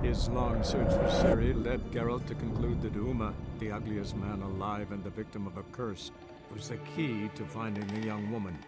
His long search for Ciri led Geralt to conclude that Uma, the ugliest man alive and the victim of a curse, was the key to finding the young woman.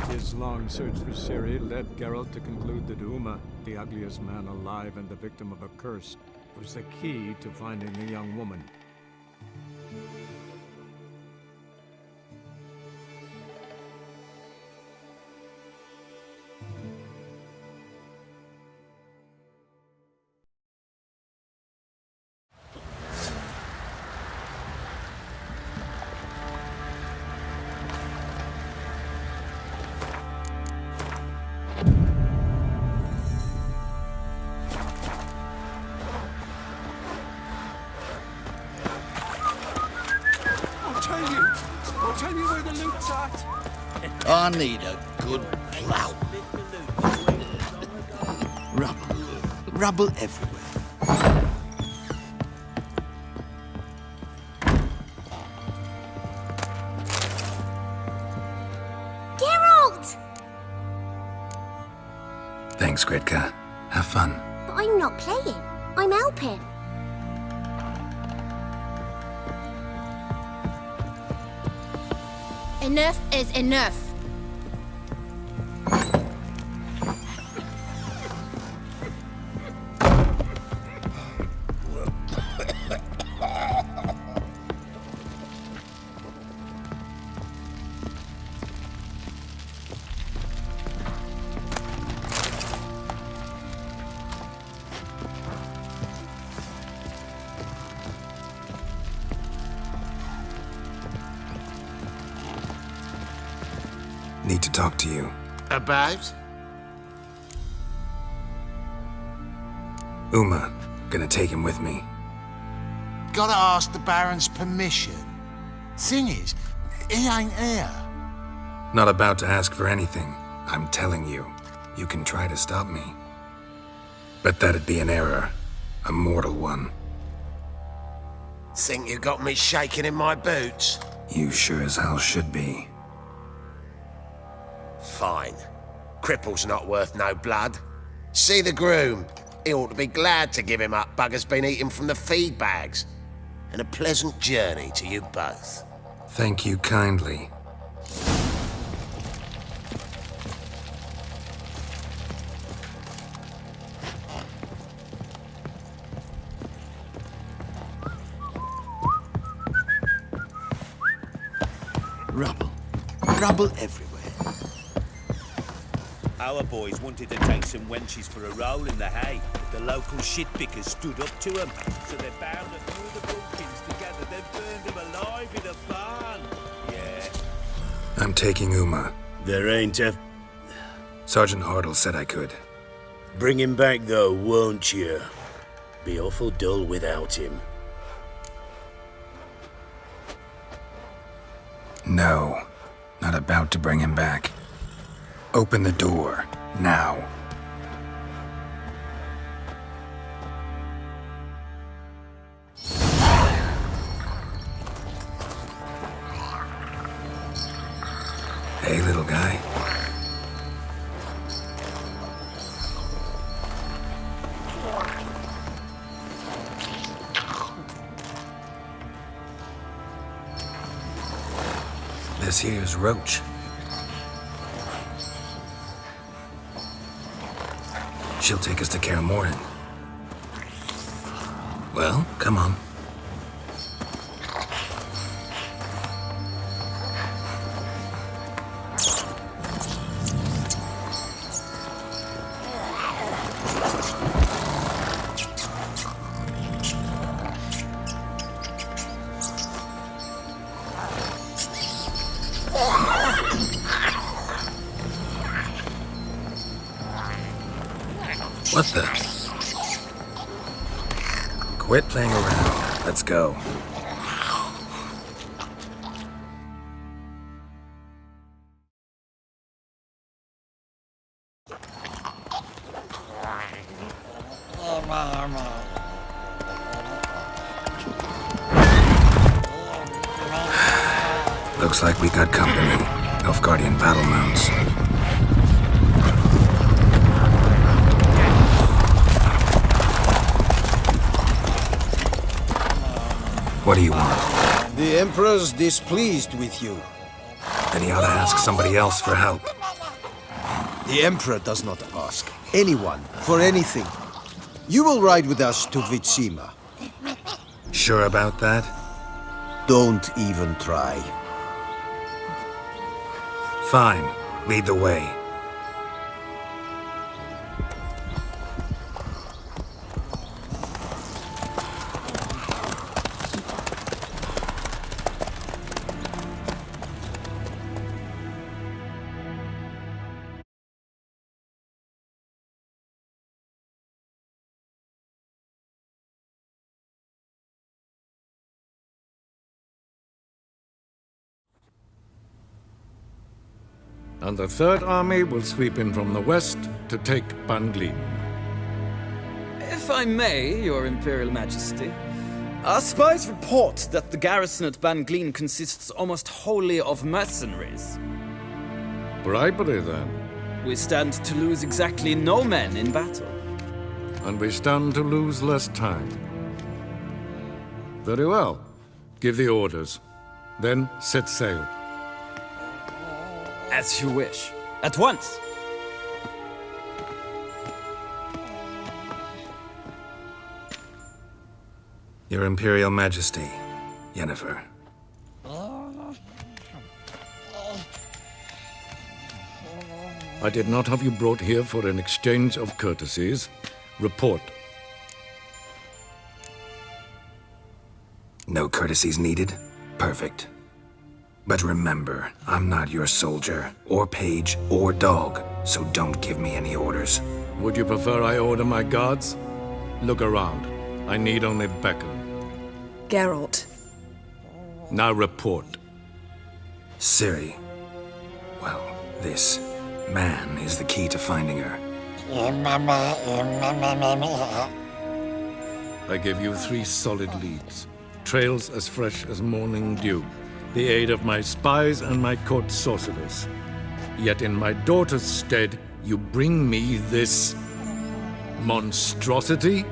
His long search for Ciri led Geralt to conclude that Uma, the ugliest man alive and the victim of a curse, was the key to finding the young woman. I'll tell you where the loot's at. I need a good plow. Rubble everywhere. Geralt! Thanks, Gretka. Have fun. But I'm not playing. I'm helping. Enough is enough. Need to talk to you. About? Uma. Gonna take him with me. Gotta ask the Baron's permission. Thing is, he ain't here. Not about to ask for anything. I'm telling you. You can try to stop me. But that'd be an error. A mortal one. Think you got me shaking in my boots? You sure as hell should be. Fine. Cripple's not worth no blood. See the groom. He ought to be glad to give him up. Bugger's been eating from the feed bags. And a pleasant journey to you both. Thank you kindly. Rubble everywhere. Our boys wanted to take some wenches for a roll in the hay, but the local shitpickers stood up to them. So they bound a few of the pumpkins together, then burned them alive in a barn. Yeah. I'm taking Uma. There ain't a... Sergeant Hartle said I could. Bring him back though, won't you? Be awful dull without him. No. Not about to bring him back. Open the door. Now. Hey, little guy. This here's Roach. She'll take us to Kaer. Well, come on. What the? Quit playing around. Let's go. Looks like we got company. Nilfgaardian battle mounts. What do you want? The Emperor's displeased with you. Then he ought to ask somebody else for help. The Emperor does not ask anyone for anything. You will ride with us to Vitsima. Sure about that? Don't even try. Fine. Lead the way. And the Third Army will sweep in from the west to take Banglin. If I may, Your Imperial Majesty, our spies report that the garrison at Banglin consists almost wholly of mercenaries. Bribery, then. We stand to lose exactly no men in battle. And we stand to lose less time. Very well. Give the orders. Then set sail. As you wish. At once! Your Imperial Majesty, Yennefer. I did not have you brought here for an exchange of courtesies. Report. No courtesies needed? Perfect. But remember, I'm not your soldier, or page, or dog, so don't give me any orders. Would you prefer I order my guards? Look around. I need only beckon. Geralt. Now report. Ciri. Well, this man is the key to finding her. I give you 3 solid leads. Trails as fresh as morning dew. The aid of my spies and my court sorcerers. Yet in my daughter's stead, you bring me this monstrosity?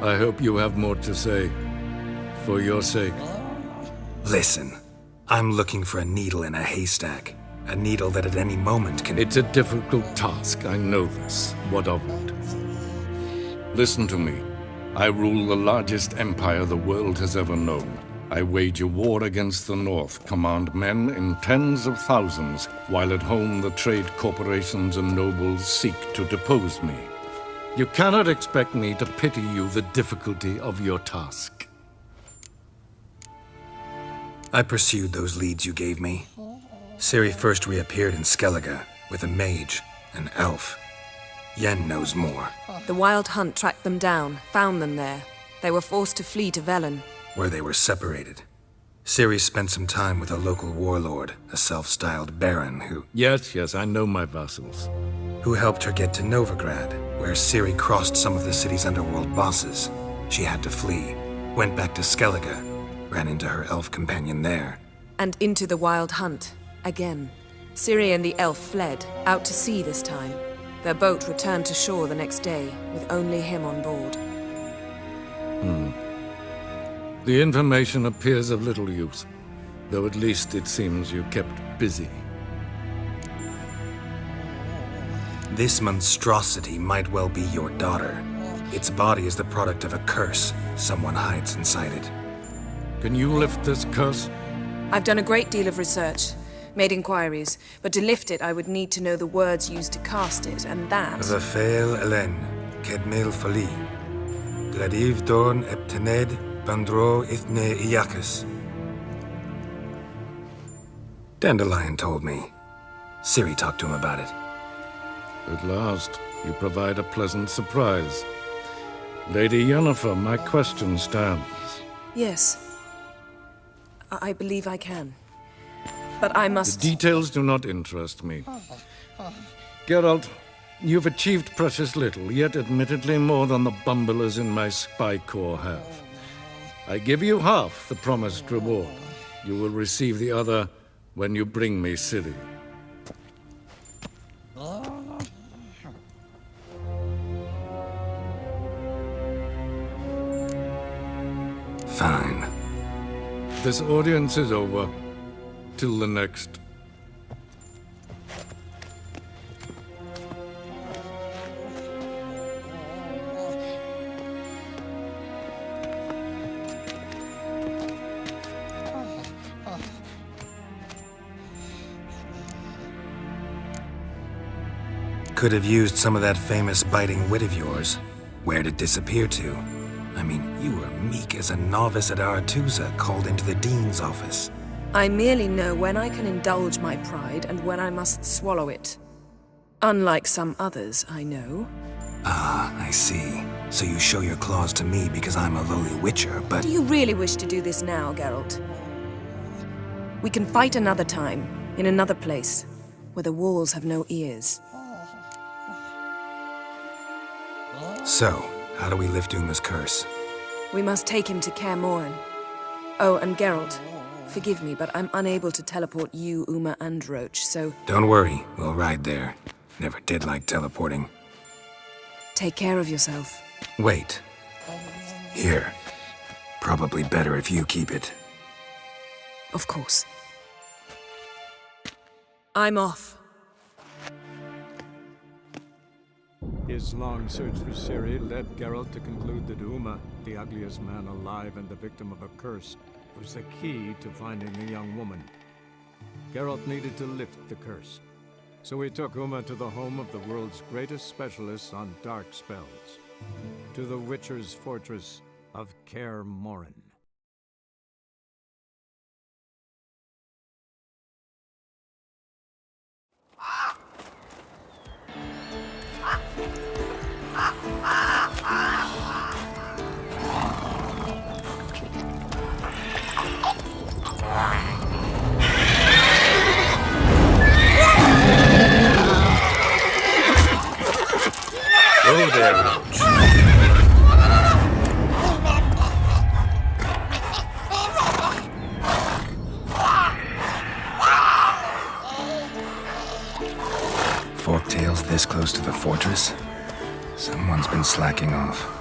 I hope you have more to say, for your sake. Listen, I'm looking for a needle in a haystack. A needle that at any moment can... It's a difficult task, I know this. What of it? Listen to me. I rule the largest empire the world has ever known. I wage a war against the North, command men in tens of thousands, while at home the trade corporations and nobles seek to depose me. You cannot expect me to pity you the difficulty of your task. I pursued those leads you gave me. Ciri first reappeared in Skellige with a mage, an elf. Yen knows more. The Wild Hunt tracked them down, found them there. They were forced to flee to Velen. Where they were separated. Ciri spent some time with a local warlord, a self-styled baron who... Yes, I know my vassals. Who helped her get to Novigrad, where Ciri crossed some of the city's underworld bosses. She had to flee, went back to Skellige, ran into her elf companion there. And into the Wild Hunt, again. Ciri and the elf fled, out to sea this time. Their boat returned to shore the next day, with only him on board. The information appears of little use, though at least it seems you kept busy. This monstrosity might well be your daughter. Its body is the product of a curse. Someone hides inside it. Can you lift this curse? I've done a great deal of research, made inquiries, but to lift it I would need to know the words used to cast it, and that... Vafael Elen, Kedmil Fali. Gladiv Dorn Eptened, Bandro Ithne Iacus. Dandelion told me. Ciri talked to him about it. At last, you provide a pleasant surprise. Lady Yennefer, my question stands. Yes. I believe I can. But I must... The details do not interest me. Geralt, you've achieved precious little, yet admittedly more than the bumblers in my spy corps have. I give you half the promised reward. You will receive the other when you bring me Ciri. Fine. This audience is over. Till the next. Could have used some of that famous biting wit of yours. Where'd it disappear to? I mean, you were meek as a novice at Aretusa called into the Dean's office. I merely know when I can indulge my pride and when I must swallow it. Unlike some others, I know. Ah, I see. So you show your claws to me because I'm a lowly witcher, but... Do you really wish to do this now, Geralt? We can fight another time, in another place, where the walls have no ears. So, how do we lift Uma's curse? We must take him to Kaer Morhen. Oh, and Geralt, forgive me, but I'm unable to teleport you, Uma, and Roach, so... Don't worry, we'll ride there. Never did like teleporting. Take care of yourself. Wait. Here. Probably better if you keep it. Of course. I'm off. His long search for Ciri led Geralt to conclude that Uma, the ugliest man alive and the victim of a curse, was the key to finding the young woman. Geralt needed to lift the curse, so he took Uma to the home of the world's greatest specialists on dark spells, to the Witcher's fortress of Kaer Morhen. Oh there, Roach. Forktails this close to the fortress? Someone's been slacking off.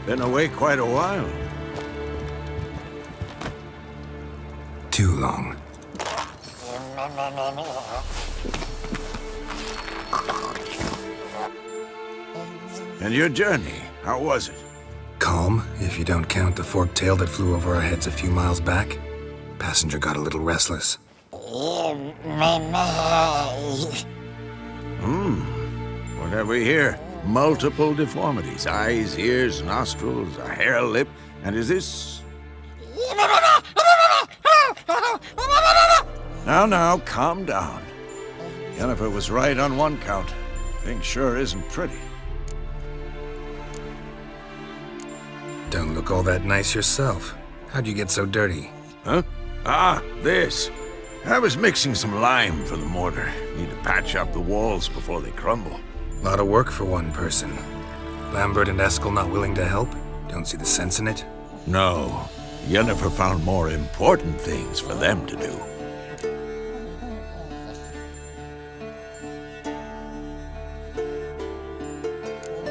Been away quite a while. Too long. And your journey, how was it? Calm, if you don't count the forktail that flew over our heads a few miles back. Passenger got a little restless. What have we here? Multiple deformities. Eyes, ears, nostrils, a hair lip. And is this... Now, calm down. Yennefer was right on one count. Thing sure isn't pretty. Don't look all that nice yourself. How'd you get so dirty? Huh? Ah, this. I was mixing some lime for the mortar. Need to patch up the walls before they crumble. Lot of work for one person. Lambert and Eskel not willing to help? Don't see the sense in it? No. Yennefer found more important things for them to do.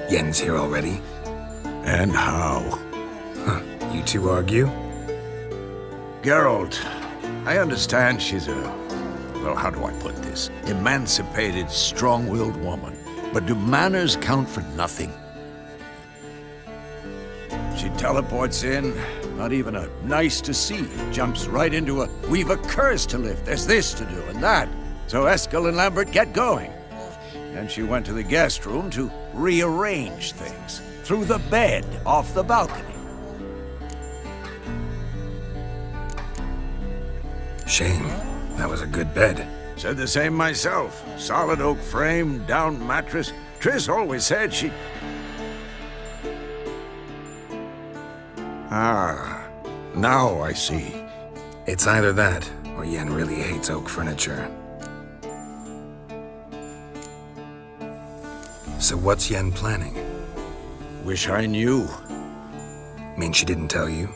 Yen's here already? And how? You two argue? Geralt, I understand she's a... well, how do I put this? Emancipated, strong-willed woman. But do manners count for nothing? She teleports in, not even a nice to see, jumps right into a we've a curse to lift, there's this to do and that. So Eskel and Lambert get going. Then she went to the guest room to rearrange things. Through the bed, off the balcony. Shame. That was a good bed. Said the same myself. Solid oak frame, down mattress. Triss always said she... Ah, now I see. It's either that, or Yen really hates oak furniture. So what's Yen planning? Wish I knew. Mean she didn't tell you?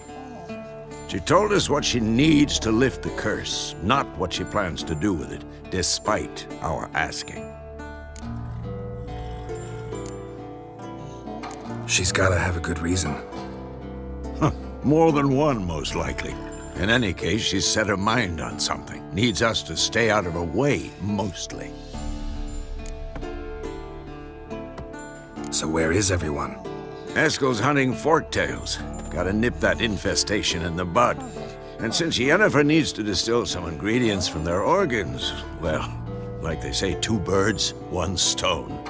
She told us what she needs to lift the curse, not what she plans to do with it, despite our asking. She's gotta have a good reason. More than one, most likely. In any case, she's set her mind on something. Needs us to stay out of her way, mostly. So where is everyone? Eskel's hunting forktails. Gotta nip that infestation in the bud. And since Yennefer needs to distill some ingredients from their organs, well, like they say, 2 birds, 1 stone.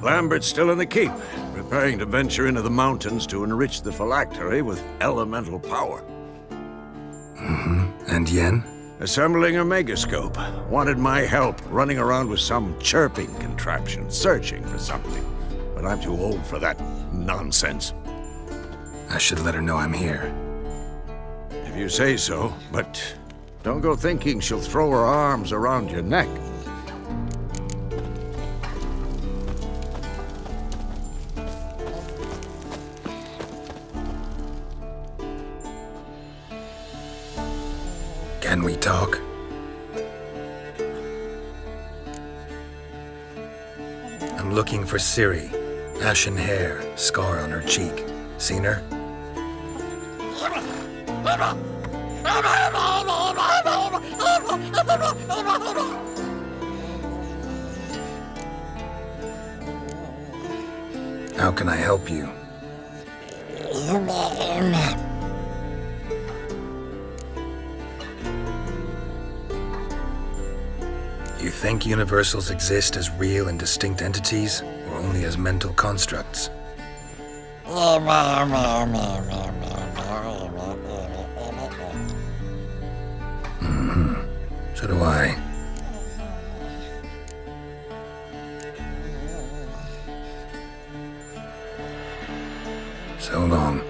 Lambert's still in the keep, preparing to venture into the mountains to enrich the phylactery with elemental power. And Yen? Assembling a megascope. Wanted my help running around with some chirping contraption, searching for something. But I'm too old for that nonsense. I should let her know I'm here. If you say so, but don't go thinking she'll throw her arms around your neck. Can we talk? I'm looking for Ciri. Ashen hair, scar on her cheek. Seen her? How can I help you? You think universals exist as real and distinct entities, or only as mental constructs? So do I. So long.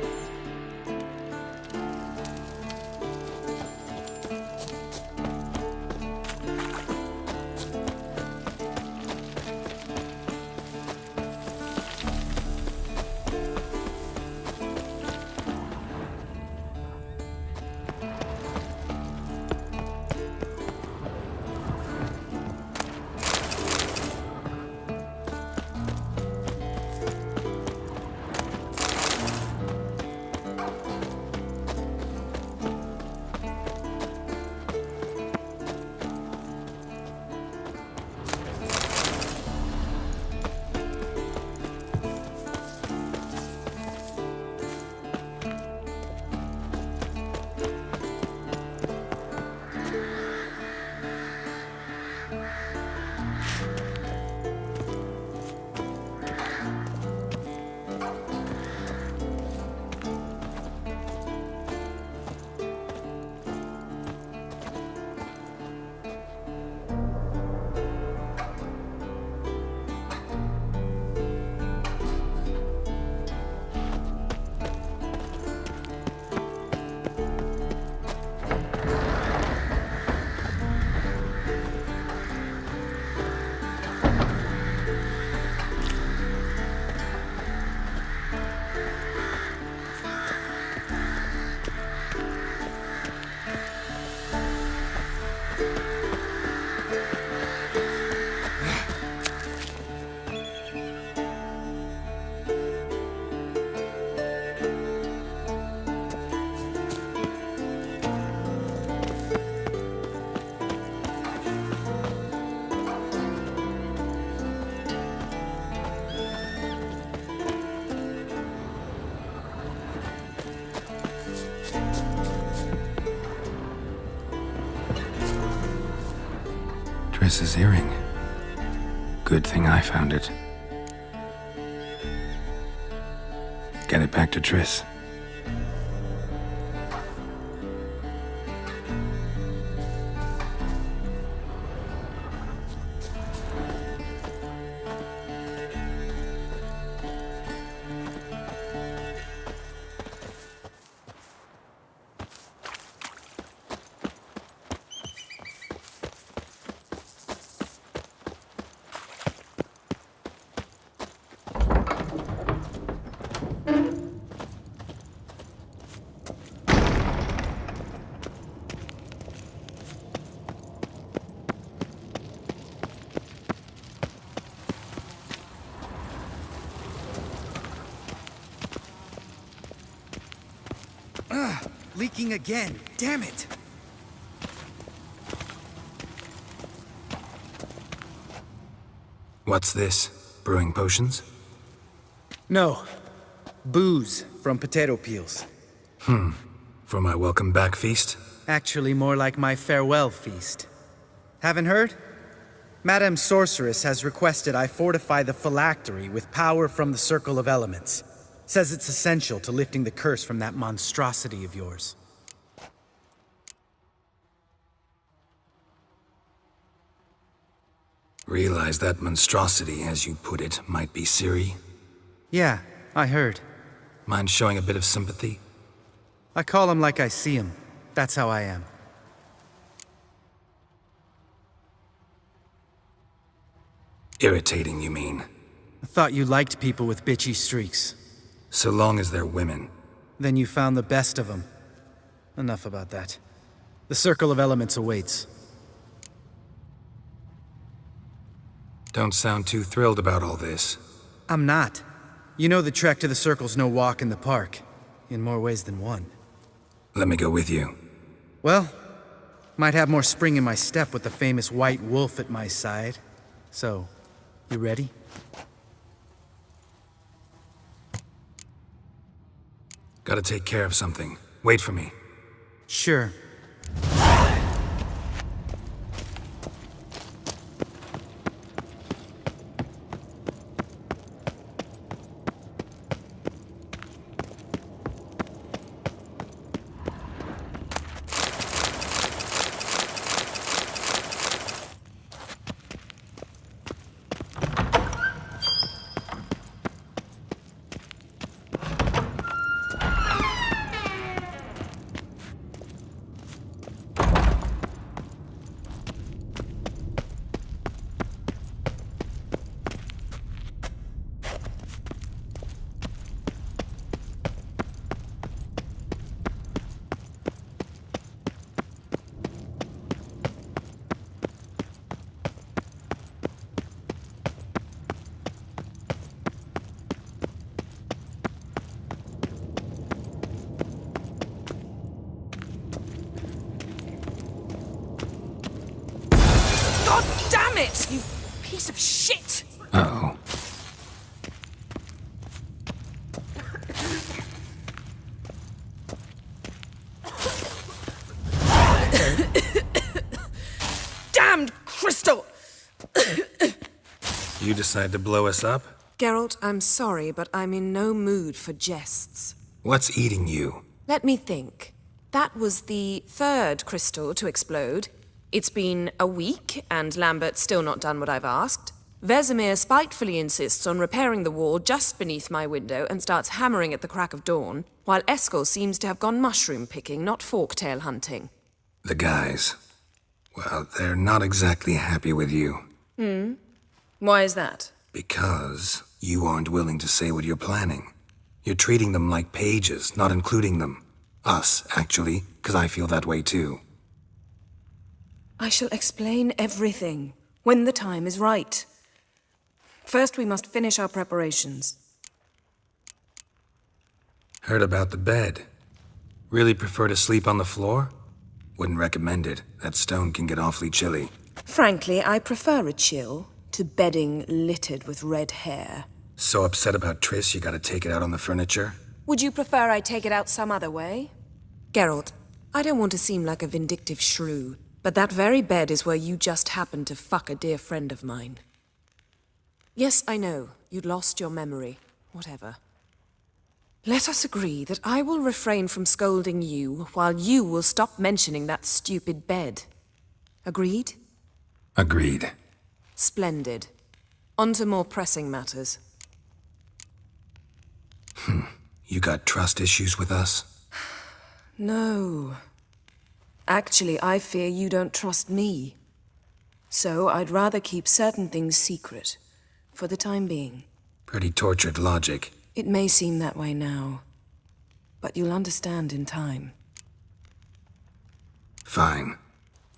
Triss's earring. Good thing I found it. Get it back to Triss. Leaking again. Damn it! What's this? Brewing potions? No. Booze from potato peels. For my welcome back feast? Actually, more like my farewell feast. Haven't heard? Madame Sorceress has requested I fortify the phylactery with power from the Circle of Elements. Says it's essential to lifting the curse from that monstrosity of yours. Realize that monstrosity, as you put it, might be Ciri? Yeah, I heard. Mind showing a bit of sympathy? I call him like I see him. That's how I am. Irritating, you mean? I thought you liked people with bitchy streaks. So long as they're women. Then you found the best of them. Enough about that. The Circle of Elements awaits. Don't sound too thrilled about all this. I'm not. You know the trek to the Circle's no walk in the park. In more ways than one. Let me go with you. Well, might have more spring in my step with the famous white wolf at my side. So, you ready? Gotta take care of something. Wait for me. Sure. God damn it, you piece of shit! Uh-oh. Damned crystal! You decide to blow us up? Geralt, I'm sorry, but I'm in no mood for jests. What's eating you? Let me think. That was the third crystal to explode. It's been a week, and Lambert's still not done what I've asked. Vesemir spitefully insists on repairing the wall just beneath my window and starts hammering at the crack of dawn, while Eskel seems to have gone mushroom picking, not forktail hunting. The guys. Well, they're not exactly happy with you. Why is that? Because you aren't willing to say what you're planning. You're treating them like pages, not including them. Us, actually, because I feel that way too. I shall explain everything, when the time is right. First, we must finish our preparations. Heard about the bed. Really prefer to sleep on the floor? Wouldn't recommend it. That stone can get awfully chilly. Frankly, I prefer a chill to bedding littered with red hair. So upset about Triss, you gotta take it out on the furniture? Would you prefer I take it out some other way? Geralt, I don't want to seem like a vindictive shrew, But that very bed is where you just happened to fuck a dear friend of mine. Yes, I know, you'd lost your memory. Whatever. Let us agree that I will refrain from scolding you, while you will stop mentioning that stupid bed. Agreed? Agreed. Splendid. On to more pressing matters. You got trust issues with us? No. Actually, I fear you don't trust me. So I'd rather keep certain things secret, for the time being. Pretty tortured logic. It may seem that way now, but you'll understand in time. Fine.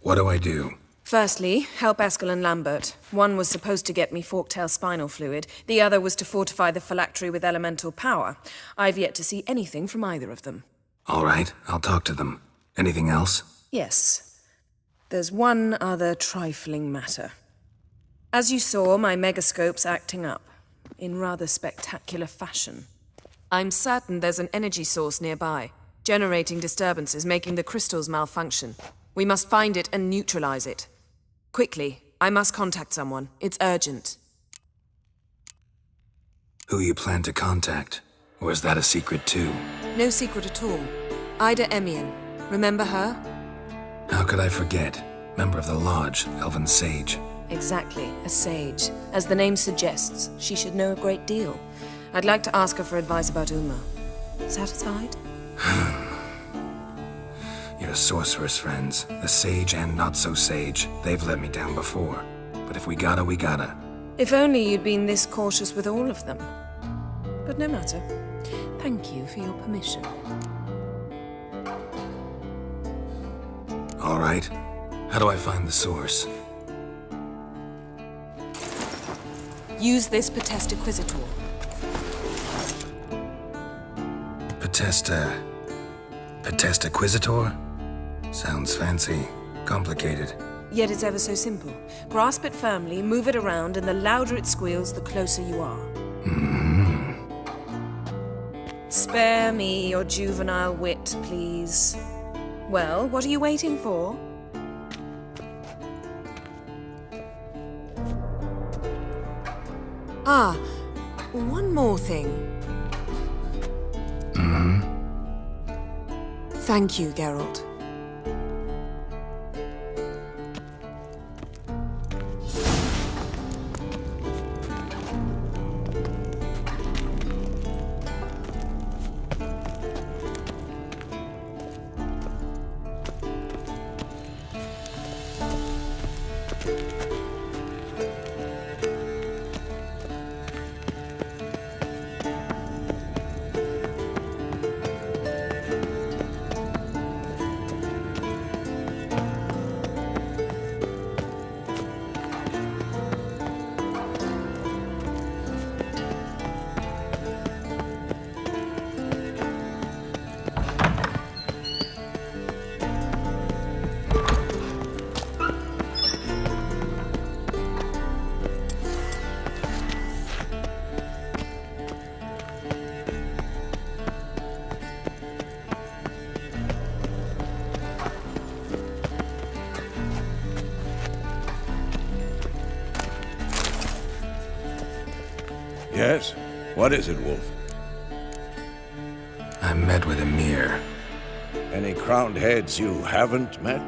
What do I do? Firstly, help Eskel and Lambert. One was supposed to get me forktail spinal fluid, the other was to fortify the phylactery with elemental power. I've yet to see anything from either of them. All right, I'll talk to them. Anything else? Yes. There's one other trifling matter. As you saw, my megascope's acting up, in rather spectacular fashion. I'm certain there's an energy source nearby, generating disturbances, making the crystals malfunction. We must find it and neutralize it. Quickly, I must contact someone. It's urgent. Who you plan to contact? Or is that a secret too? No secret at all. Ida Emian. Remember her? How could I forget? Member of the Lodge, Elven Sage. Exactly, a sage. As the name suggests, she should know a great deal. I'd like to ask her for advice about Uma. Satisfied? Your sorceress friends, the sage and not so sage, they've let me down before. But if we gotta, we gotta. If only you'd been this cautious with all of them. But no matter. Thank you for your permission. All right. How do I find the source? Use this Potesta Quisitor. Potesta Quisitor? Sounds fancy. Complicated. Yet it's ever so simple. Grasp it firmly, move it around, and the louder it squeals, the closer you are. Spare me your juvenile wit, please. Well, what are you waiting for? Ah, one more thing. Thank you, Geralt. Yes? What is it, Wolf? I met with Emir. Any crowned heads you haven't met?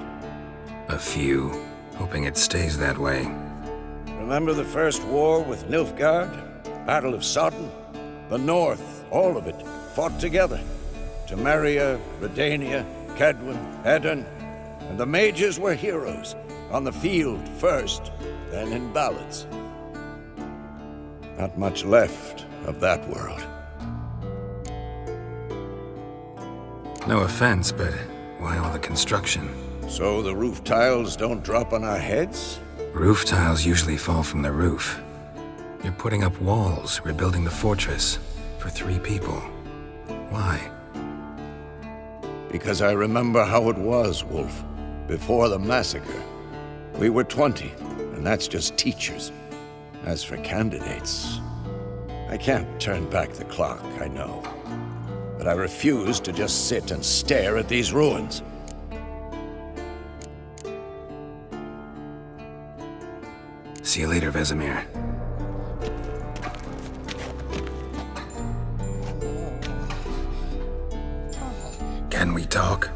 A few. Hoping it stays that way. Remember the first war with Nilfgaard? Battle of Sodden? The North, all of it, fought together. Temeria, Redania, Kedwin, Edirn, and the mages were heroes. On the field first, then in ballads. Not much left of that world. No offense, but why all the construction? So the roof tiles don't drop on our heads? Roof tiles usually fall from the roof. You're putting up walls, rebuilding the fortress, for 3 people. Why? Because I remember how it was, Wolf. Before the massacre. We were 20, and that's just teachers. As for candidates, I can't turn back the clock, I know. But I refuse to just sit and stare at these ruins. See you later, Vesemir. Can we talk?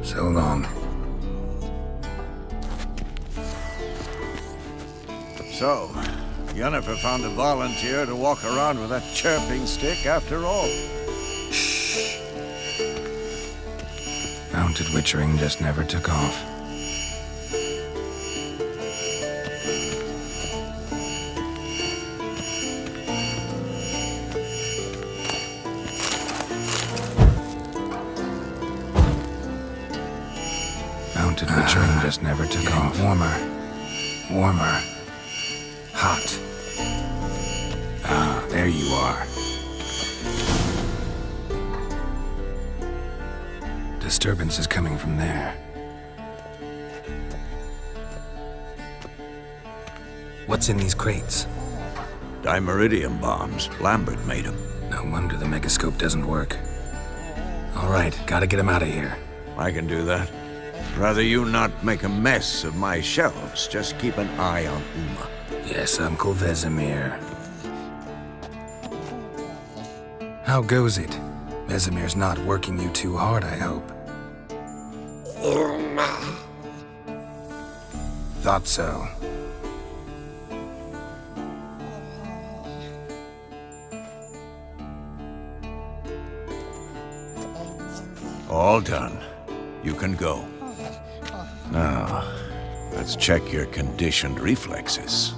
So long. So, Yennefer found a volunteer to walk around with that chirping stick after all. Shh. Mounted witchering just never took off. Mounted witchering just never took off. Warmer. Hot. Ah, there you are. Disturbance is coming from there. What's in these crates? Dimeridium bombs. Lambert made them. No wonder the megascope doesn't work. All right, gotta get him out of here. I can do that. Rather you not make a mess of my shelves. Just keep an eye on Uma. Yes, Uncle Vesemir. How goes it? Vesemir's not working you too hard, I hope. Thought so. All done. You can go. Now, let's check your conditioned reflexes.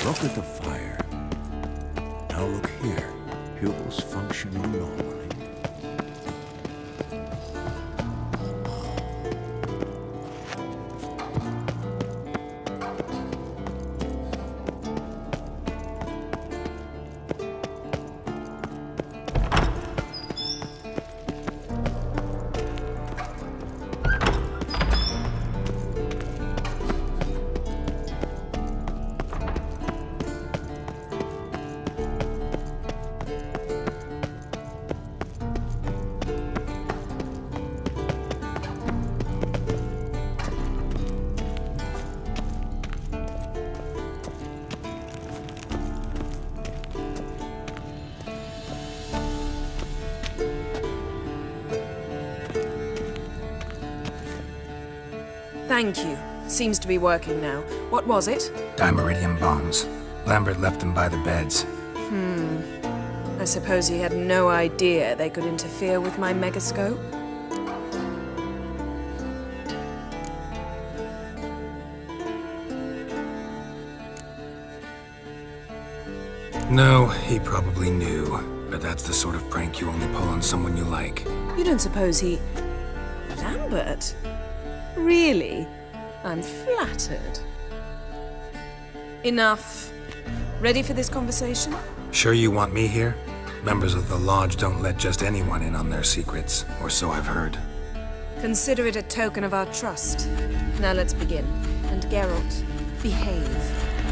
Look at the fire. Now look here. Pupils functioning normally. Thank you. Seems to be working now. What was it? Dimeridium bombs. Lambert left them by the beds. I suppose he had no idea they could interfere with my megascope? No, he probably knew. But that's the sort of prank you only pull on someone you like. You don't suppose he... Lambert? Really? I'm flattered. Enough. Ready for this conversation? Sure you want me here? Members of the Lodge don't let just anyone in on their secrets, or so I've heard. Consider it a token of our trust. Now let's begin. And Geralt, behave,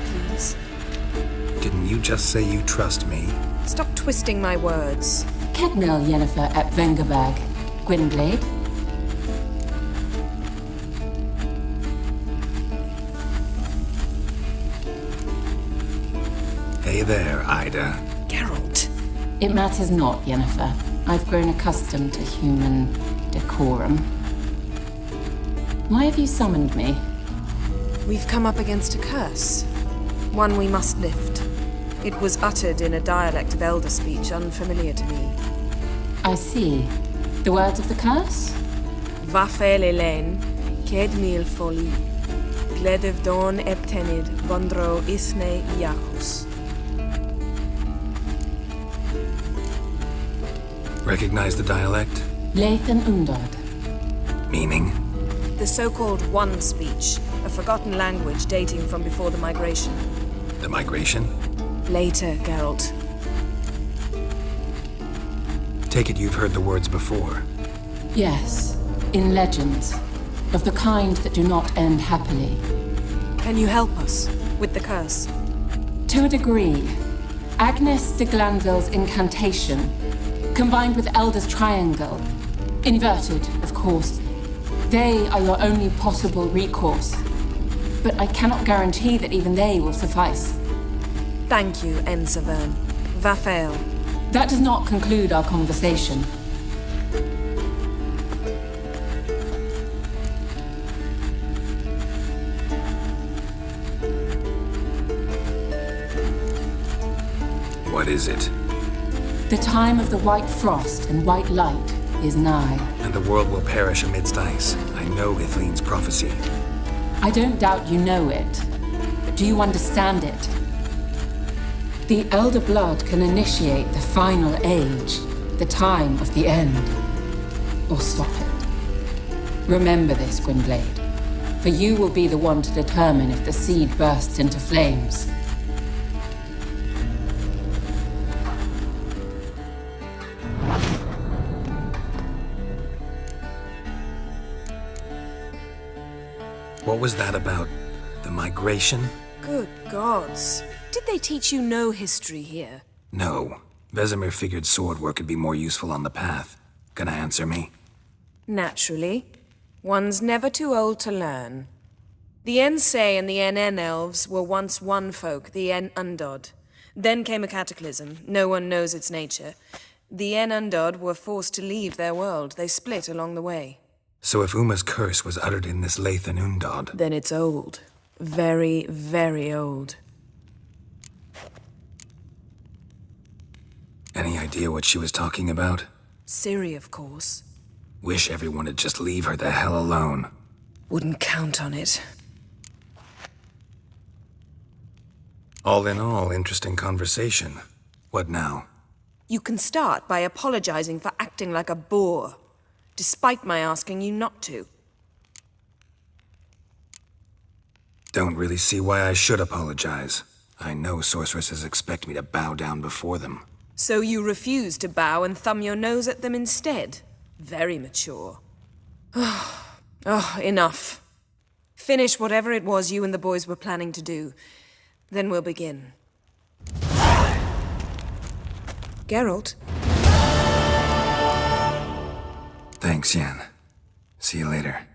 please. Didn't you just say you trust me? Stop twisting my words. Kednel Yennefer at Vengerberg. Gwynblade. Hey there, Ida. Geralt. It matters not, Yennefer. I've grown accustomed to human decorum. Why have you summoned me? We've come up against a curse. One we must lift. It was uttered in a dialect of Elder speech unfamiliar to me. I see. The words of the curse? Vafel Elen, Kedmil Foli, Gledev Don Eptenid, Vondro Isne Iacus. Recognize the dialect? Lathan Undod. Meaning? The so-called One speech, a forgotten language dating from before the migration. The migration? Later, Geralt. Take it you've heard the words before. Yes, in legends, of the kind that do not end happily. Can you help us with the curse? To a degree, Agnes de Glanville's incantation, combined with Elder's triangle, inverted, of course, they are your only possible recourse. But I cannot guarantee that even they will suffice. Thank you, Ensavern. Vafael. That does not conclude our conversation. What is it? The time of the white frost and white light is nigh. And the world will perish amidst ice. I know Ithleen's prophecy. I don't doubt you know it, but do you understand it? The Elder Blood can initiate the final age, the time of the end, or stop it. Remember this, Gwynblade, for you will be the one to determine if the seed bursts into flames. What was that about? The migration? Good gods. Did they teach you no history here? No. Vesemir figured sword work could be more useful on the path. Gonna answer me? Naturally. One's never too old to learn. The Ensei and the NN elves were once one folk, the En Undod. Then came a cataclysm. No one knows its nature. The En Undod were forced to leave their world. They split along the way. So if Uma's curse was uttered in this Lathan Undod... Then it's old. Very, very old. Any idea what she was talking about? Ciri, of course. Wish everyone would just leave her the hell alone. Wouldn't count on it. All in all, interesting conversation. What now? You can start by apologizing for acting like a boor, despite my asking you not to. Don't really see why I should apologize. I know sorceresses expect me to bow down before them. So you refuse to bow and thumb your nose at them instead? Very mature. Oh, enough. Finish whatever it was you and the boys were planning to do. Then we'll begin. Geralt? Thanks, Yen. See you later.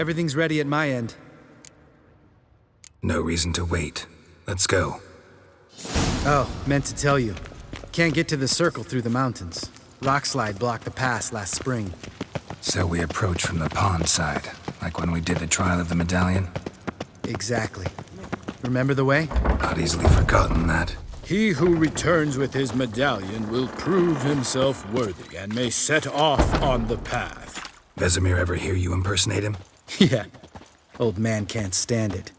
Everything's ready at my end. No reason to wait. Let's go. Oh, meant to tell you. Can't get to the circle through the mountains. Rockslide blocked the pass last spring. So we approach from the pond side, like when we did the trial of the medallion? Exactly. Remember the way? Not easily forgotten that. He who returns with his medallion will prove himself worthy and may set off on the path. Vesemir ever hear you impersonate him? Yeah. Old man can't stand it.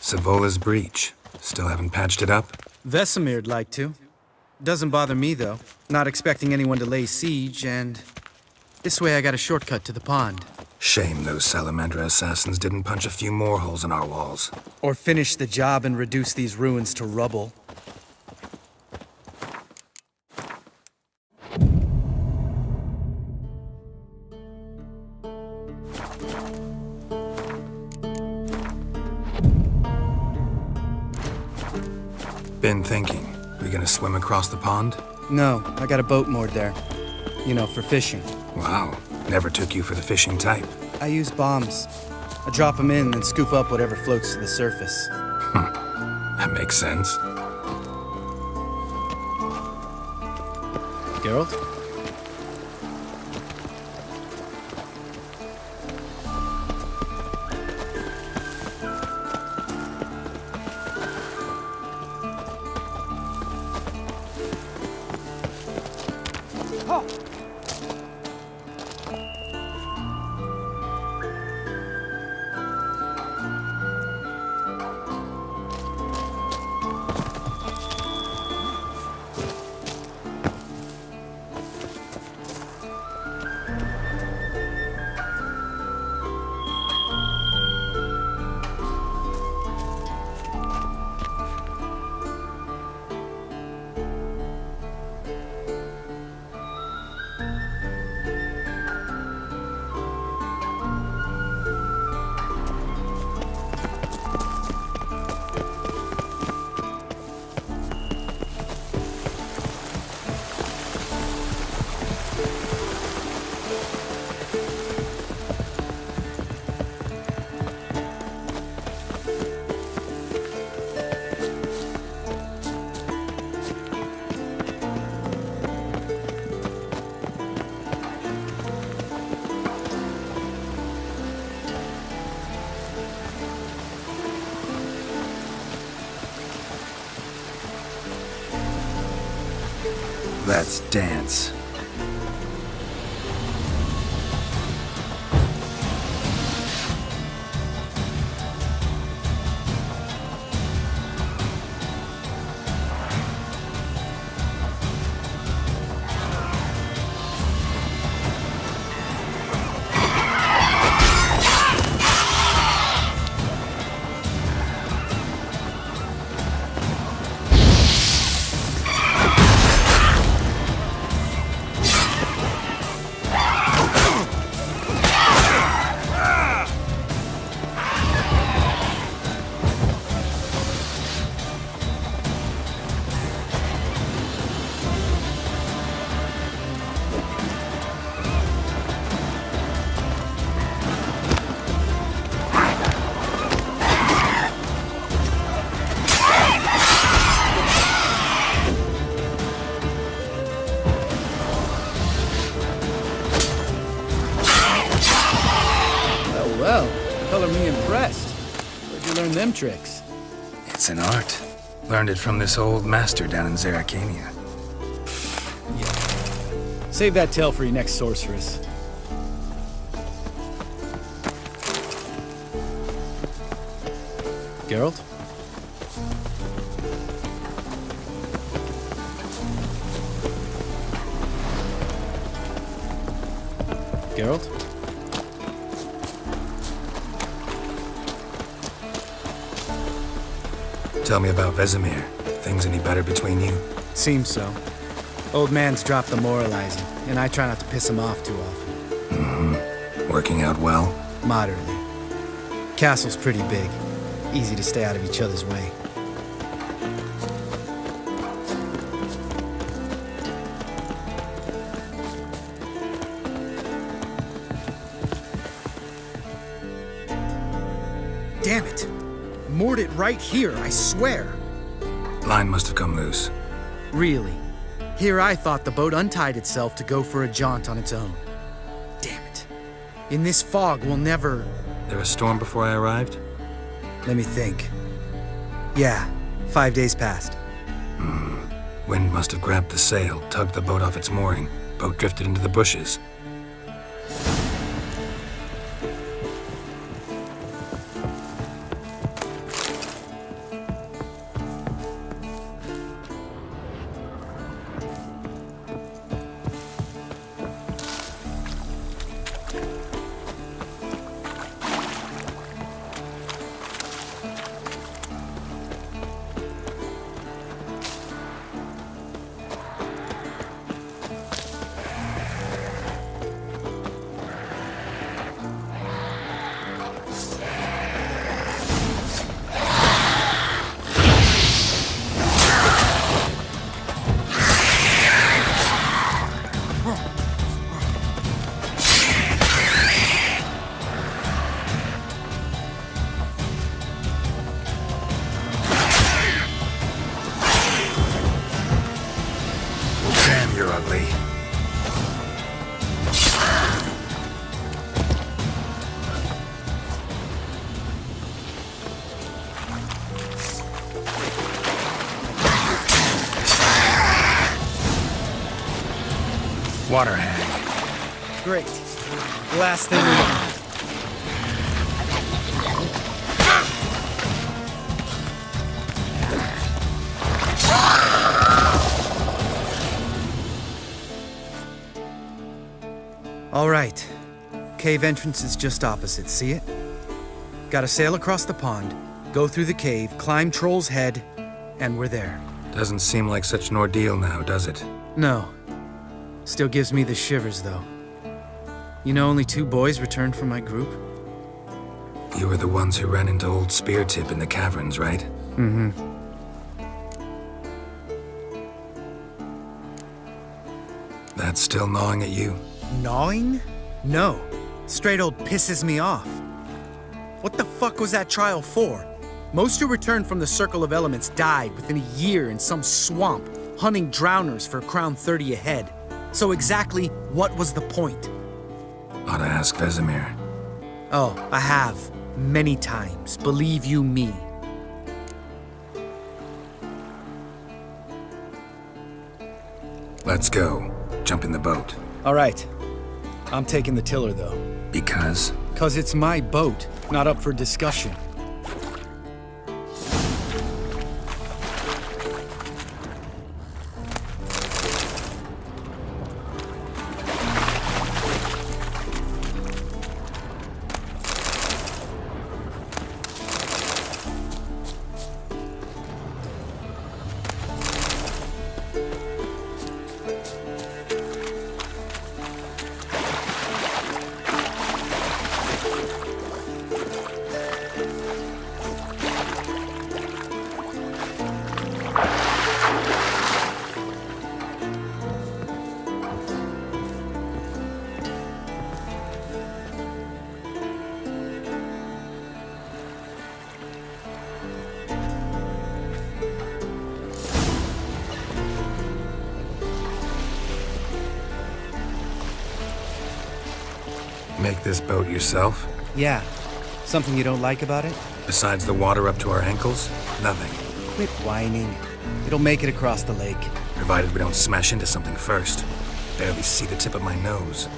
Savola's breach. Still haven't patched it up? Vesemir'd like to. Doesn't bother me, though. Not expecting anyone to lay siege, and... this way I got a shortcut to the pond. Shame those Salamandra assassins didn't punch a few more holes in our walls. Or finish the job and reduce these ruins to rubble. Been thinking. We gonna swim across the pond? No, I got a boat moored there. You know, for fishing. Wow. Never took you for the fishing type. I use bombs. I drop them in and scoop up whatever floats to the surface. That makes sense. Geralt? Let's dance. Well, color me impressed. Where'd you learn them tricks? It's an art. Learned it from this old master down in Zeracania. Yeah. Save that tale for your next sorceress. Geralt? Geralt? Tell me about Vesemir. Things any better between you? Seems so. Old man's dropped the moralizing, and I try not to piss him off too often. Mm-hmm. Working out well? Moderately. Castle's pretty big. Easy to stay out of each other's way. Damn it! Moored it right here, I swear. Line must have come loose. Really? Here I thought the boat untied itself to go for a jaunt on its own. Damn it. In this fog, we'll never... There a storm before I arrived? Let me think. Yeah, 5 days passed. Wind must have grabbed the sail, tugged the boat off its mooring. Boat drifted into the bushes. Damn, you're ugly. Water hag. Great. Last thing we want. All right. Cave entrance is just opposite, see it? Gotta sail across the pond, go through the cave, climb Troll's Head, and we're there. Doesn't seem like such an ordeal now, does it? No. Still gives me the shivers, though. You know, only 2 boys returned from my group? You were the ones who ran into old Spear Tip in the caverns, right? Mm-hmm. That's still gnawing at you? Gnawing? No. Straight old pisses me off. What the fuck was that trial for? Most who returned from the Circle of Elements died within a year in some swamp, hunting drowners for Crown 30 a head. So exactly what was the point? Ought to ask Vesemir. Oh, I have. Many times. Believe you me. Let's go. Jump in the boat. All right. I'm taking the tiller, though. Because? 'Cause it's my boat, not up for discussion. Make this boat yourself? Yeah. Something you don't like about it? Besides the water up to our ankles? Nothing. Quit whining. It'll make it across the lake. Provided we don't smash into something first. Barely see the tip of my nose.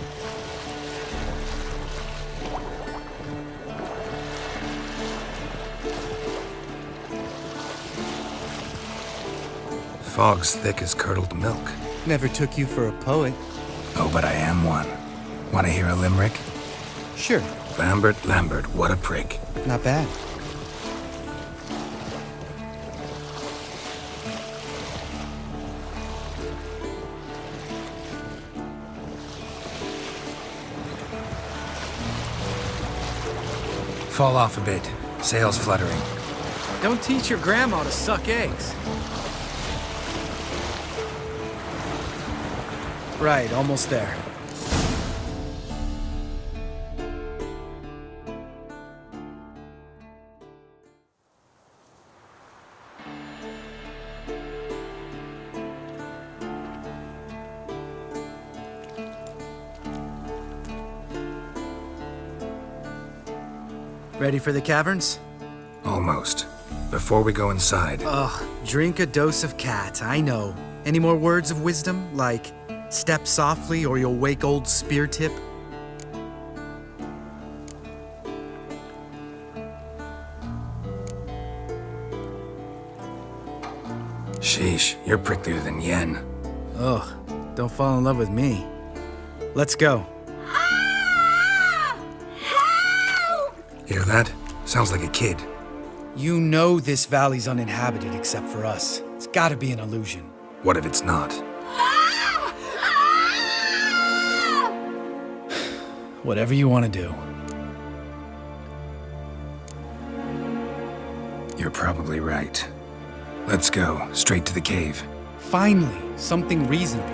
Fog's thick as curdled milk. Never took you for a poet. Oh, but I am one. Want to hear a limerick? Sure. Lambert, Lambert, what a prick. Not bad. Fall off a bit. Sails fluttering. Don't teach your grandma to suck eggs. Right, almost there. Ready for the caverns? Almost. Before we go inside... Ugh, drink a dose of cat, I know. Any more words of wisdom, like step softly or you'll wake old Spear Tip? Sheesh, you're pricklier than Yen. Ugh, don't fall in love with me. Let's go. Hear that? Sounds like a kid. You know this valley's uninhabited except for us. It's gotta be an illusion. What if it's not? Whatever you want to do. You're probably right. Let's go, straight to the cave. Finally, something reasonable.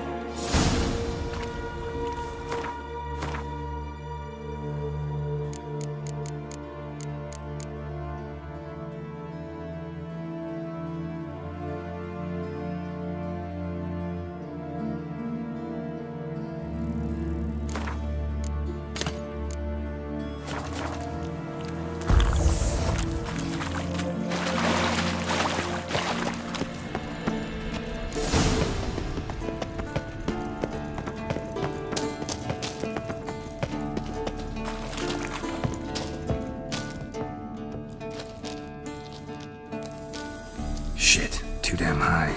Shit, too damn high.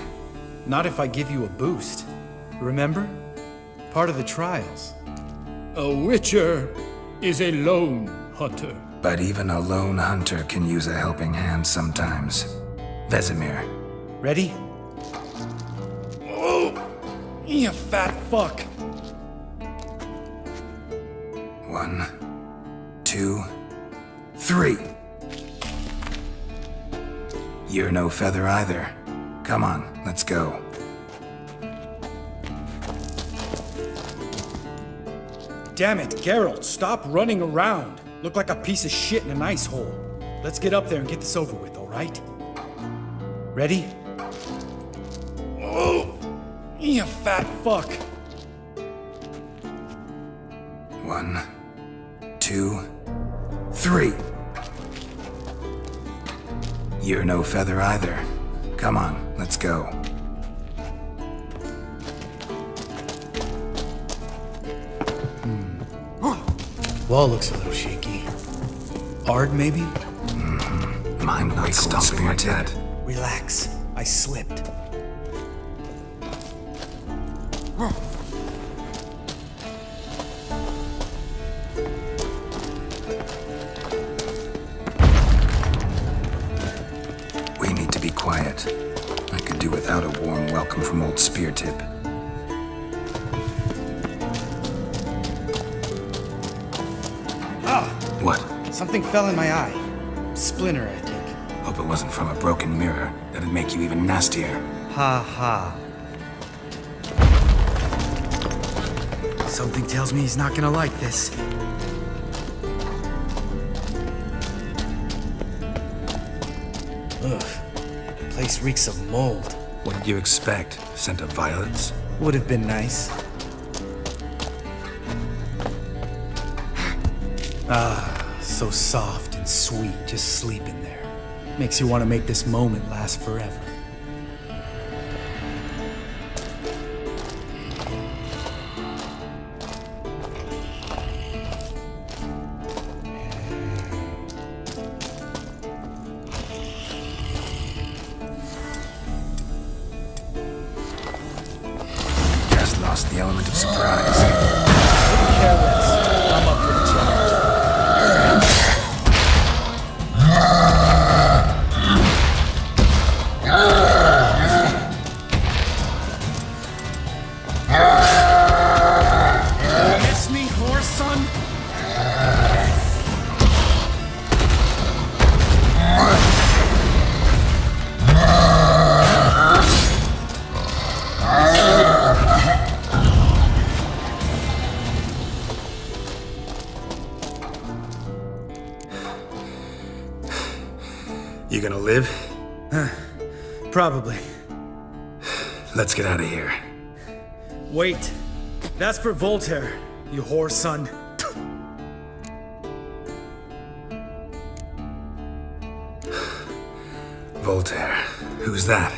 Not if I give you a boost. Remember? Part of the trials. A witcher is a lone hunter. But even a lone hunter can use a helping hand sometimes. Vesemir. Ready? Oh! You fat fuck! 1, 2, 3. You're no feather either. Come on, let's go. Damn it, Geralt, stop running around. Look like a piece of shit in an ice hole. Let's get up there and get this over with, alright? Ready? Oh! You fat fuck! 1, 2, 3. You're no feather either. Come on, let's go. Wall looks a little shaky. Hard, maybe? Mine not stomping like that. Relax. I slipped. We need to be quiet. I could do without a warm welcome from old Spear Tip. What? Something fell in my eye. Splinter, I think. Hope it wasn't from a broken mirror. That'd make you even nastier. Ha ha. Something tells me he's not gonna like this. Ugh. The place reeks of mold. What did you expect? Scent of violets? Would have been nice. Ah, so soft and sweet, just sleeping there. Makes you want to make this moment last forever. Just lost the element of surprise. Couldn't care less. I'm up for the challenge. Miss me, horse son? You gonna live? Probably. Let's get out of here. Wait. That's for Voltaire, you whore son. Voltaire. Who's that?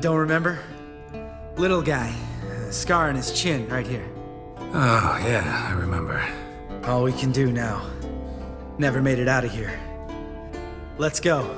Don't remember? Little guy. Scar on his chin, right here. Oh, yeah, I remember. All we can do now. Never made it out of here. Let's go.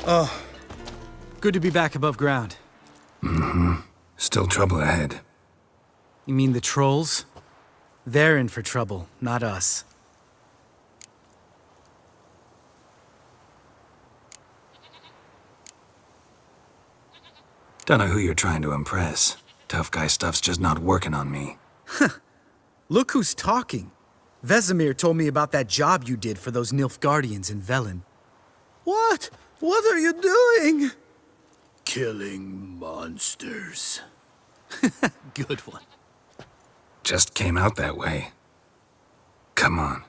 Oh, good to be back above ground. Mm-hmm. Still trouble ahead. You mean the trolls? They're in for trouble, not us. Don't know who you're trying to impress. Tough guy stuff's just not working on me. Look who's talking. Vesemir told me about that job you did for those Nilfgaardians in Velen. What? What are you doing? Killing monsters. Good one. Just came out that way. Come on.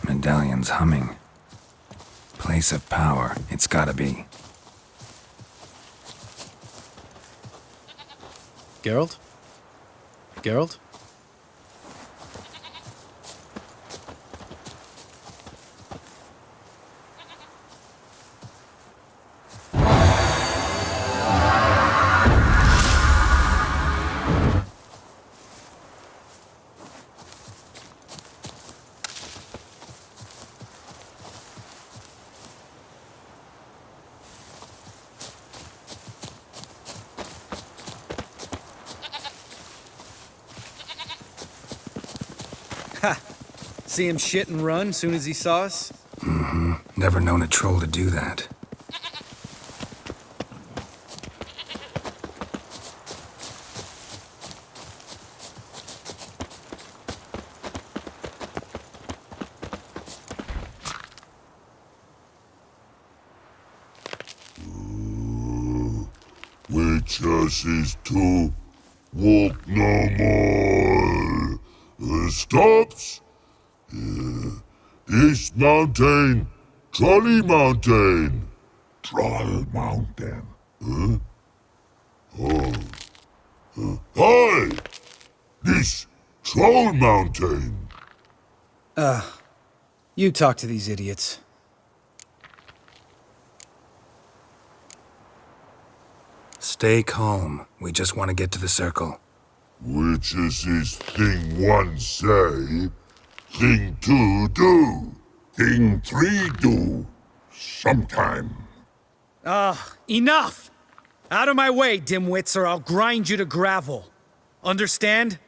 Medallion's humming. Place of power, it's gotta be. Geralt? Geralt? See him shit and run soon as he saw us? Mm-hmm. Never known a troll to do that. Which is to walk no more. Stops? East Mountain, Trolley Mountain. Troll Mountain. Huh? Oh. Hi! This Troll Mountain. You talk to these idiots. Stay calm. We just want to get to the circle. Which is his thing one say, thing two do, thing three do, sometime. Enough! Out of my way, dimwits, or I'll grind you to gravel. Understand?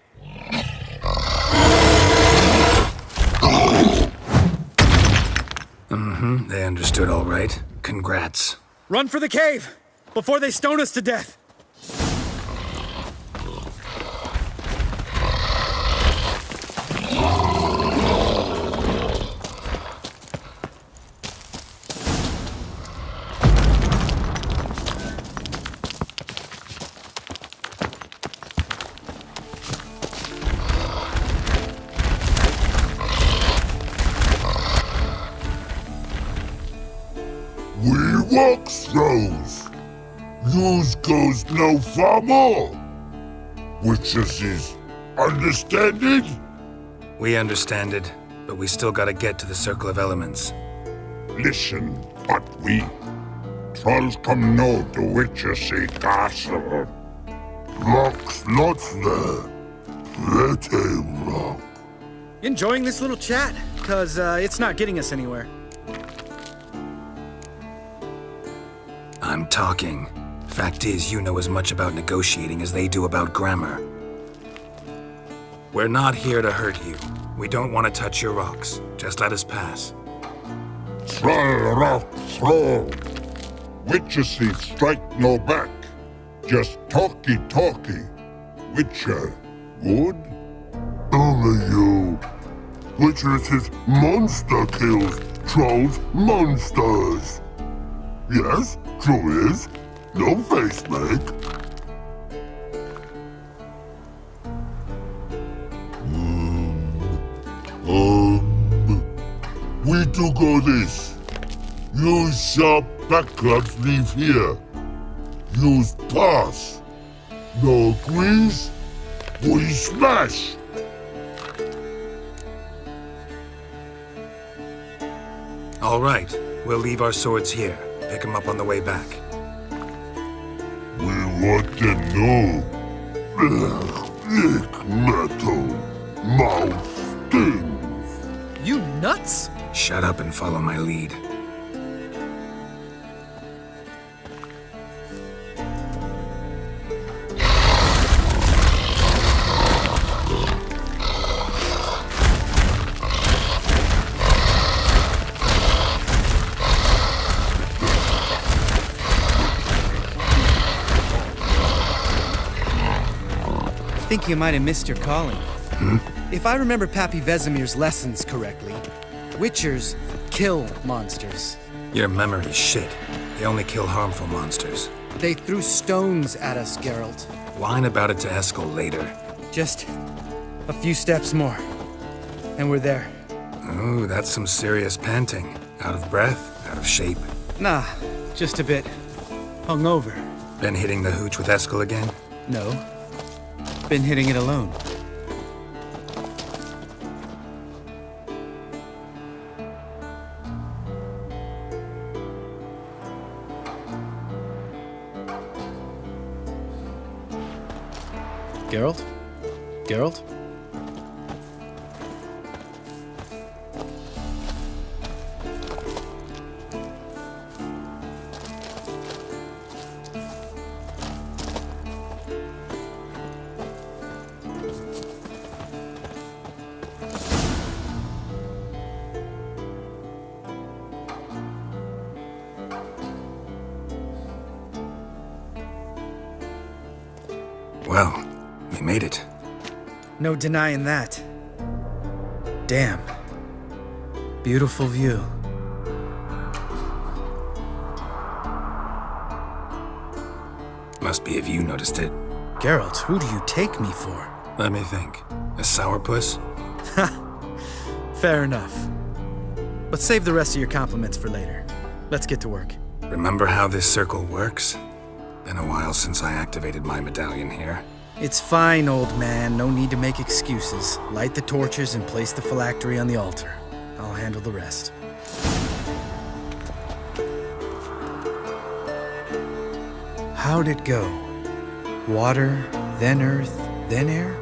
Mm-hmm, they understood all right. Congrats. Run for the cave! Before they stone us to death! We walk throws. Yous goes no far more. Which is Understand it? We understand it, but we still gotta get to the Circle of Elements. Listen, but we trolls come no to Witchersea Castle. Rocks lots there. Pretty rock. Enjoying this little chat? Cause it's not getting us anywhere. I'm talking. Fact is, you know as much about negotiating as they do about grammar. We're not here to hurt you. We don't want to touch your rocks. Just let us pass. Troll rock throw. Witchersea strike no back. Just talky. Witcher, good? Only you. Witchers's monster kills trolls monsters. Yes, true is. No face make. We do go this. Use sharp backcloths leave here. Use pass. No agrees? We smash. All right, we'll leave our swords here. Pick them up on the way back. We want to know. Ick metal. Mouth stings. You nuts? Shut up and follow my lead. I think you might have missed your calling. If I remember Pappy Vesemir's lessons correctly, Witchers kill monsters. Your memory's shit. They only kill harmful monsters. They threw stones at us, Geralt. Whine about it to Eskel later. Just a few steps more, and we're there. Ooh, that's some serious panting. Out of breath, out of shape. Nah, just a bit hungover. Been hitting the hooch with Eskel again? No, been hitting it alone. Geralt? Geralt? Well, we made it. No denying that. Damn. Beautiful view. Must be if you noticed it. Geralt, who do you take me for? Let me think. A sourpuss? Fair enough. But save the rest of your compliments for later. Let's get to work. Remember how this circle works? Been a while since I activated my medallion here. It's fine, old man. No need to make excuses. Light the torches and place the phylactery on the altar. I'll handle the rest. How'd it go? Water, then earth, then air?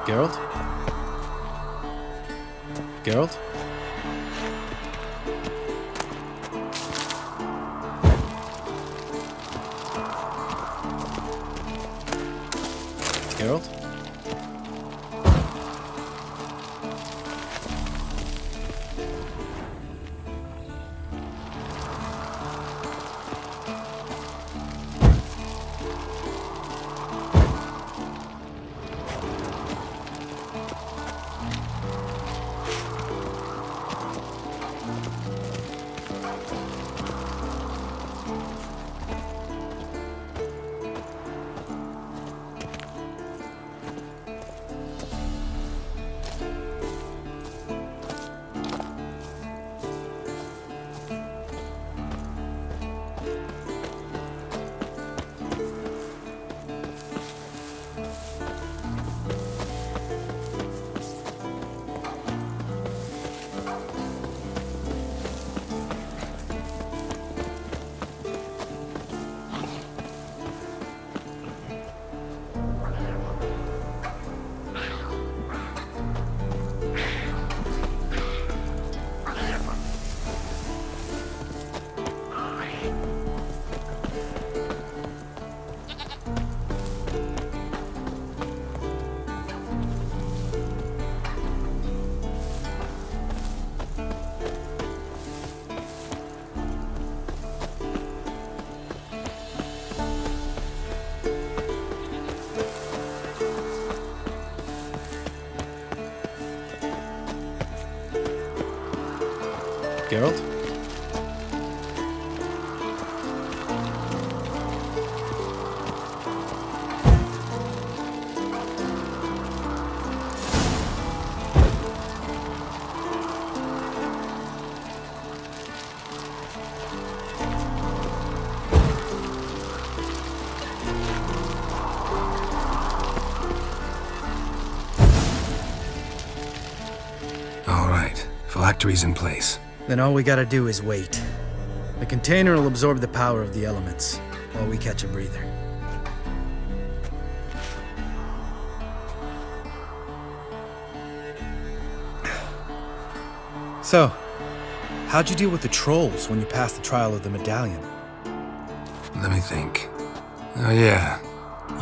Geralt? Geralt? Geralt? Geralt? All right, phylactery's in place. Then all we gotta do is wait. The container will absorb the power of the elements, while we catch a breather. So, how'd you deal with the trolls when you passed the trial of the medallion? Let me think. Oh yeah,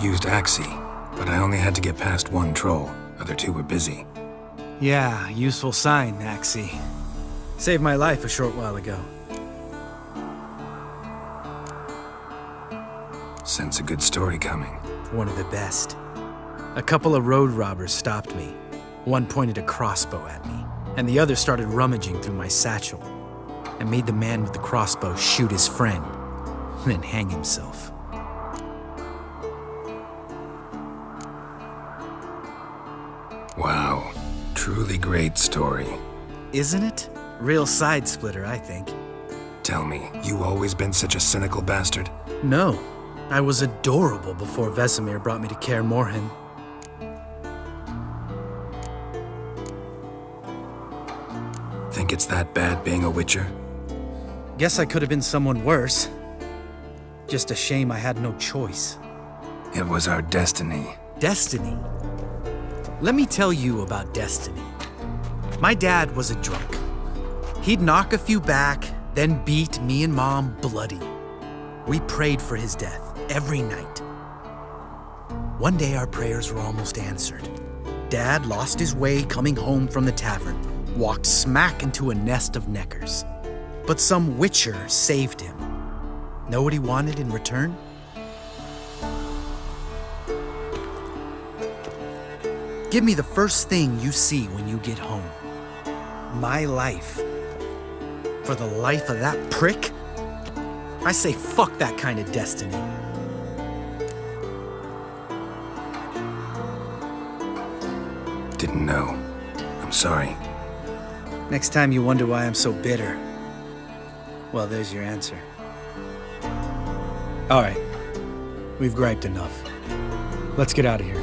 used Axii, but I only had to get past one troll. Other two were busy. Yeah, useful sign, Axii. Saved my life a short while ago. Sense a good story coming. One of the best. A couple of road robbers stopped me. One pointed a crossbow at me, and the other started rummaging through my satchel. I made the man with the crossbow shoot his friend, then hang himself. Wow, truly great story. Isn't it? Real side splitter, I think. Tell me, you always been such a cynical bastard? No, I was adorable before Vesemir brought me to Kaer Morhen. Think it's that bad being a witcher? Guess I could have been someone worse. Just a shame I had no choice. It was our destiny. Destiny? Let me tell you about destiny. My dad was a drunk. He'd knock a few back, then beat me and Mom bloody. We prayed for his death every night. One day our prayers were almost answered. Dad lost his way coming home from the tavern, walked smack into a nest of neckers. But some witcher saved him. Know what he wanted in return? Give me the first thing you see when you get home. My life. For the life of that prick? I say fuck that kind of destiny. Didn't know. I'm sorry. Next time you wonder why I'm so bitter, well, there's your answer. All right. We've griped enough. Let's get out of here.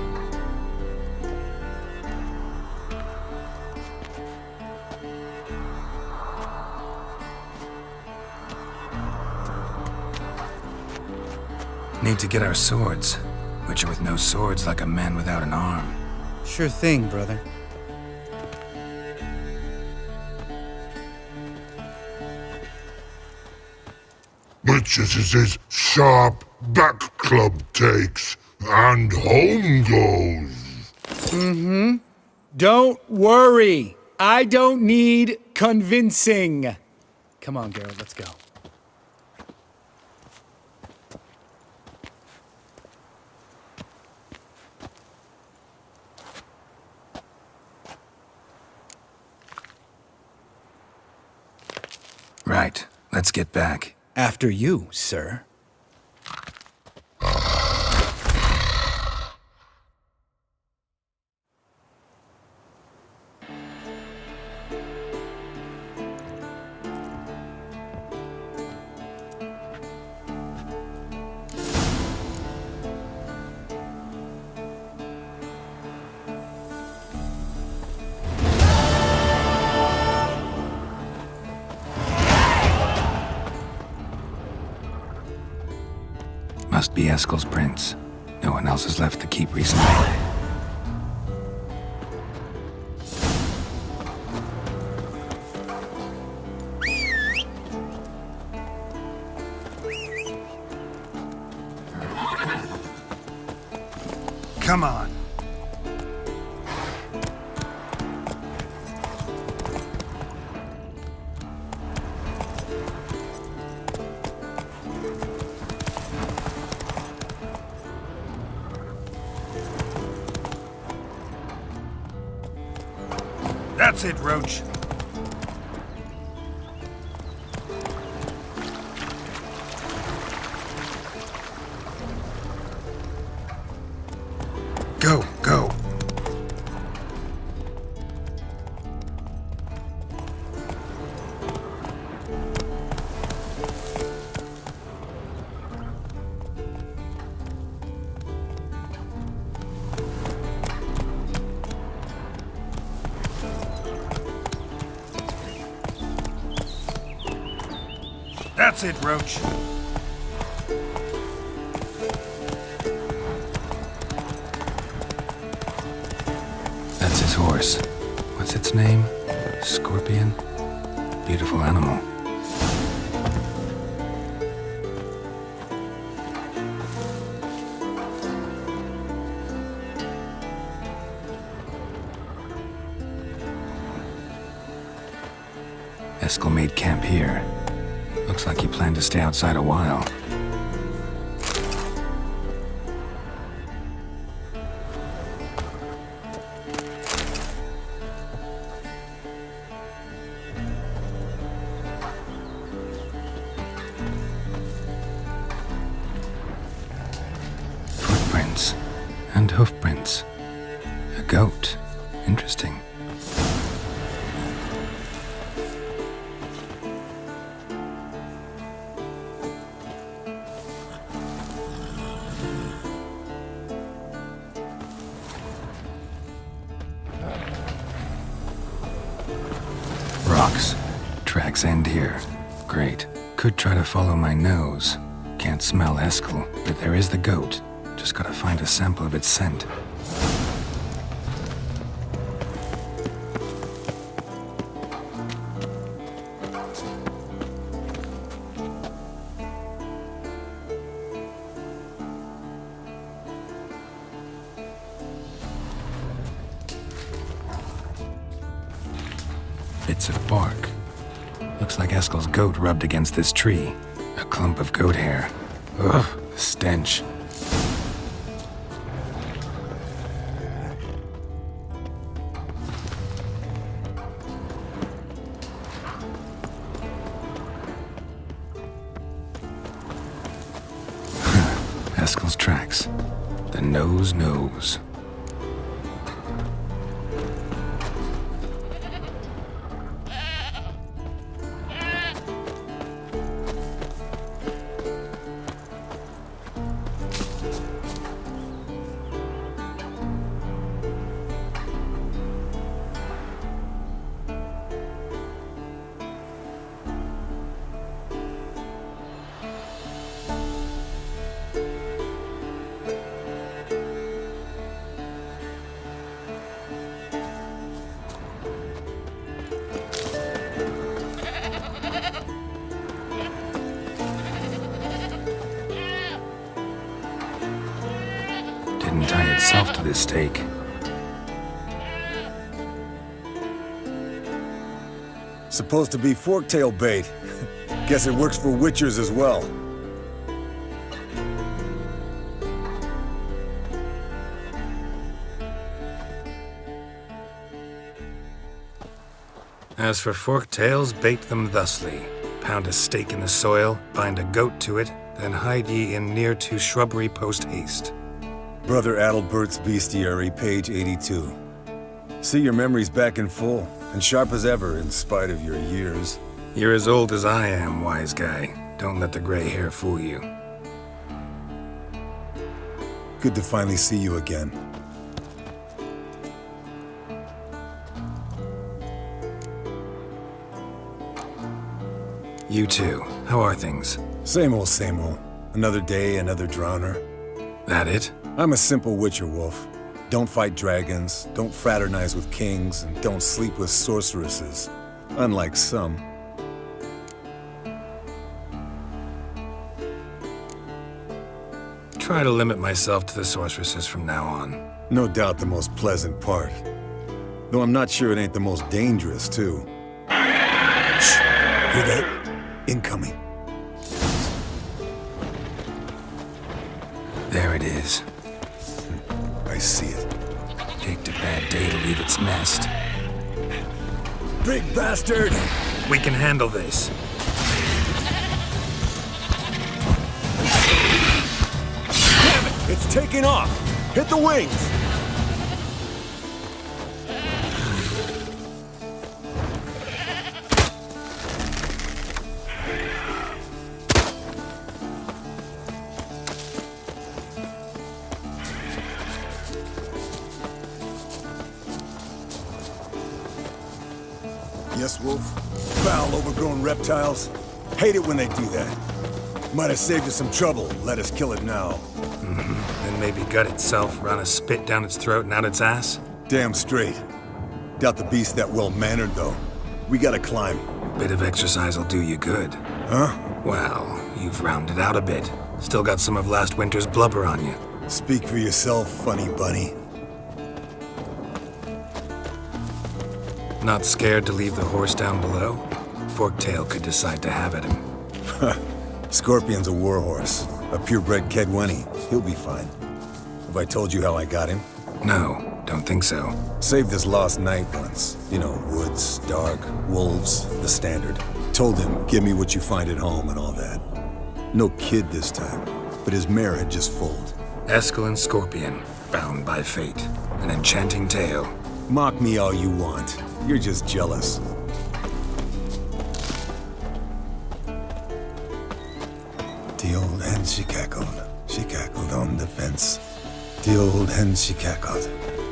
Need to get our swords. Witcher with no swords like a man without an arm. Sure thing, brother. Witches is his sharp back club takes, and home goes. Don't worry. I don't need convincing. Come on, Geralt, let's go. Right. Let's get back. After you, sir. Must be Eskel's prints. No one else has left the keep recently. Come on. That's it, Roach. That's it, Roach. That's his horse. What's its name? Scorpion? Beautiful animal. Eskel made camp here. Looks like he planned to stay outside a while. Footprints and hoofprints. A goat. Interesting. Rocks. Tracks end here. Great. Could try to follow my nose. Can't smell Eskel, but there is the goat. Just gotta find a sample of its scent. Bits of bark. Looks like Eskel's goat rubbed against this tree. A clump of goat hair. Ugh, the stench. Eskel's tracks. The nose knows. Didn't tie itself to this stake. Supposed to be forktail bait. Guess it works for witchers as well. As for forktails, bait them thusly. Pound a stake in the soil, bind a goat to it, then hide ye in near to shrubbery post haste. Brother Adalbert's Bestiary, page 82. See your memories back in full, and sharp as ever in spite of your years. You're as old as I am, wise guy. Don't let the gray hair fool you. Good to finally see you again. You too. How are things? Same old, same old. Another day, another drowner. That it? I'm a simple witcher wolf. Don't fight dragons, don't fraternize with kings, and don't sleep with sorceresses. Unlike some. Try to limit myself to the sorceresses from now on. No doubt the most pleasant part. Though I'm not sure it ain't the most dangerous, too. Shh! Hear that? Incoming. There it is. I see it. Picked a bad day to leave its nest. Big bastard! We can handle this. Damn it! It's taking off! Hit the wings! Yes, Wolf? Foul, overgrown reptiles? Hate it when they do that. Might have saved us some trouble. Let us kill it now. Then maybe gut itself, run a spit down its throat and out its ass? Damn straight. Doubt the beast that well-mannered, though. We gotta climb. Bit of exercise will do you good. Huh? Well, you've rounded out a bit. Still got some of last winter's blubber on you. Speak for yourself, funny bunny. Not scared to leave the horse down below? Forktail could decide to have at him. Scorpion's a warhorse. A purebred Kedwenny. He'll be fine. Have I told you how I got him? No, don't think so. Saved his lost night once. You know, woods, dark, wolves, the standard. Told him, give me what you find at home and all that. No kid this time, but his mare had just foaled. Eskel Scorpion, bound by fate. An enchanting tale. Mock me all you want. You're just jealous. The old hen, she cackled. She cackled on the fence. The old hen, she cackled.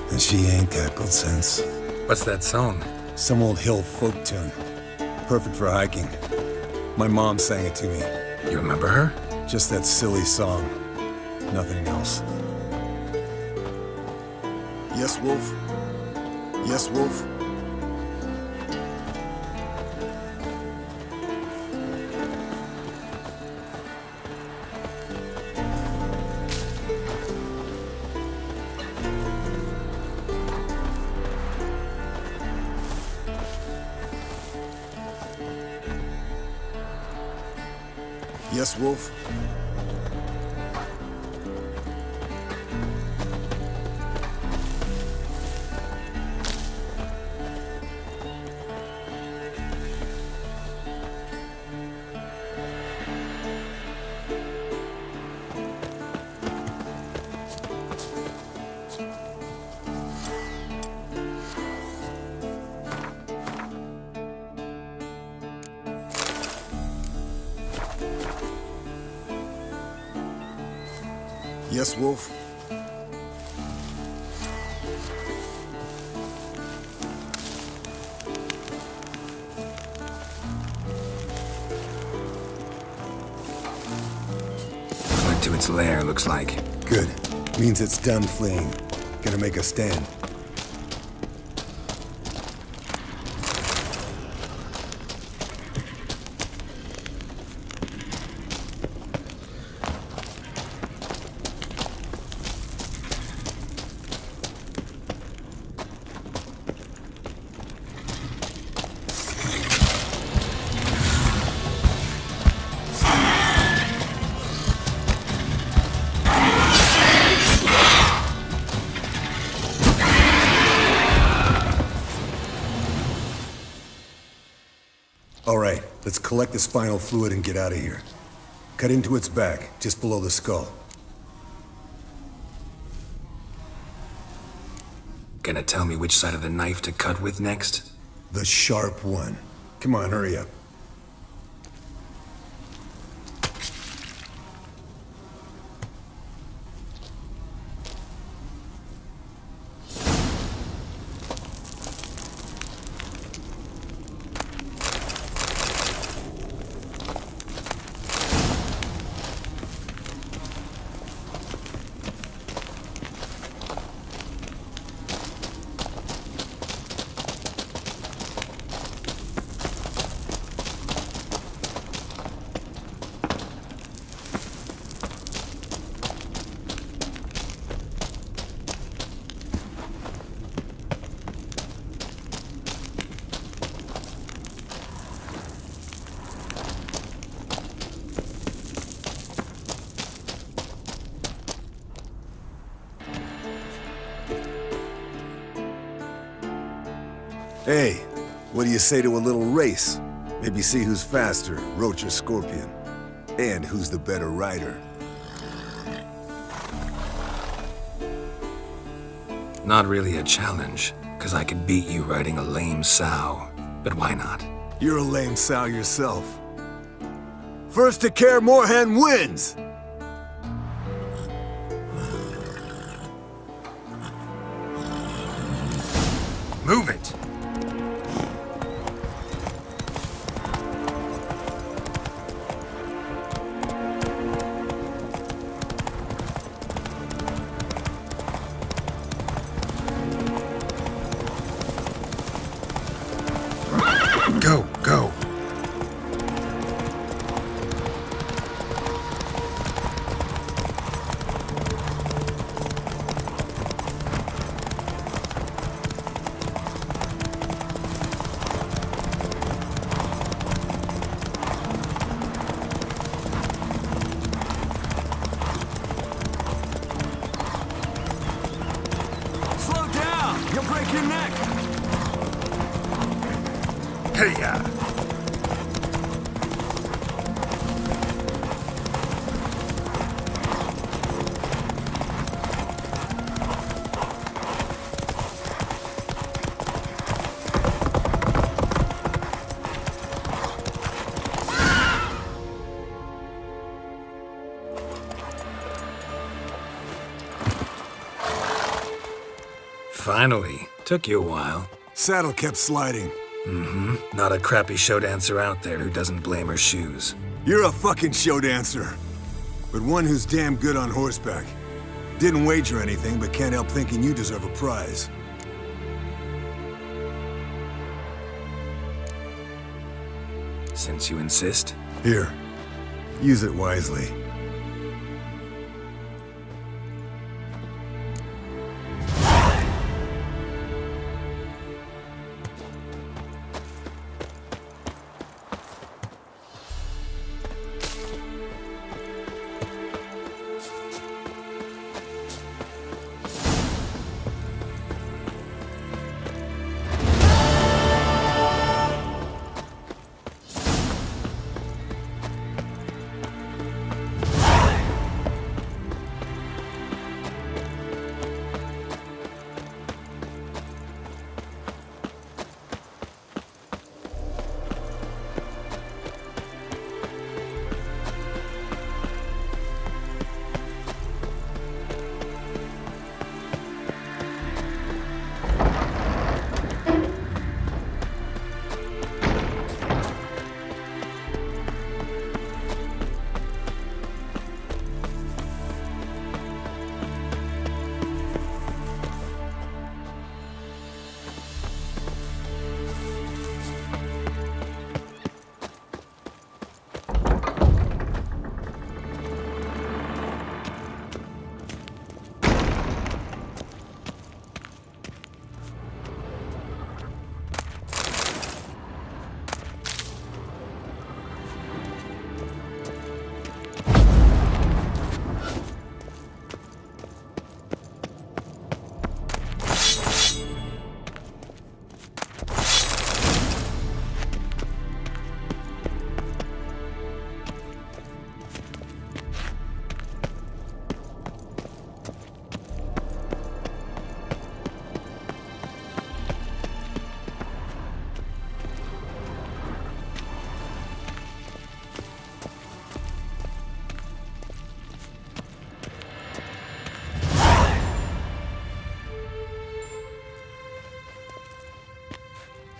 And she ain't cackled since. What's that song? Some old hill folk tune. Perfect for hiking. My mom sang it to me. You remember her? Just that silly song. Nothing else. Yes, Wolf? Yes, Wolf? Yes, Wolf? Yes, Wolf? Fled to its lair, looks like. Good. Means it's done fleeing. Gonna make a stand. All right, let's collect the spinal fluid and get out of here. Cut into its back, just below the skull. Gonna tell me which side of the knife to cut with next? The sharp one. Come on, hurry up. Hey, what do you say to a little race? Maybe see who's faster, Roach or Scorpion. And who's the better rider. Not really a challenge, because I could beat you riding a lame sow. But why not? You're a lame sow yourself. First to Kaer Morhen wins! Move it! Finally. Took you a while. Saddle kept sliding. Mm-hmm. Not a crappy show dancer out there who doesn't blame her shoes. You're a fucking show dancer. But one who's damn good on horseback. Didn't wager anything, but can't help thinking you deserve a prize. Since you insist. Here. Use it wisely.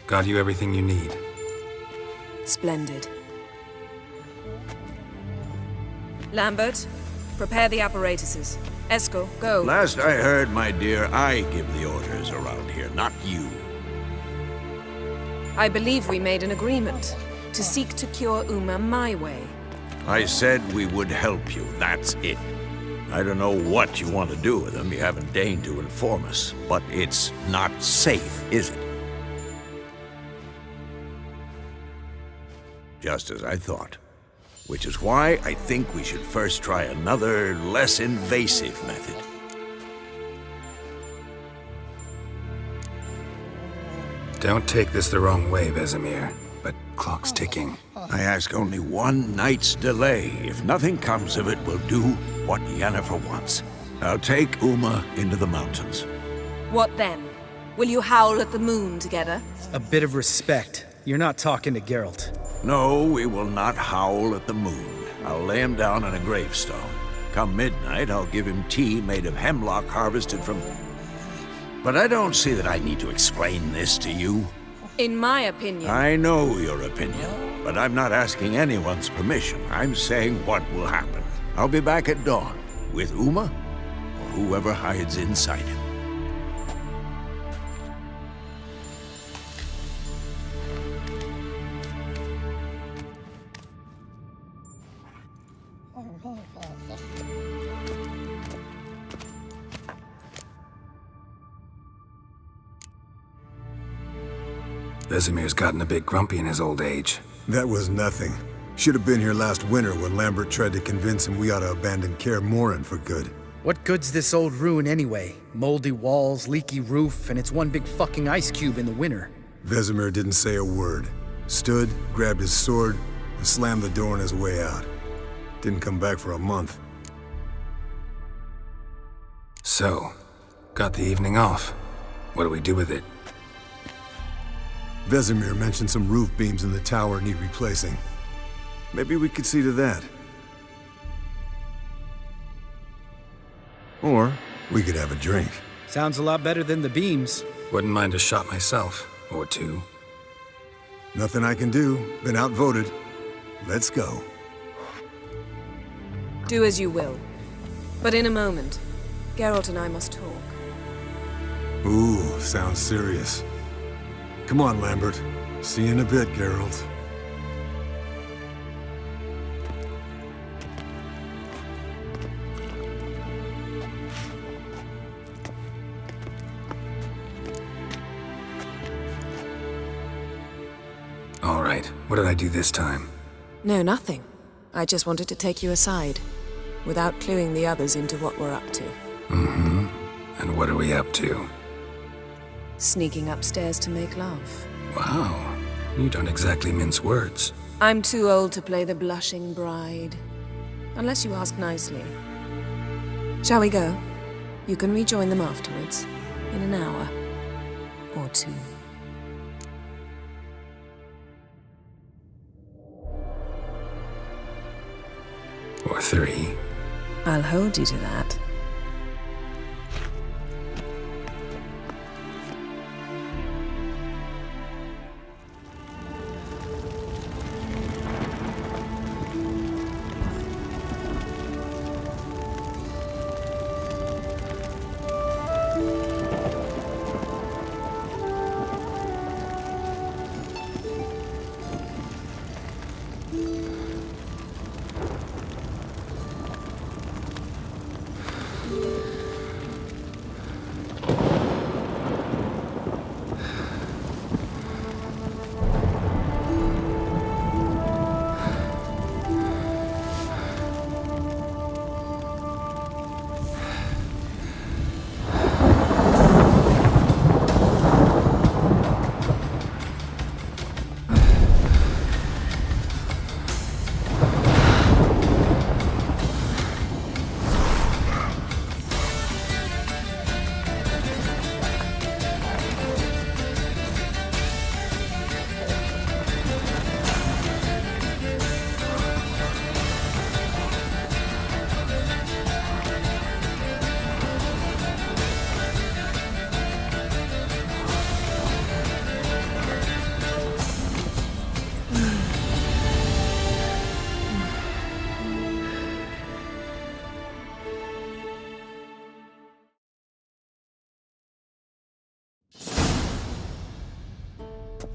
Got you everything you need. Splendid. Lambert, prepare the apparatuses. Esco, go. Last I heard, my dear, I give the orders around here, not you. I believe we made an agreement to seek to cure Uma my way. I said we would help you, that's it. I don't know what you want to do with them, you haven't deigned to inform us, but it's not safe, is it? Just as I thought. Which is why I think we should first try another, less invasive method. Don't take this the wrong way, Vesemir, but clock's ticking. I ask only one night's delay. If nothing comes of it, we'll do what Yennefer wants. I'll take Uma into the mountains. What then? Will you howl at the moon together? A bit of respect. You're not talking to Geralt. No, we will not howl at the moon. I'll lay him down on a gravestone. Come midnight, I'll give him tea made of hemlock harvested from... But I don't see that I need to explain this to you. In my opinion... I know your opinion, but I'm not asking anyone's permission. I'm saying what will happen. I'll be back at dawn, with Uma, or whoever hides inside him. Vesemir's gotten a bit grumpy in his old age. That was nothing. Should have been here last winter when Lambert tried to convince him we ought to abandon Kaer Morhen for good. What good's this old ruin anyway? Moldy walls, leaky roof, and it's one big fucking ice cube in the winter. Vesemir didn't say a word. Stood, grabbed his sword, and slammed the door on his way out. Didn't come back for a month. So, got the evening off. What do we do with it? Vesemir mentioned some roof beams in the tower need replacing. Maybe we could see to that. Or we could have a drink. Sounds a lot better than the beams. Wouldn't mind a shot myself, or two. Nothing I can do. Been outvoted. Let's go. Do as you will. But in a moment, Geralt and I must talk. Ooh, sounds serious. Come on, Lambert. See you in a bit, Geralt. All right, what did I do this time? No, nothing. I just wanted to take you aside, without cluing the others into what we're up to. Mm-hmm. And what are we up to? Sneaking upstairs to make love. Wow, you don't exactly mince words. I'm too old to play the blushing bride. Unless you ask nicely. Shall we go? You can rejoin them afterwards, in an hour or two. Or three. I'll hold you to that.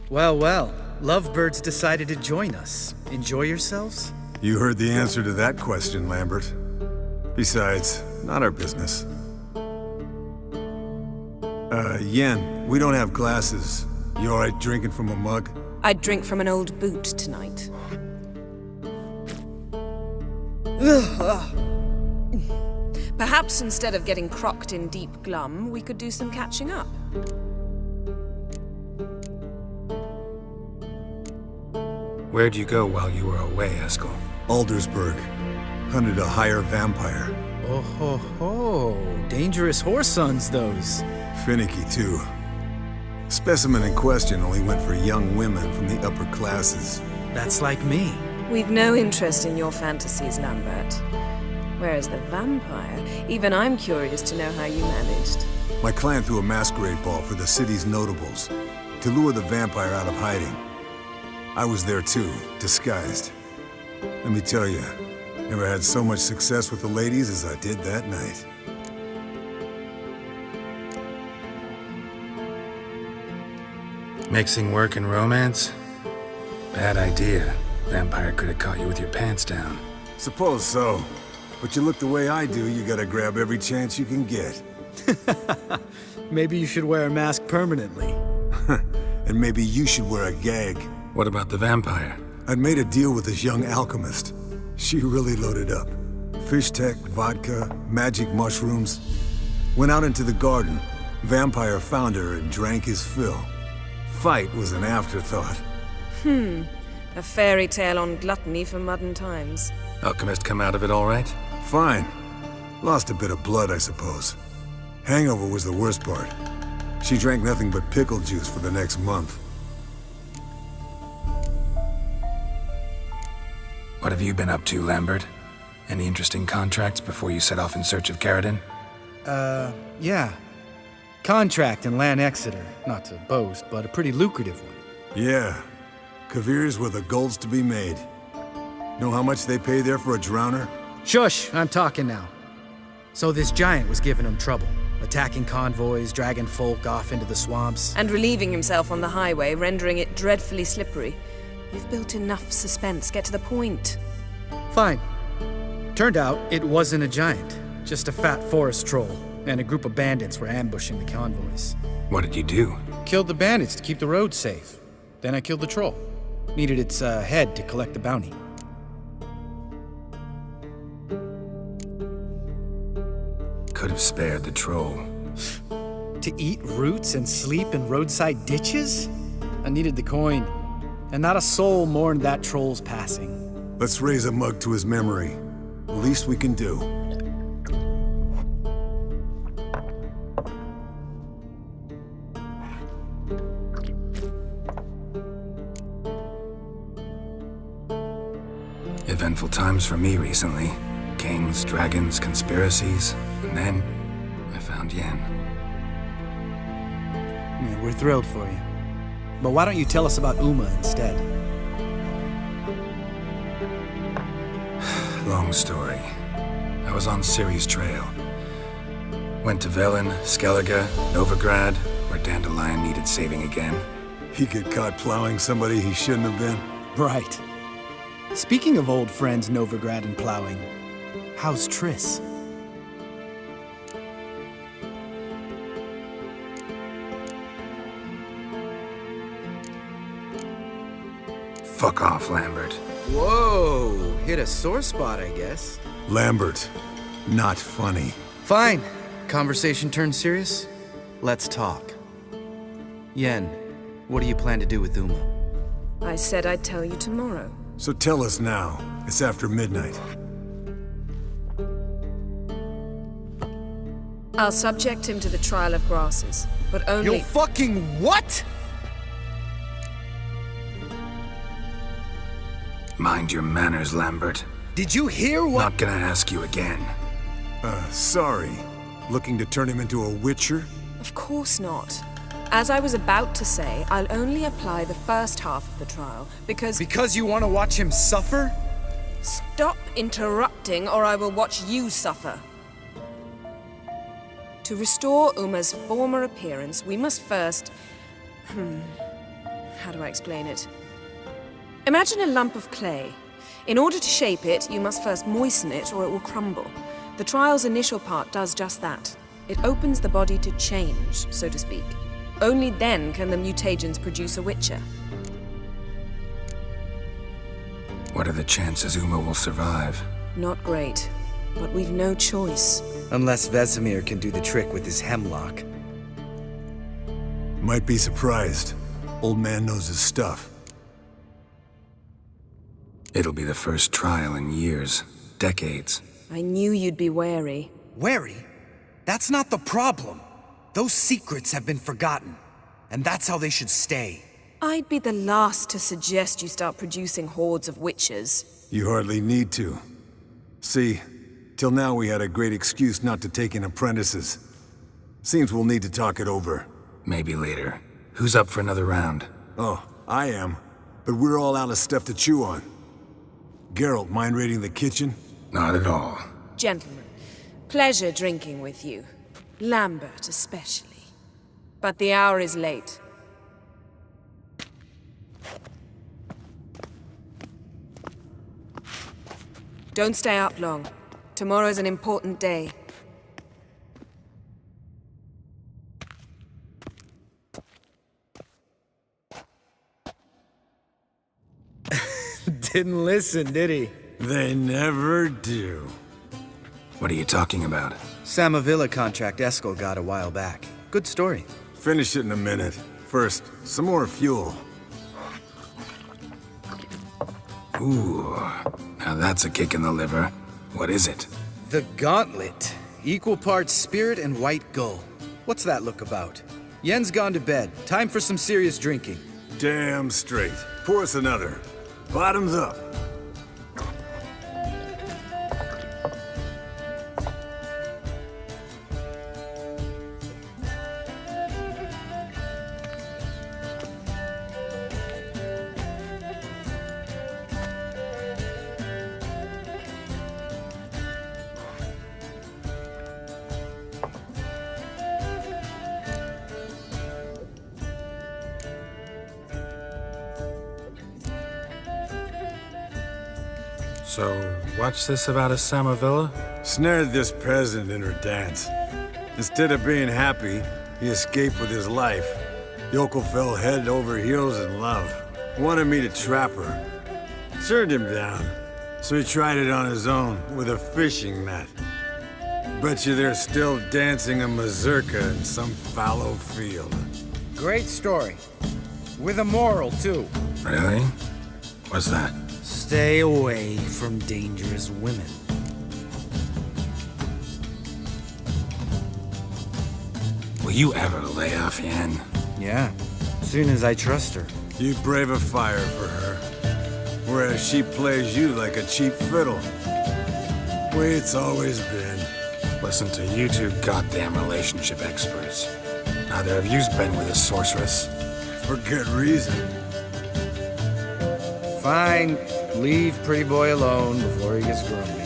Well, well. Lovebirds decided to join us. Enjoy yourselves? You heard the answer to that question, Lambert. Besides, not our business. Yen, we don't have glasses. You alright drinking from a mug? I'd drink from an old boot tonight. Perhaps instead of getting crocked in deep glum, we could do some catching up. Where'd you go while you were away, Eskel? Aldersburg. Hunted a higher vampire. Oh ho ho. Dangerous whoresons, those. Finicky, too. Specimen in question only went for young women from the upper classes. That's like me. We've no interest in your fantasies, Lambert. Whereas the vampire, even I'm curious to know how you managed. My clan threw a masquerade ball for the city's notables, to lure the vampire out of hiding. I was there too, disguised. Let me tell you, never had so much success with the ladies as I did that night. Mixing work and romance? Bad idea. Vampire could have caught you with your pants down. Suppose so. But you look the way I do, you gotta grab every chance you can get. Maybe you should wear a mask permanently. And maybe you should wear a gag. What about the vampire? I'd made a deal with this young alchemist. She really loaded up. Fish tech, vodka, magic mushrooms. Went out into the garden. Vampire found her and drank his fill. Fight was an afterthought. A fairy tale on gluttony for modern times. Alchemist come out of it all right? Fine. Lost a bit of blood, I suppose. Hangover was the worst part. She drank nothing but pickle juice for the next month. What have you been up to, Lambert? Any interesting contracts before you set off in search of Kaer? Yeah. Contract in Lan Exeter. Not to boast, but a pretty lucrative one. Yeah. Kavir's where the gold's to be made. Know how much they pay there for a drowner? Shush, I'm talking now. So this giant was giving him trouble. Attacking convoys, dragging folk off into the swamps. And relieving himself on the highway, rendering it dreadfully slippery. You've built enough suspense. Get to the point. Fine. Turned out it wasn't a giant. Just a fat forest troll. And a group of bandits were ambushing the convoys. What did you do? Killed the bandits to keep the road safe. Then I killed the troll. Needed its head to collect the bounty. Could have spared the troll. To eat roots and sleep in roadside ditches? I needed the coin. And not a soul mourned that troll's passing. Let's raise a mug to his memory. The least we can do. Eventful times for me recently. Kings, dragons, conspiracies. And then, I found Yen. Yeah, we're thrilled for you. But why don't you tell us about Uma instead? Long story. I was on Ciri's trail. Went to Velen, Skellige, Novigrad, where Dandelion needed saving again. He get caught plowing somebody he shouldn't have been? Right. Speaking of old friends Novigrad and plowing, how's Triss? Fuck off, Lambert. Whoa, hit a sore spot, I guess. Lambert, not funny. Fine. Conversation turned serious? Let's talk. Yen, what do you plan to do with Uma? I said I'd tell you tomorrow. So tell us now. It's after midnight. I'll subject him to the trial of grasses, but only— You fucking what?! Mind your manners, Lambert. Did you hear what— Not gonna ask you again. Sorry. Looking to turn him into a witcher? Of course not. As I was about to say, I'll only apply the first half of the trial, because— Because you want to watch him suffer? Stop interrupting, or I will watch you suffer. To restore Uma's former appearance, we must first— how do I explain it? Imagine a lump of clay. In order to shape it, you must first moisten it, or it will crumble. The trial's initial part does just that. It opens the body to change, so to speak. Only then can the mutagens produce a witcher. What are the chances Uma will survive? Not great, but we've no choice. Unless Vesemir can do the trick with his hemlock. Might be surprised. Old man knows his stuff. It'll be the first trial in years, decades. I knew you'd be wary. Wary? That's not the problem. Those secrets have been forgotten, and that's how they should stay. I'd be the last to suggest you start producing hordes of witches. You hardly need to. See, till now we had a great excuse not to take in apprentices. Seems we'll need to talk it over. Maybe later. Who's up for another round? Oh, I am. But we're all out of stuff to chew on. Geralt, mind raiding the kitchen? Not at all. Gentlemen, pleasure drinking with you. Lambert especially. But the hour is late. Don't stay up long. Tomorrow's an important day. Didn't listen, did he? They never do. What are you talking about? Samavilla contract Eskel got a while back. Good story. Finish it in a minute. First, some more fuel. Ooh, now that's a kick in the liver. What is it? The Gauntlet. Equal parts spirit and white gull. What's that look about? Yen's gone to bed. Time for some serious drinking. Damn straight. Pour us another. Bottoms up. So, what's this about a Samavilla? Snared this peasant in her dance. Instead of being happy, he escaped with his life. Yoko fell head over heels in love. Wanted me to trap her. Turned him down. So he tried it on his own, with a fishing net. Bet you they're still dancing a mazurka in some fallow field. Great story. With a moral, too. Really? What's that? Stay away from dangerous women. Will you ever lay off Yen? Yeah, soon as I trust her. You brave a fire for her, whereas she plays you like a cheap fiddle. Way it's always been. Listen to you two goddamn relationship experts. Neither of you's been with a sorceress. For good reason. Fine. Leave Pretty Boy alone before he gets grumpy.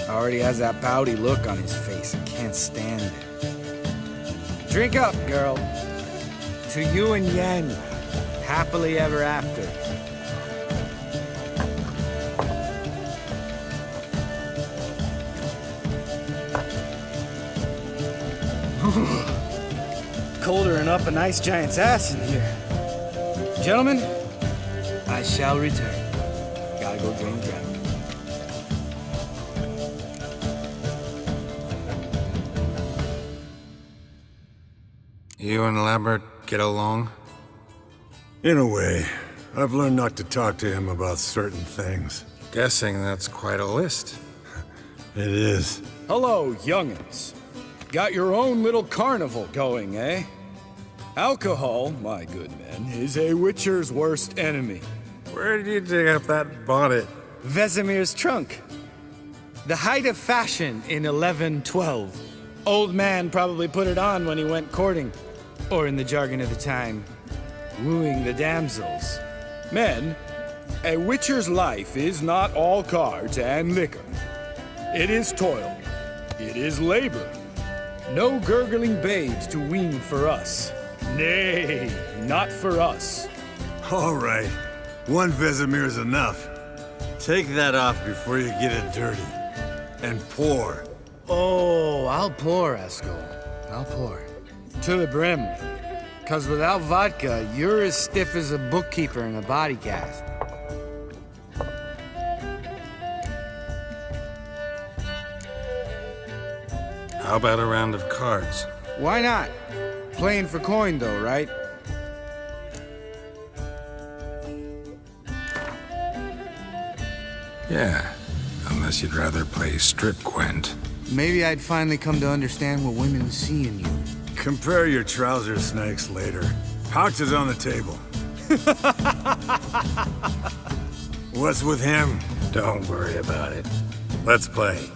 Already has that pouty look on his face. I can't stand it. Drink up, girl. To you and Yen. Happily ever after. Colder and up a nice giant's ass in here. Gentlemen, I shall return. Gotta go drain the dragon. You and Lambert get along? In a way. I've learned not to talk to him about certain things. Guessing that's quite a list. It is. Hello, young'uns. Got your own little carnival going, eh? Alcohol, my good men, is a witcher's worst enemy. Where did you dig up that bonnet? Vesemir's trunk. The height of fashion in 1112. Old man probably put it on when he went courting. Or in the jargon of the time, wooing the damsels. Men, a witcher's life is not all cards and liquor. It is toil. It is labor. No gurgling babes to wean for us. Nay, not for us. All right. One Vesemir's enough. Take that off before you get it dirty. And pour. Oh, I'll pour, Esco. I'll pour. To the brim. 'Cause without vodka, you're as stiff as a bookkeeper in a body cast. How about a round of cards? Why not? Playing for coin, though, right? Yeah, unless you'd rather play strip Gwent. Maybe I'd finally come to understand what women see in you. Compare your trouser snakes later. Pouch is on the table. What's with him? Don't worry about it. Let's play.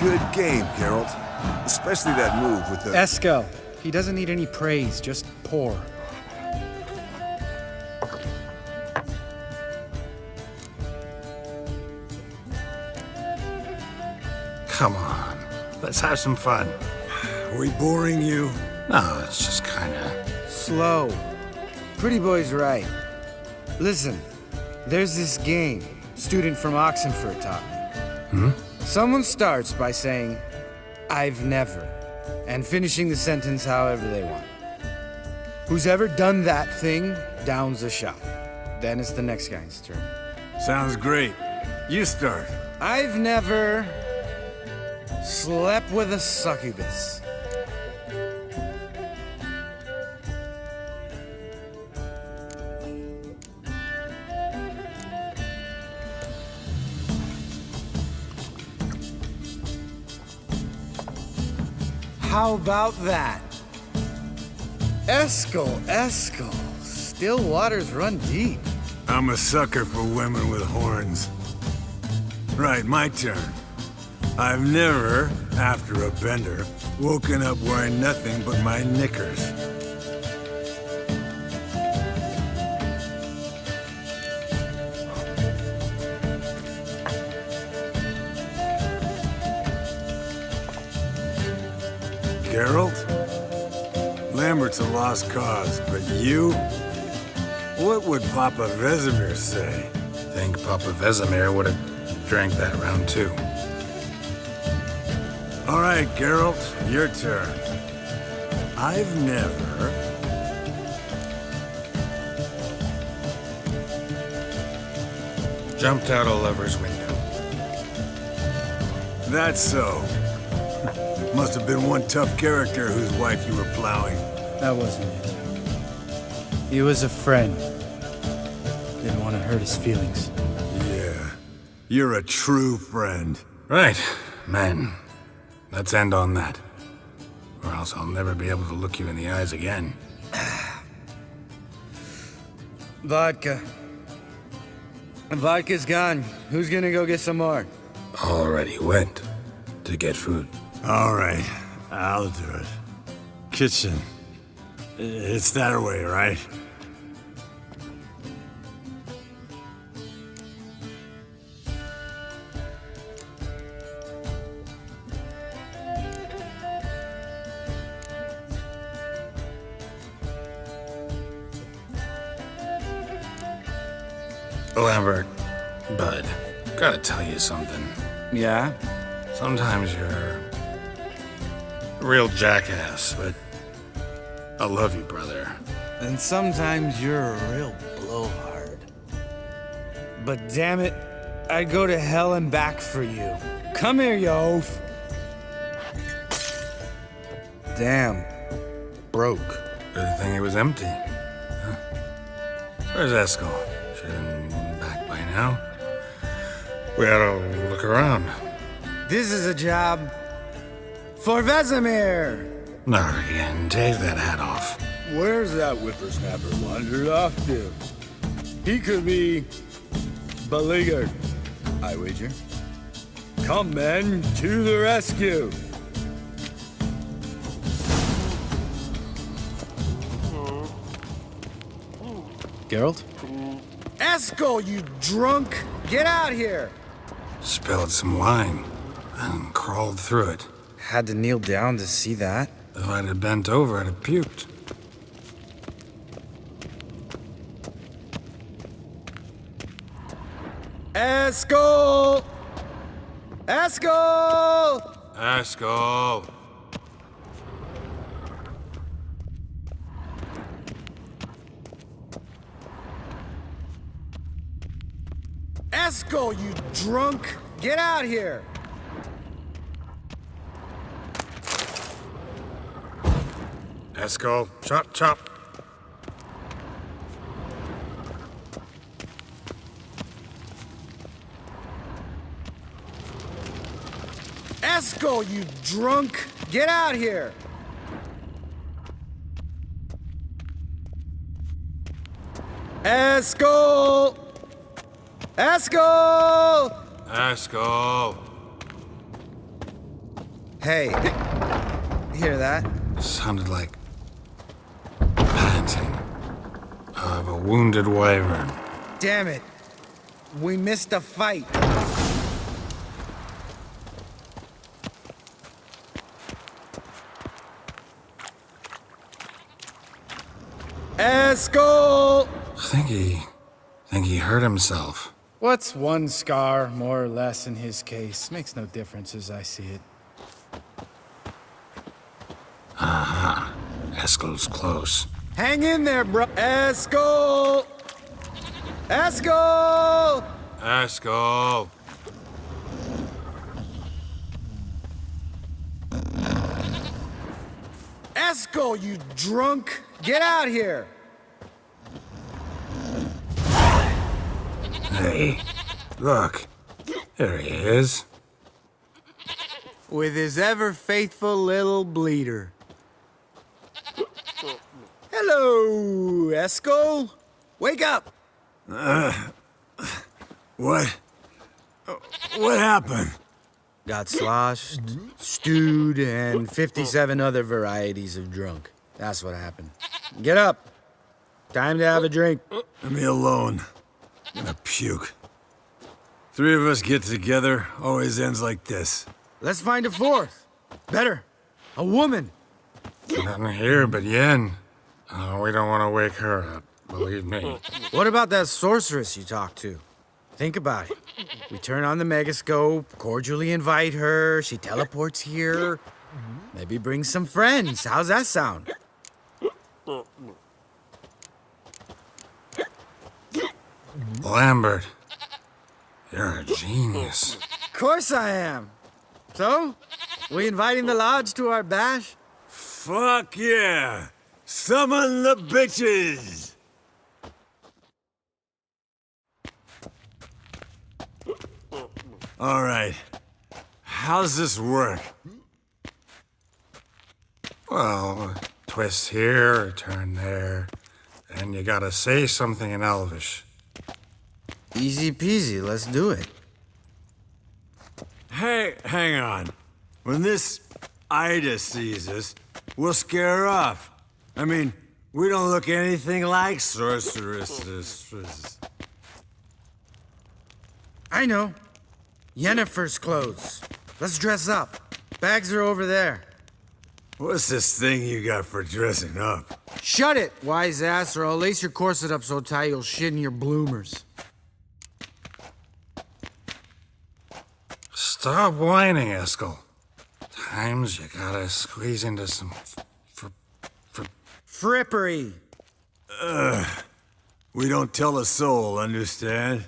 Good game, Geralt. Especially that move with the... Eskel. He doesn't need any praise, just pour. Come on, let's have some fun. Are we boring you? No, it's just kinda... Slow. Pretty boy's right. Listen, there's this game student from Oxenford taught me. Someone starts by saying, I've never, and finishing the sentence however they want. Who's ever done that thing downs a shot. Then it's the next guy's turn. Sounds great. You start. I've never slept with a succubus. How about that? Eskel. Still waters run deep. I'm a sucker for women with horns. Right, my turn. I've never, after a bender, woken up wearing nothing but my knickers. Geralt? Lambert's a lost cause, but you? What would Papa Vesemir say? Think Papa Vesemir would have drank that round too. All right, Geralt, your turn. I've never... Jumped out a lover's window. That's so. Must have been one tough character whose wife you were plowing. That wasn't it. He was a friend. Didn't want to hurt his feelings. Yeah. You're a true friend. Right, man. Let's end on that. Or else I'll never be able to look you in the eyes again. Vodka. Vodka's gone. Who's gonna go get some more? Already went to get food. All right, I'll do it. Kitchen. It's that way, right? Lambert, bud, gotta tell you something. Yeah? Sometimes you're a real jackass, but I love you, brother. And sometimes you're a real blowhard. But damn it, I'd go to hell and back for you. Come here, you oaf. Damn. Broke. Good thing it was empty. Huh? Where's Eskel? Should have been back by now. We ought to look around. This is a job for Vesemir. Not again. Take that hat off. Where's that whippersnapper wandered off to? He could be beleaguered, I wager. Come, men, to the rescue! Geralt? Eskel, you drunk! Get out here! Spilled some wine and crawled through it. Had to kneel down to see that. If I'd have bent over, I'd have puked. Eskel! Eskel! Eskel! Eskel, you drunk! Get out here! Eskel, chop, chop. Eskel, you drunk! Get out here! Eskel! Eskel! Eskel! Hey, hear that? Sounded like panting of a wounded wyvern. Damn it. We missed a fight. Eskel! Think he hurt himself. What's one scar, more or less, in his case? Makes no difference as I see it. Aha. Eskel's close. Hang in there, bro. Eskel! Eskel! Eskel! Eskel, you drunk! Get out here! Hey, look. There he is. With his ever-faithful little bleeder. Hello, Eskel. Wake up! What happened? Got sloshed, stewed, and 57 other varieties of drunk. That's what happened. Get up. Time to have a drink. Leave me alone. I'm gonna puke. Three of us get together, always ends like this. Let's find a fourth. Better. A woman. Nothing here but Yen. Oh, we don't want to wake her up, believe me. What about that sorceress you talked to? Think about it. We turn on the megascope, cordially invite her, she teleports here. Maybe bring some friends. How's that sound? Lambert, you're a genius. Of course I am. So, we inviting the lodge to our bash? Fuck yeah! Summon the bitches! All right. How's this work? Well, twist here, turn there, and you gotta say something in Elvish. Easy peasy, let's do it. Hey, hang on. When this Ida sees us, we'll scare her off. I mean, we don't look anything like sorceresses. I know. Yennefer's clothes. Let's dress up. Bags are over there. What's this thing you got for dressing up? Shut it, wise ass, or I'll lace your corset up so tight you'll shit in your bloomers. Stop whining, Eskel. Times you gotta squeeze into some frippery. We don't tell a soul, understand?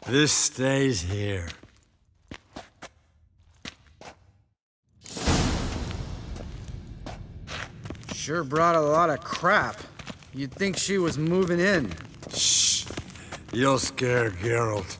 This stays here. Sure brought a lot of crap. You'd think she was moving in. Shh. You'll scare Geralt.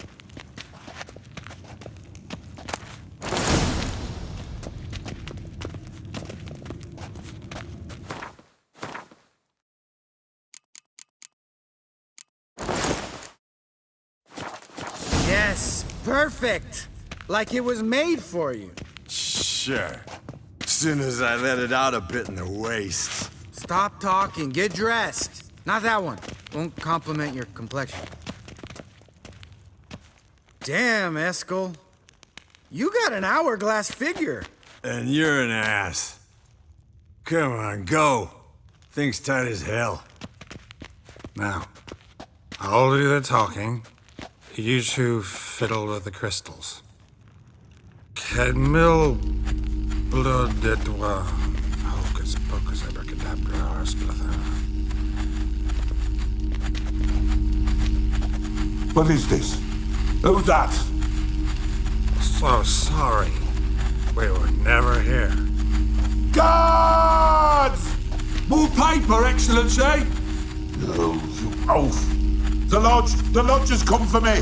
Yes, perfect. Like it was made for you. Sure. Soon as I let it out a bit in the waist. Stop talking, get dressed. Not that one. Won't compliment your complexion. Damn, Eskel. You got an hourglass figure. And you're an ass. Come on, go. Thing's tight as hell. Now, I'll do the talking. You two fiddle with the crystals. Cadmil blood de doigt. Hocus pocus abracadabra splather. What is this? Who's that? So sorry. We were never here. Guards! More paper, Excellency! No, you oaf. The lodge has come for me.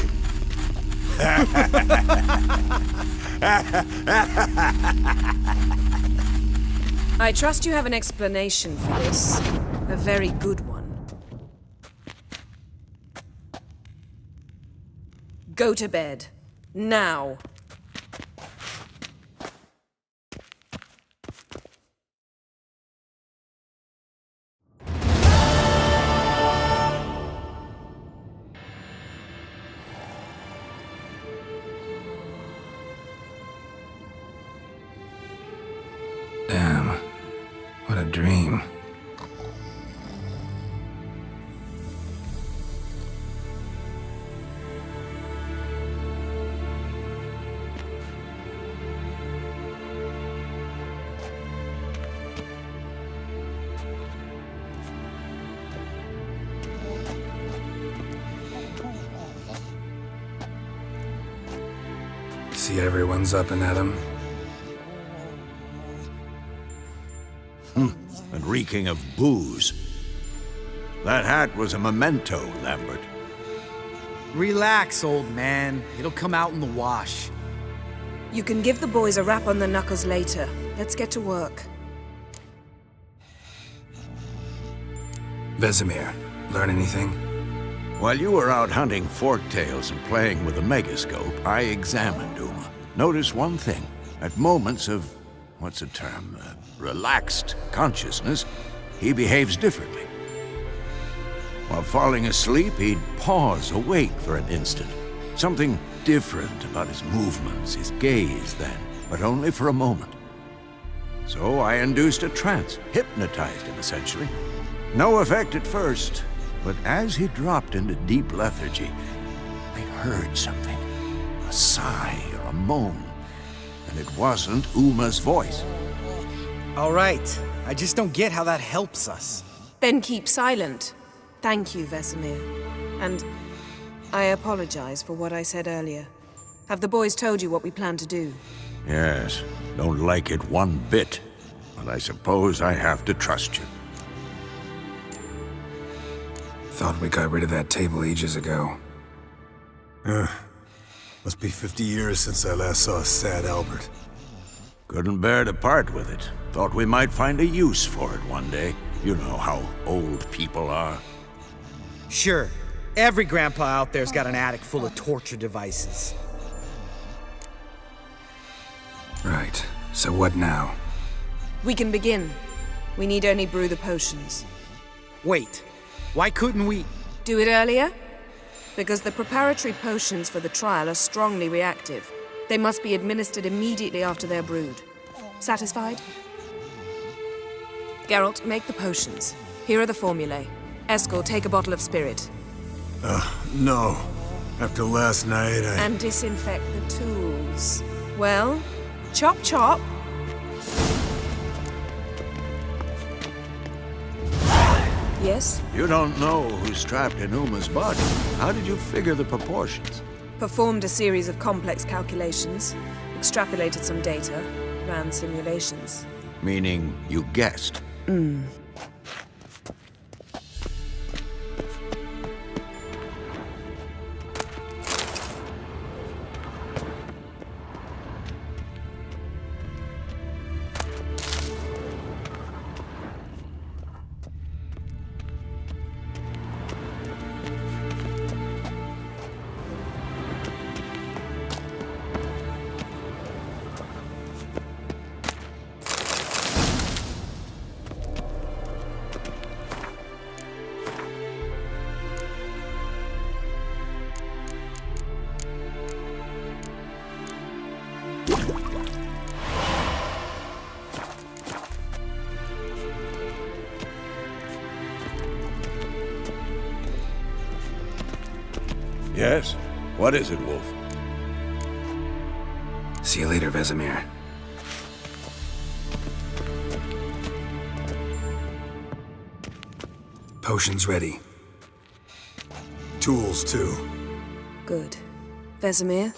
I trust you have an explanation for this. A very good one. Go to bed. Now. What a dream. See, everyone's up and at 'em. And reeking of booze. That hat was a memento, Lambert. Relax, old man. It'll come out in the wash. You can give the boys a rap on the knuckles later. Let's get to work. Vesemir, learn anything? While you were out hunting forktails and playing with a megascope, I examined Uma. Notice one thing. At moments of, what's the term, relaxed consciousness, he behaves differently. While falling asleep, he'd pause awake for an instant. Something different about his movements, his gaze then, but only for a moment. So I induced a trance, hypnotized him essentially. No effect at first, but as he dropped into deep lethargy, I heard something. A sigh or a moan. And it wasn't Uma's voice. All right. I just don't get how that helps us. Then keep silent. Thank you, Vesemir. And I apologize for what I said earlier. Have the boys told you what we plan to do? Yes, don't like it one bit. But I suppose I have to trust you. Thought we got rid of that table ages ago. Must be 50 years since I last saw a sad Albert. Couldn't bear to part with it. Thought we might find a use for it one day. You know how old people are. Sure. Every grandpa out there's got an attic full of torture devices. Right. So what now? We can begin. We need only brew the potions. Wait. Why couldn't we... Do it earlier? Because the preparatory potions for the trial are strongly reactive. They must be administered immediately after they're brewed. Satisfied? Geralt, make the potions. Here are the formulae. Eskel, take a bottle of spirit. No. After last night, And disinfect the tools. Well, chop chop. Yes? You don't know who's trapped in Uma's body. How did you figure the proportions? Performed a series of complex calculations, extrapolated some data, ran simulations. Meaning you guessed. Yes? What is it, Wolf? See you later, Vesemir. Potions ready. Tools, too. Good. Vesemir?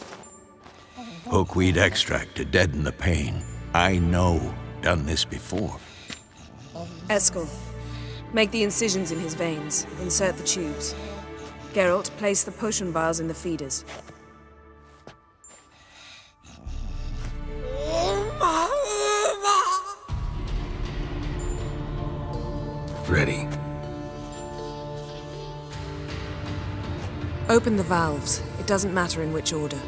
Hookweed extract to deaden the pain. I know. Done this before. Eskel, make the incisions in his veins. Insert the tubes. Geralt, place the potion vials in the feeders. Ready. Open the valves. It doesn't matter in which order.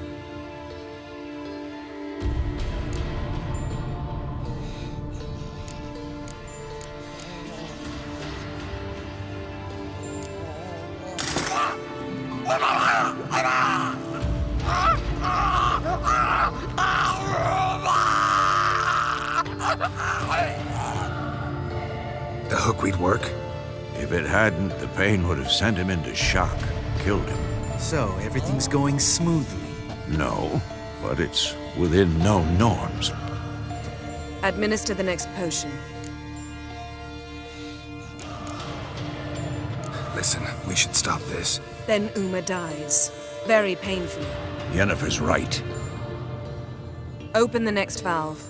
The hookweed work? If it hadn't, the pain would have sent him into shock, killed him. So, everything's going smoothly. No, but it's within known norms. Administer the next potion. Listen, we should stop this. Then Uma dies. Very painfully. Yennefer's right. Open the next valve.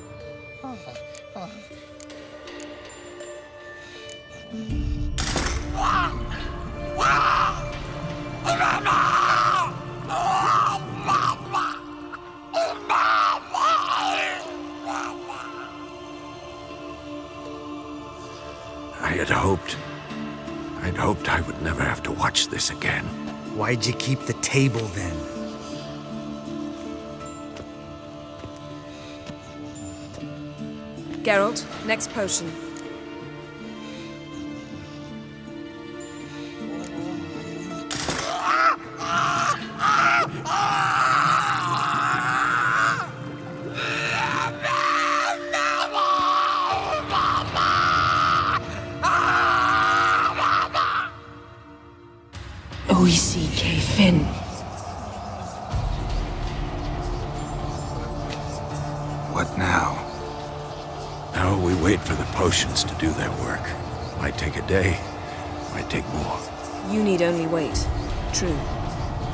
I'd hoped I would never have to watch this again. Why'd you keep the table then? Geralt, next potion. Finn. What now? Now we wait for the potions to do their work. Might take a day, might take more. You need only wait. True.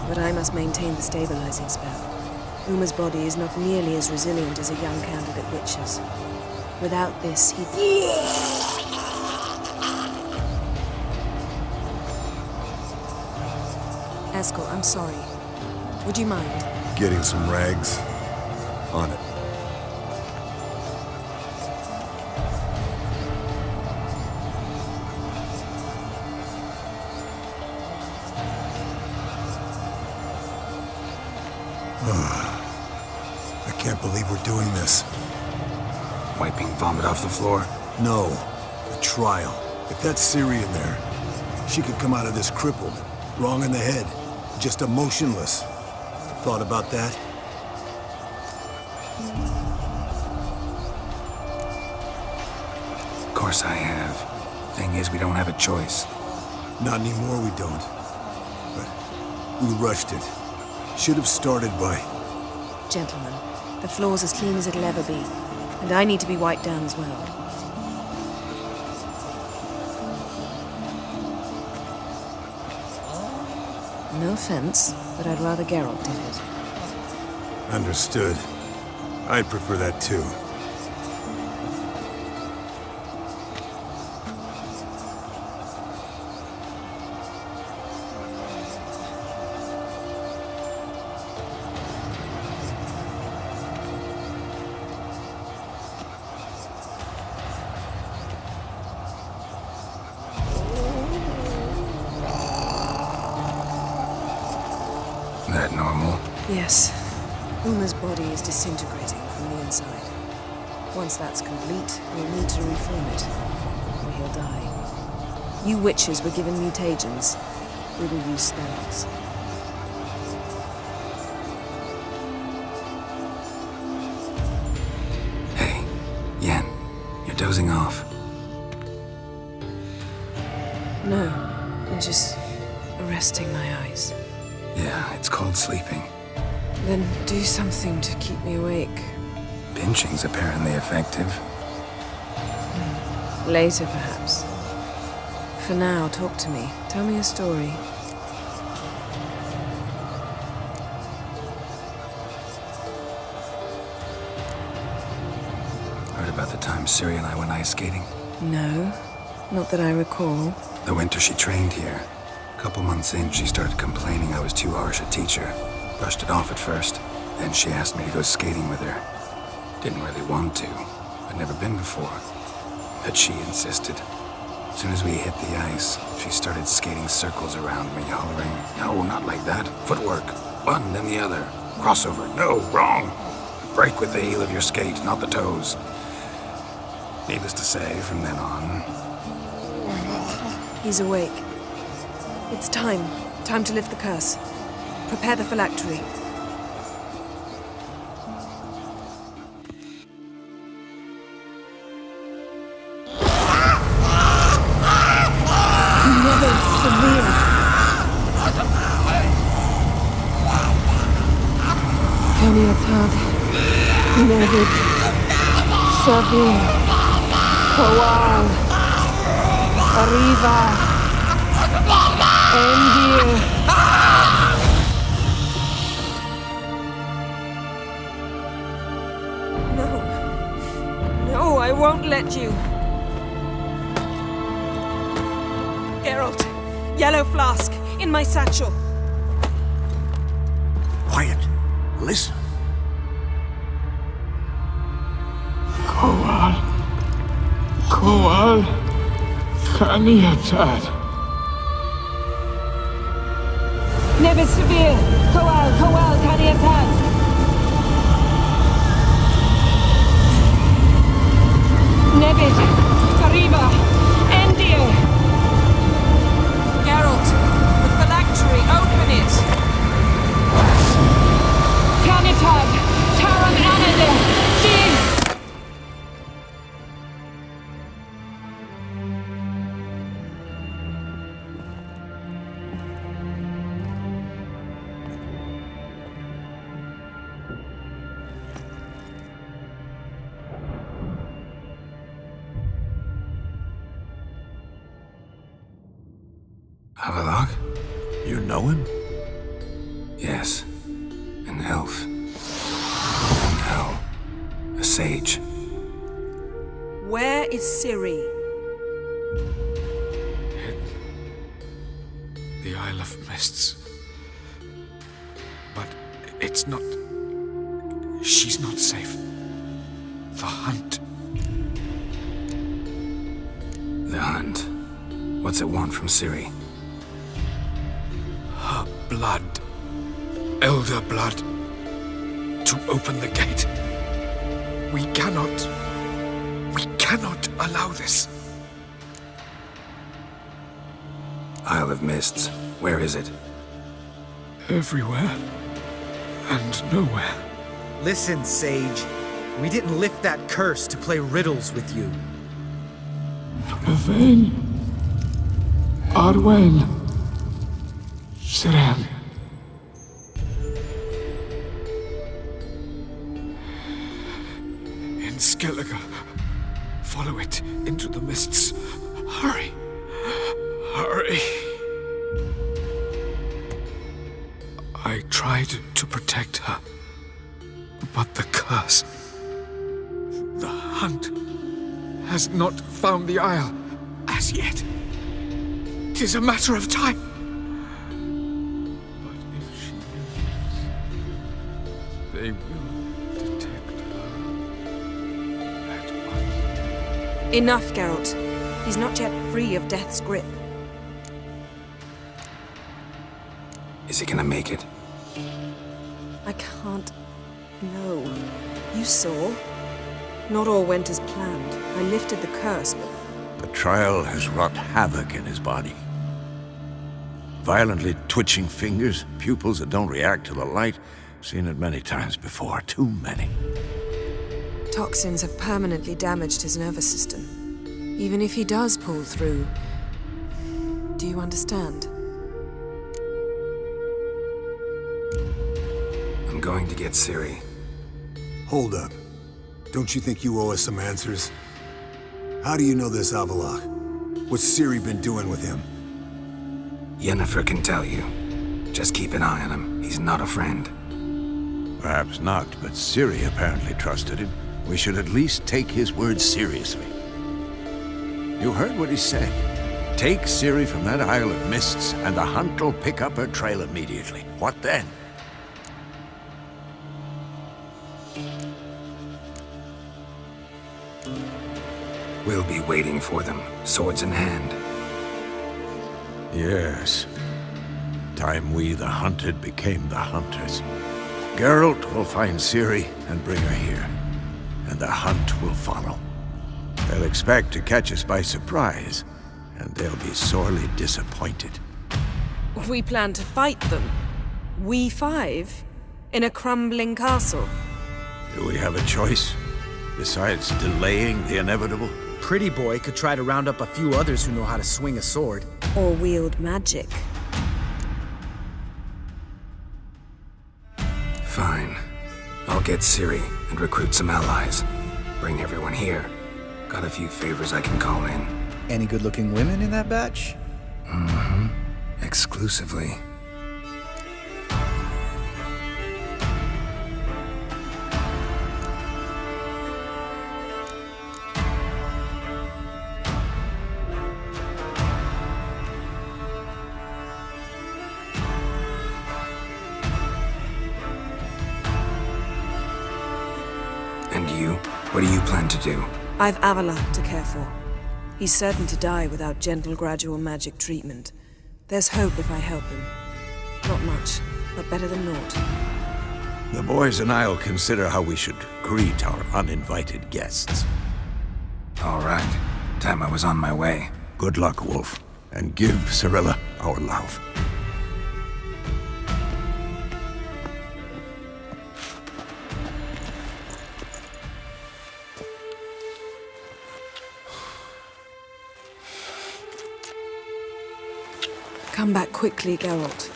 But I must maintain the stabilizing spell. Uma's body is not nearly as resilient as a young candidate witch's. Without this, he'd... Eskel, I'm sorry. Would you mind? Getting some rags. On it. I can't believe we're doing this. Wiping vomit off the floor? No. The trial. If that's Ciri in there, she could come out of this crippled, wrong in the head, just emotionless. Thought about that? Of course I have. Thing is, we don't have a choice. Not anymore, we don't. But we rushed it. Should have started by... Gentlemen, the floor's as clean as it'll ever be. And I need to be wiped down as well. No offense, but I'd rather Geralt did it. Understood. I'd prefer that too. That normal? Yes. Uma's body is disintegrating from the inside. Once that's complete, we'll need to reform it, or he'll die. You witches were given mutagens. We will use spells. Hey, Yen, you're dozing off. No, I'm just resting my eyes. Yeah, it's called sleeping. Then do something to keep me awake. Pinching's apparently effective. Later, perhaps. For now, talk to me. Tell me a story. Heard about the time Ciri and I went ice skating? No, not that I recall. The winter she trained here. A couple months in, she started complaining I was too harsh a teacher. Brushed it off at first. Then she asked me to go skating with her. Didn't really want to. I'd never been before. But she insisted. As soon as we hit the ice, she started skating circles around me, hollering, "No, not like that. Footwork. One, then the other. Crossover. No, wrong. Break with the heel of your skate, not the toes." Needless to say, from then on... He's awake. It's time. Time to lift the curse. Prepare the phylactery. Nevid, Savir, Kowal, Arriva, Endir. No, I won't let you. Geralt, yellow flask, in my satchel. Quiet. Listen. Kowal, Kaniatad. Nevid Severe, Kowal, Kaniatad. Nevid, Arriva, Endir. Geralt, the phylactery, open it. Canitad, Taran Anadil, Dis. Havelock? You know him? Yes. An elf. And now, a sage. Where is Ciri? The Isle of Mists. But it's not... She's not safe. The hunt. The hunt. What's it want from Ciri? Her blood. Elder blood. To open the gate. We cannot allow this. Isle of Mists. Where is it? Everywhere. And nowhere. Listen, Sage. We didn't lift that curse to play riddles with you. Yvain. Arwen. Siran. In Skellige. Follow it into the mists. Hurry. Hurry. I tried to protect her. But the curse... The hunt has not found the Isle as yet. 'Tis a matter of time. But if she lives, they will detect her at once. Enough, Geralt. He's not yet free of death's grip. Is he gonna make it? I can't... No. You saw. Not all went as planned. I lifted the curse, but... The trial has wrought havoc in his body. Violently twitching fingers, pupils that don't react to the light. Seen it many times before, too many. Toxins have permanently damaged his nervous system. Even if he does pull through... Do you understand? I'm going to get Ciri. Hold up. Don't you think you owe us some answers? How do you know this Avallac'h? What's Ciri been doing with him? Yennefer can tell you. Just keep an eye on him. He's not a friend. Perhaps not, but Ciri apparently trusted him. We should at least take his words seriously. You heard what he said. Take Ciri from that Isle of Mists, and the hunt will pick up her trail immediately. What then? We'll be waiting for them, swords in hand. Yes. Time we, the hunted, became the hunters. Geralt will find Ciri and bring her here, and the hunt will follow. They'll expect to catch us by surprise, and they'll be sorely disappointed. We plan to fight them. We five? In a crumbling castle? Do we have a choice? Besides delaying the inevitable? Pretty Boy could try to round up a few others who know how to swing a sword. Or wield magic. Fine. I'll get Ciri and recruit some allies. Bring everyone here. Got a few favors I can call in. Any good-looking women in that batch? Mm-hmm. Exclusively. And you? What do you plan to do? I've Avila to care for. He's certain to die without gentle, gradual magic treatment. There's hope if I help him. Not much, but better than naught. The boys and I'll consider how we should greet our uninvited guests. All right. Time I was on my way. Good luck, Wolf. And give Cirilla our love. Come back quickly, Geralt.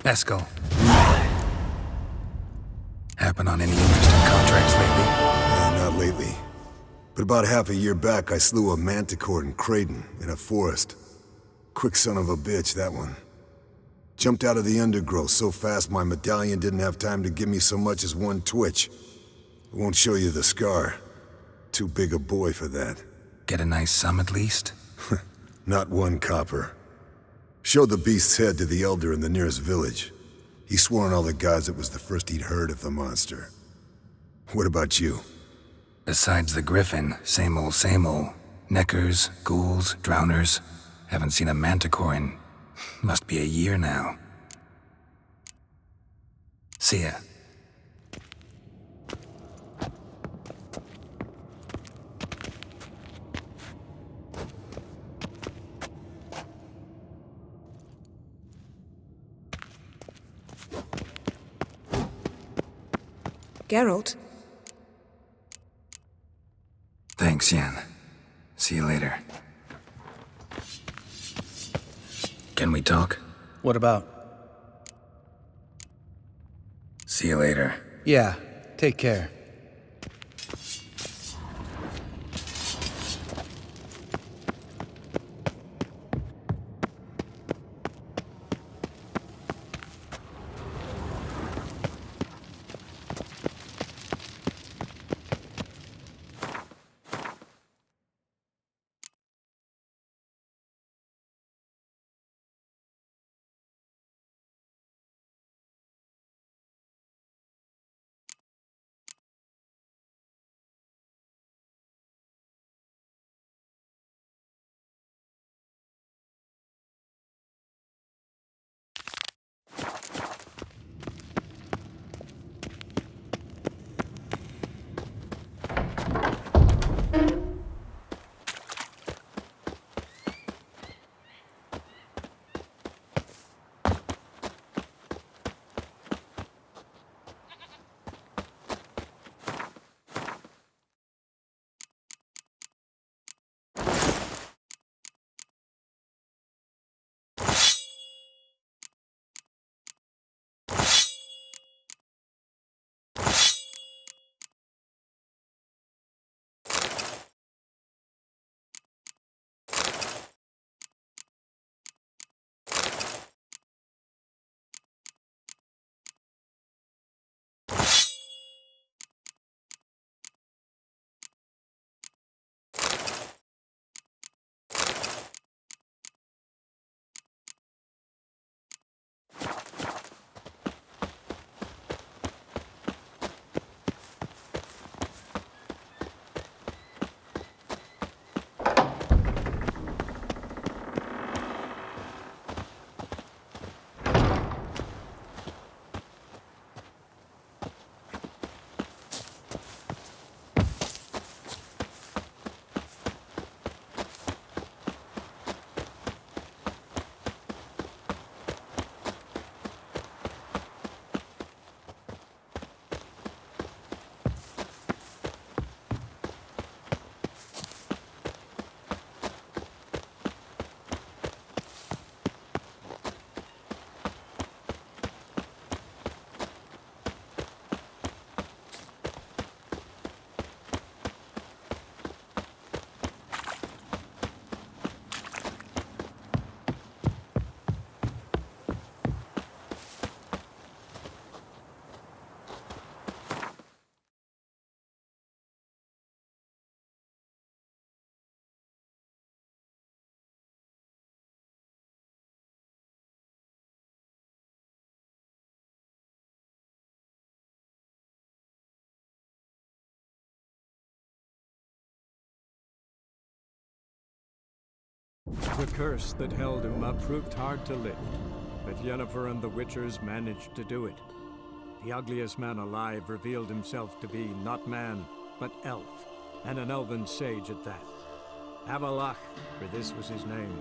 Eskel. Happen on any interesting contracts lately? Not lately. But about half a year back, I slew a manticore in Creighton, in a forest. Quick son of a bitch, that one. Jumped out of the undergrowth so fast my medallion didn't have time to give me so much as one twitch. I won't show you the scar. Too big a boy for that. Get a nice sum at least? Not one copper. Showed the beast's head to the elder in the nearest village. He swore on all the gods it was the first he'd heard of the monster. What about you? Besides the griffin, same old, same old. Neckers, ghouls, drowners. Haven't seen a manticore in... must be a year now. See ya. Geralt? Thanks, Yen. See you later. Can we talk? What about? See you later. Yeah, take care. The curse that held Uma proved hard to lift, but Yennefer and the Witchers managed to do it. The ugliest man alive revealed himself to be not man, but elf, and an elven sage at that. Avalach, for this was his name,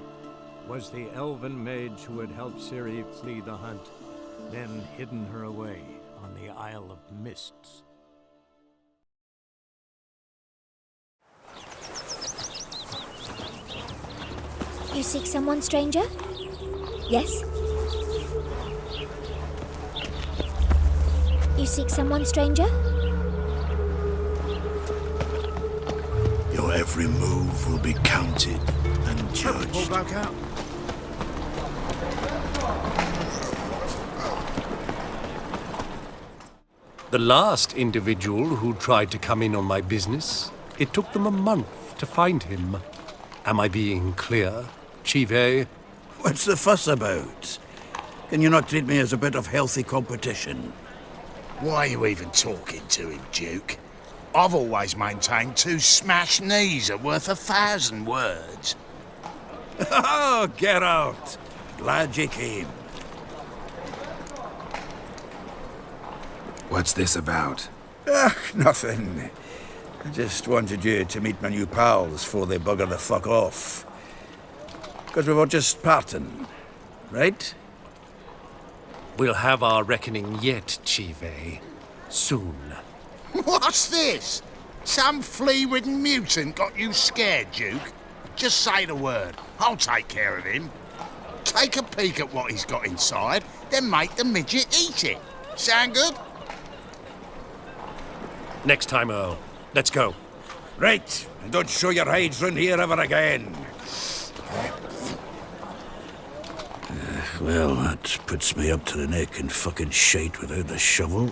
was the elven mage who had helped Ciri flee the hunt, then hidden her away on the Isle of Mists. You seek someone, stranger? Yes? You seek someone, stranger? Your every move will be counted and judged. Pull back out. The last individual who tried to come in on my business, it took them a month to find him. Am I being clear, Chive? What's the fuss about? Can you not treat me as a bit of healthy competition? Why are you even talking to him, Duke? I've always maintained 2 smashed knees are worth 1,000 words. Oh, get out! Glad you came. What's this about? Nothing. I just wanted you to meet my new pals before they bugger the fuck off. Because we were just parting, right? We'll have our reckoning yet, Chive. Soon. What's this? Some flea-ridden mutant got you scared, Duke? Just say the word. I'll take care of him. Take a peek at what he's got inside, then make the midget eat it. Sound good? Next time, Earl. Let's go. Right, and don't show your hides round here ever again. Well, that puts me up to the neck in fucking shite without the shovel.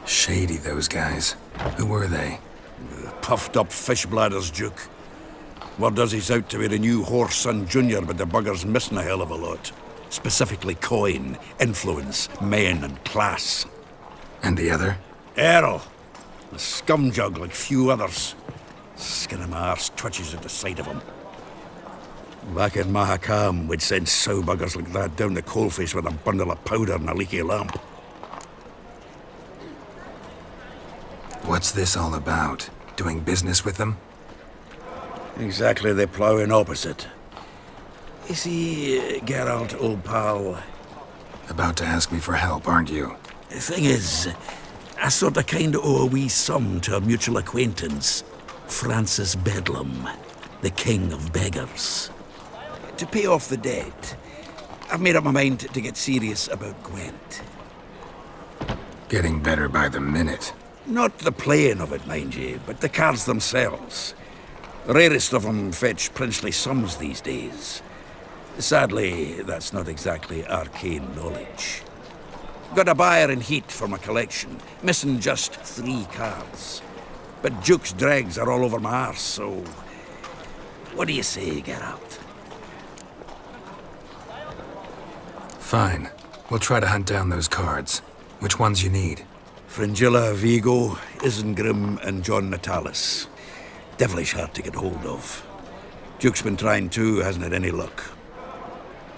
Shady, those guys. Who were they? Puffed up fish bladders, Duke. Word does he's out to be the new Horse Son Jr., but the bugger's missing a hell of a lot. Specifically coin, influence, men, and class. And the other? Errol. A scumjug like few others. Skin of my arse twitches at the sight of him. Back in Mahakam, we'd send sow buggers like that down the coalface with a bundle of powder and a leaky lamp. What's this all about? Doing business with them? Exactly the ploughing opposite. You see, Geralt, old pal... About to ask me for help, aren't you? The thing is, I sort of kinda owe a wee sum to a mutual acquaintance, Francis Bedlam, the king of beggars. To pay off the debt, I've made up my mind to get serious about Gwent. Getting better by the minute. Not the playing of it, mind you, but the cards themselves. The rarest of them fetch princely sums these days. Sadly, that's not exactly arcane knowledge. Got a buyer in heat for my collection, missing just 3 cards. But Duke's dregs are all over my arse, so... What do you say, Geralt? Fine. We'll try to hunt down those cards. Which ones you need? Fringilla, Vigo, Isengrim, and John Natalis. Devilish hard to get hold of. Duke's been trying too, hasn't had any luck.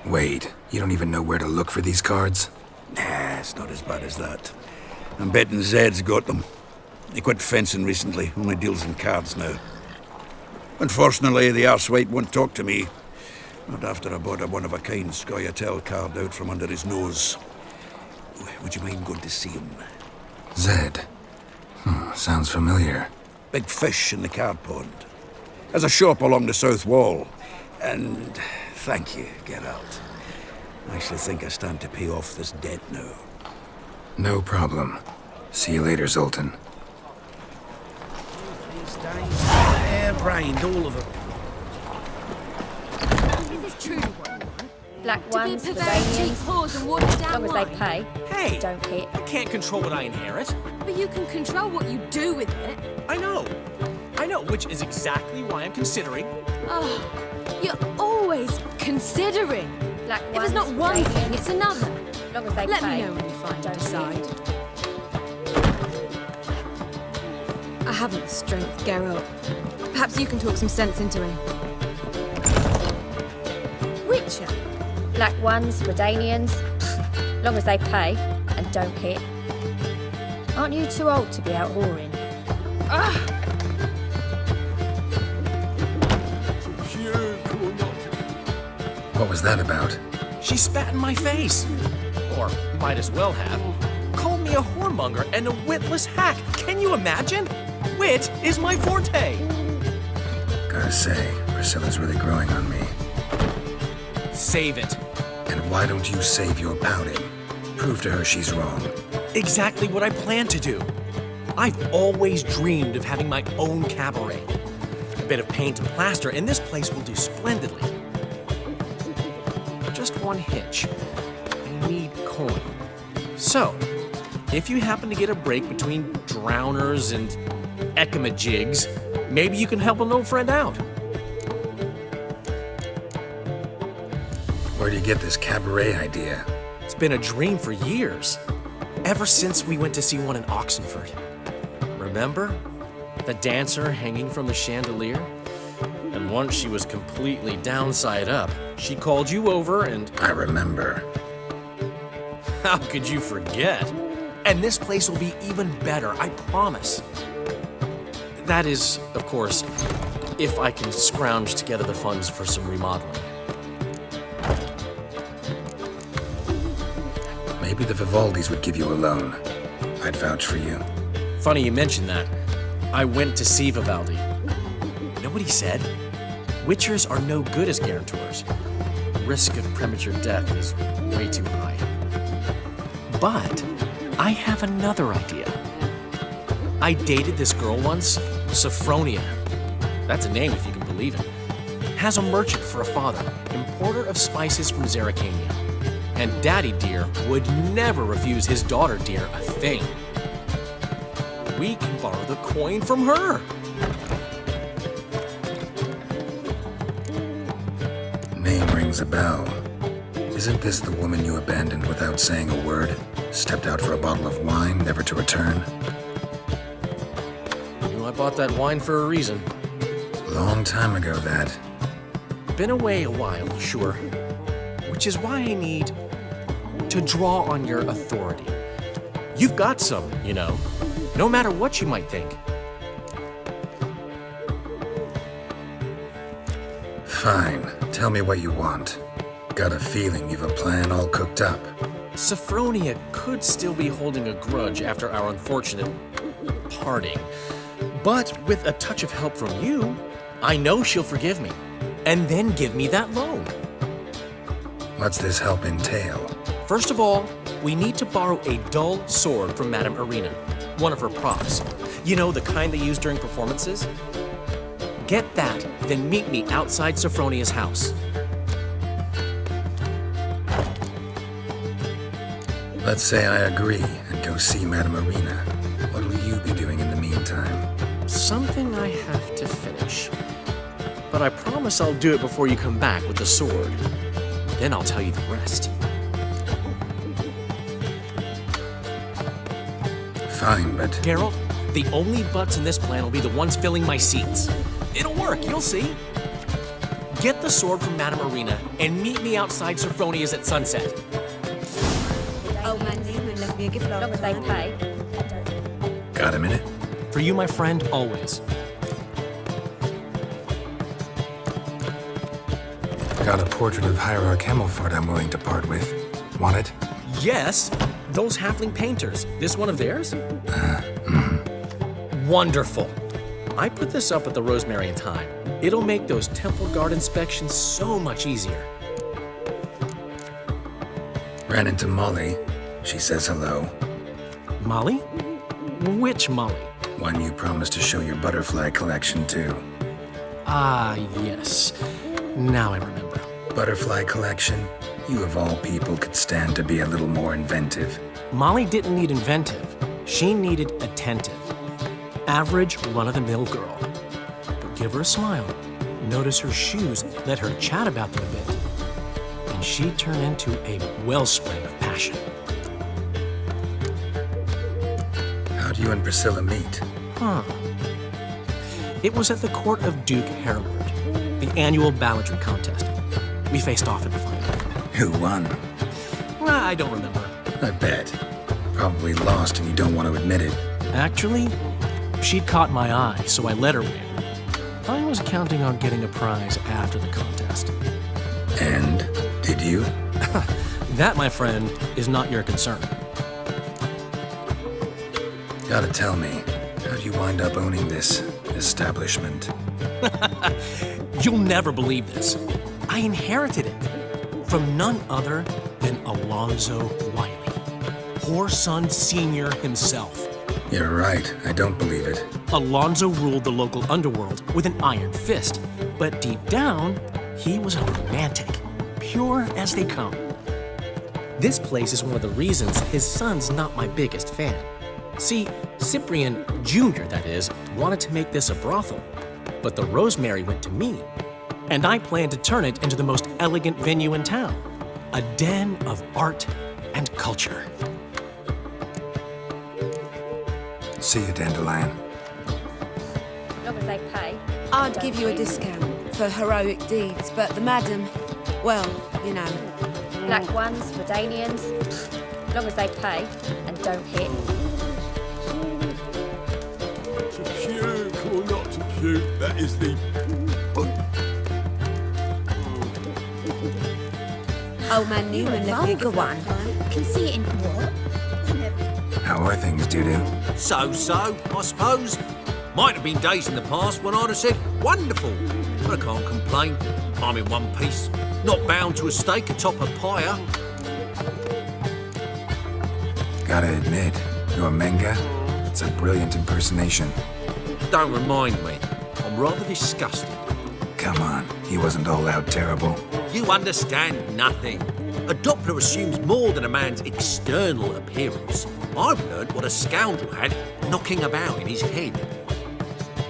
Wait, you don't even know where to look for these cards? Nah, it's not as bad as that. I'm betting Zed's got them. He quit fencing recently, only deals in cards now. Unfortunately, the arsewite won't talk to me. Not after I bought a one-of-a-kind Scoia'tael card out from under his nose. Would you mind going to see him? Zed. Sounds familiar. Big fish in the card pond. Has a shop along the south wall. And thank you, Geralt. I actually think I stand to pay off this debt now. No problem. See you later, Zoltan. These days, hair-brained, all of them. Is this truly what you want? Black To ones, be perverted, cheap whores and watered down as long as they wine? pay. Hey! Don't hit. I can't control what I inherit. But you can control what you do with it. I know, which is exactly why I'm considering. Oh, you're always considering. Black If it's not one thing, it's another. As long as they Let pay. me know when you finally Don't decide. I haven't the strength, Geralt. Perhaps you can talk some sense into him. Witcher? Black ones, Redanians. Long as they pay and don't hit. Aren't you too old to be out whoring? What was that about? She spat in my face. Or might as well have. Called me a whoremonger and a witless hack. Can you imagine? Wit is my forte. Gotta say, Priscilla's really growing on me. Save it. And why don't you save your pouting? Prove to her she's wrong. Exactly what I plan to do. I've always dreamed of having my own cabaret. A bit of paint and plaster, and this place will do splendidly. Just one hitch. I need coin. So, if you happen to get a break between drowners and ecamajigs, maybe you can help an old friend out. Where do you get this cabaret idea? It's been a dream for years. Ever since we went to see one in Oxenford. Remember? The dancer hanging from the chandelier? And once she was completely downside up, she called you over and... I remember. How could you forget? And this place will be even better, I promise. That is, of course, if I can scrounge together the funds for some remodeling. Maybe the Vivaldis would give you a loan. I'd vouch for you. Funny you mention that. I went to see Vivaldi. You know what he said? Witchers are no good as guarantors. The risk of premature death is way too high. But I have another idea. I dated this girl once, Sophronia. That's a name if you can believe it. Has a merchant for a father, importer of spices from Zerrikania. And Daddy Dear would never refuse his daughter Dear a thing. We can borrow the coin from her. Name rings a bell. Isn't this the woman you abandoned without saying a word? Stepped out for a bottle of wine, never to return? I bought that wine for a reason. Long time ago, that. Been away a while, sure. Which is why I need to draw on your authority. You've got some, you know, no matter what you might think. Fine. Tell me what you want. Got a feeling you've a plan all cooked up. Sophronia could still be holding a grudge after our unfortunate parting. But with a touch of help from you, I know she'll forgive me. And then give me that loan. What's this help entail? First of all, we need to borrow a dull sword from Madame Irina, one of her props. You know, the kind they use during performances? Get that, then meet me outside Sophronia's house. Let's say I agree and go see Madame Irina. What will you be doing in the meantime? Something I have to finish. But I promise I'll do it before you come back with the sword. Then I'll tell you the rest. Fine, but... Geralt, the only butts in this plan will be the ones filling my seats. It'll work, you'll see. Get the sword from Madame Irina and meet me outside Sophronia's at sunset. Old man would left me a gift long as they pay. Got a minute? For you, my friend, always. Got a portrait of Hierarch Himmelfart I'm willing to part with. Want it? Yes, those halfling painters. This one of theirs? Wonderful. I put this up at the Rosemary in time. It'll make those temple guard inspections so much easier. Ran into Molly. She says hello. Molly? Which Molly? One you promised to show your butterfly collection to. Ah, yes. Now I remember. Butterfly collection? You of all people could stand to be a little more inventive. Molly didn't need inventive. She needed attentive. Average, run-of-the-mill girl. But give her a smile. Notice her shoes. Let her chat about them a bit. And she'd turn into a wellspring of passion. How do you and Priscilla meet? Huh. It was at the court of Duke Hereward, the annual balladry contest. We faced off in the final. Who won? I don't remember. I bet. Probably lost and you don't want to admit it. Actually, she'd caught my eye, so I let her win. I was counting on getting a prize after the contest. And did you? That, my friend, is not your concern. Gotta tell me, how'd you wind up owning this establishment? You'll never believe this. I inherited it from none other than Alonzo Wiley, Whoreson Sr. himself. You're right, I don't believe it. Alonzo ruled the local underworld with an iron fist, but deep down, he was a romantic, pure as they come. This place is one of the reasons his son's not my biggest fan. See, Cyprian Jr., that is, wanted to make this a brothel, but the Rosemary went to me, and I planned to turn it into the most elegant venue in town, a den of art and culture. See you, Dandelion. As long as they pay. I'd give you a discount for heroic deeds, but the madam, well, you know. Black ones, Redanians, as long as they pay and don't hit. To puke or not to puke, that is the... Old man Newman left me a vulgar one. Can see it in what? How are things, Dudu? So, I suppose. Might have been days in the past when I'd have said, wonderful. But I can't complain. I'm in one piece. Not bound to a stake atop a pyre. Gotta admit, your Menga, it's a brilliant impersonation. Don't remind me. I'm rather disgusted. Come on, he wasn't all out terrible. You understand nothing. A Doppler assumes more than a man's external appearance. I've learned what a scoundrel had knocking about in his head.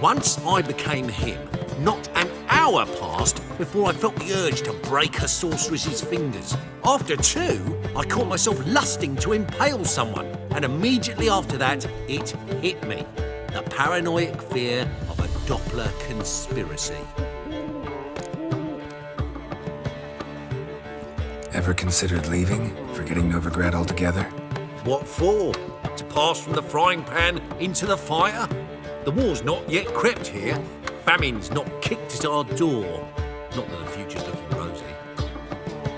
Once I became him, not an hour passed before I felt the urge to break a sorceress's fingers. After 2, I caught myself lusting to impale someone, and immediately after that, it hit me. The paranoid fear of a Doppler conspiracy. Ever considered leaving? Forgetting Novigrad altogether? What for? To pass from the frying pan into the fire? The war's not yet crept here. Famine's not kicked at our door. Not that the future's looking rosy.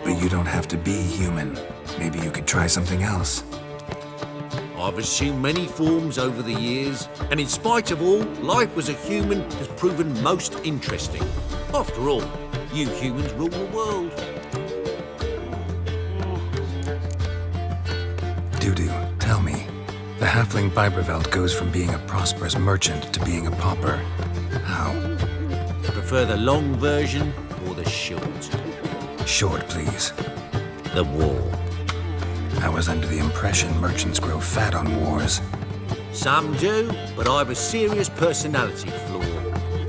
But you don't have to be human. Maybe you could try something else. I've assumed many forms over the years, and in spite of all, life as a human has proven most interesting. After all, you humans rule the world. Dudu, tell me. The halfling Biberveld goes from being a prosperous merchant to being a pauper. How? Prefer the long version or the short? Short, please. The war. I was under the impression merchants grow fat on wars. Some do, but I've a serious personality flaw.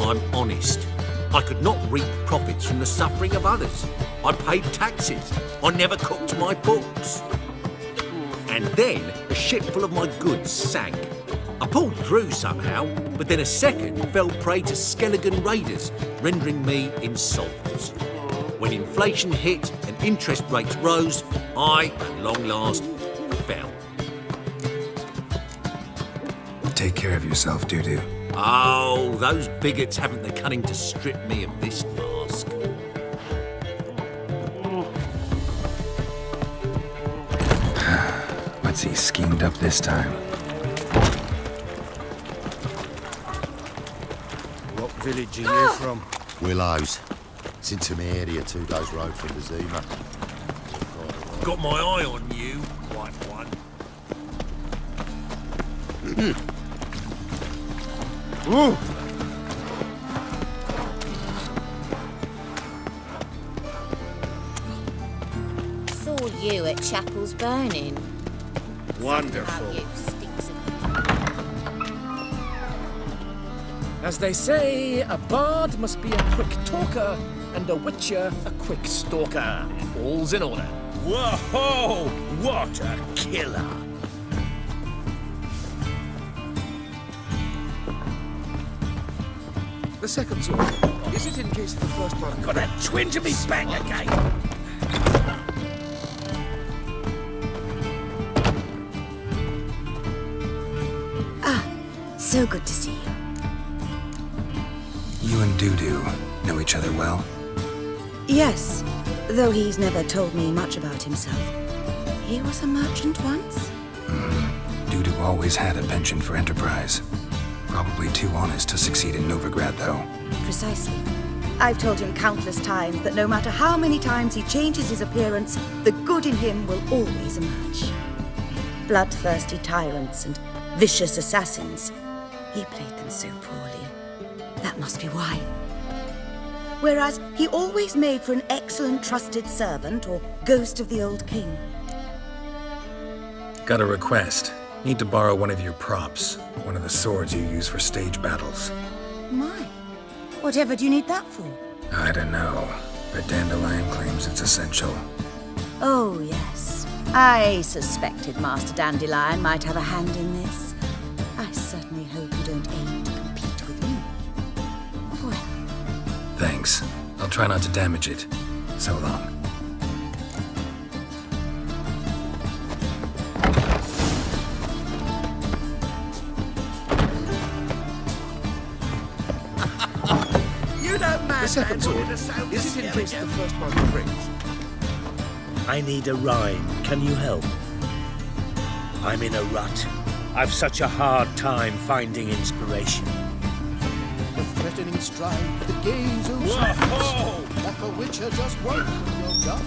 I'm honest. I could not reap profits from the suffering of others. I paid taxes. I never cooked my books. And then a ship full of my goods sank. I pulled through somehow, but then a second fell prey to Skelligan raiders, rendering me insolvent. When inflation hit and interest rates rose, I, at long last, fell. Take care of yourself, Dudu. Oh, those bigots haven't the cunning to strip me of this mask. What's he schemed up this time? What village are you from? Willows. It's into my area, 2 days' road from the Zima. Got my eye on you, white one. Ooh. Saw you at Chapel's Burning. Wonderful. Somehow you stinks of... As they say, a bard must be a quick talker, and a witcher a quick stalker. All's in order. Whoa! What a killer! The second sword. Is it in case the first one... Got a twinge of me back again. So good to see you. You and Dudu know each other well? Yes, though he's never told me much about himself. He was a merchant once? Dudu always had a penchant for enterprise. Probably too honest to succeed in Novigrad, though. Precisely. I've told him countless times that no matter how many times he changes his appearance, the good in him will always emerge. Bloodthirsty tyrants and vicious assassins. He played them so poorly. That must be why. Whereas he always made for an excellent trusted servant or ghost of the old king. Got a request. Need to borrow one of your props. One of the swords you use for stage battles. My, whatever do you need that for? I don't know, but Dandelion claims it's essential. Oh, yes. I suspected Master Dandelion might have a hand in this. I certainly hope you don't aim to compete with me. Well. Thanks. I'll try not to damage it. So long. You know, man. The second sword. Is it in case the first one rings? I need a rhyme. Can you help? I'm in a rut. I've such a hard time finding inspiration. The threatening stride, the gaze of silence, like a witcher just woke from your gut.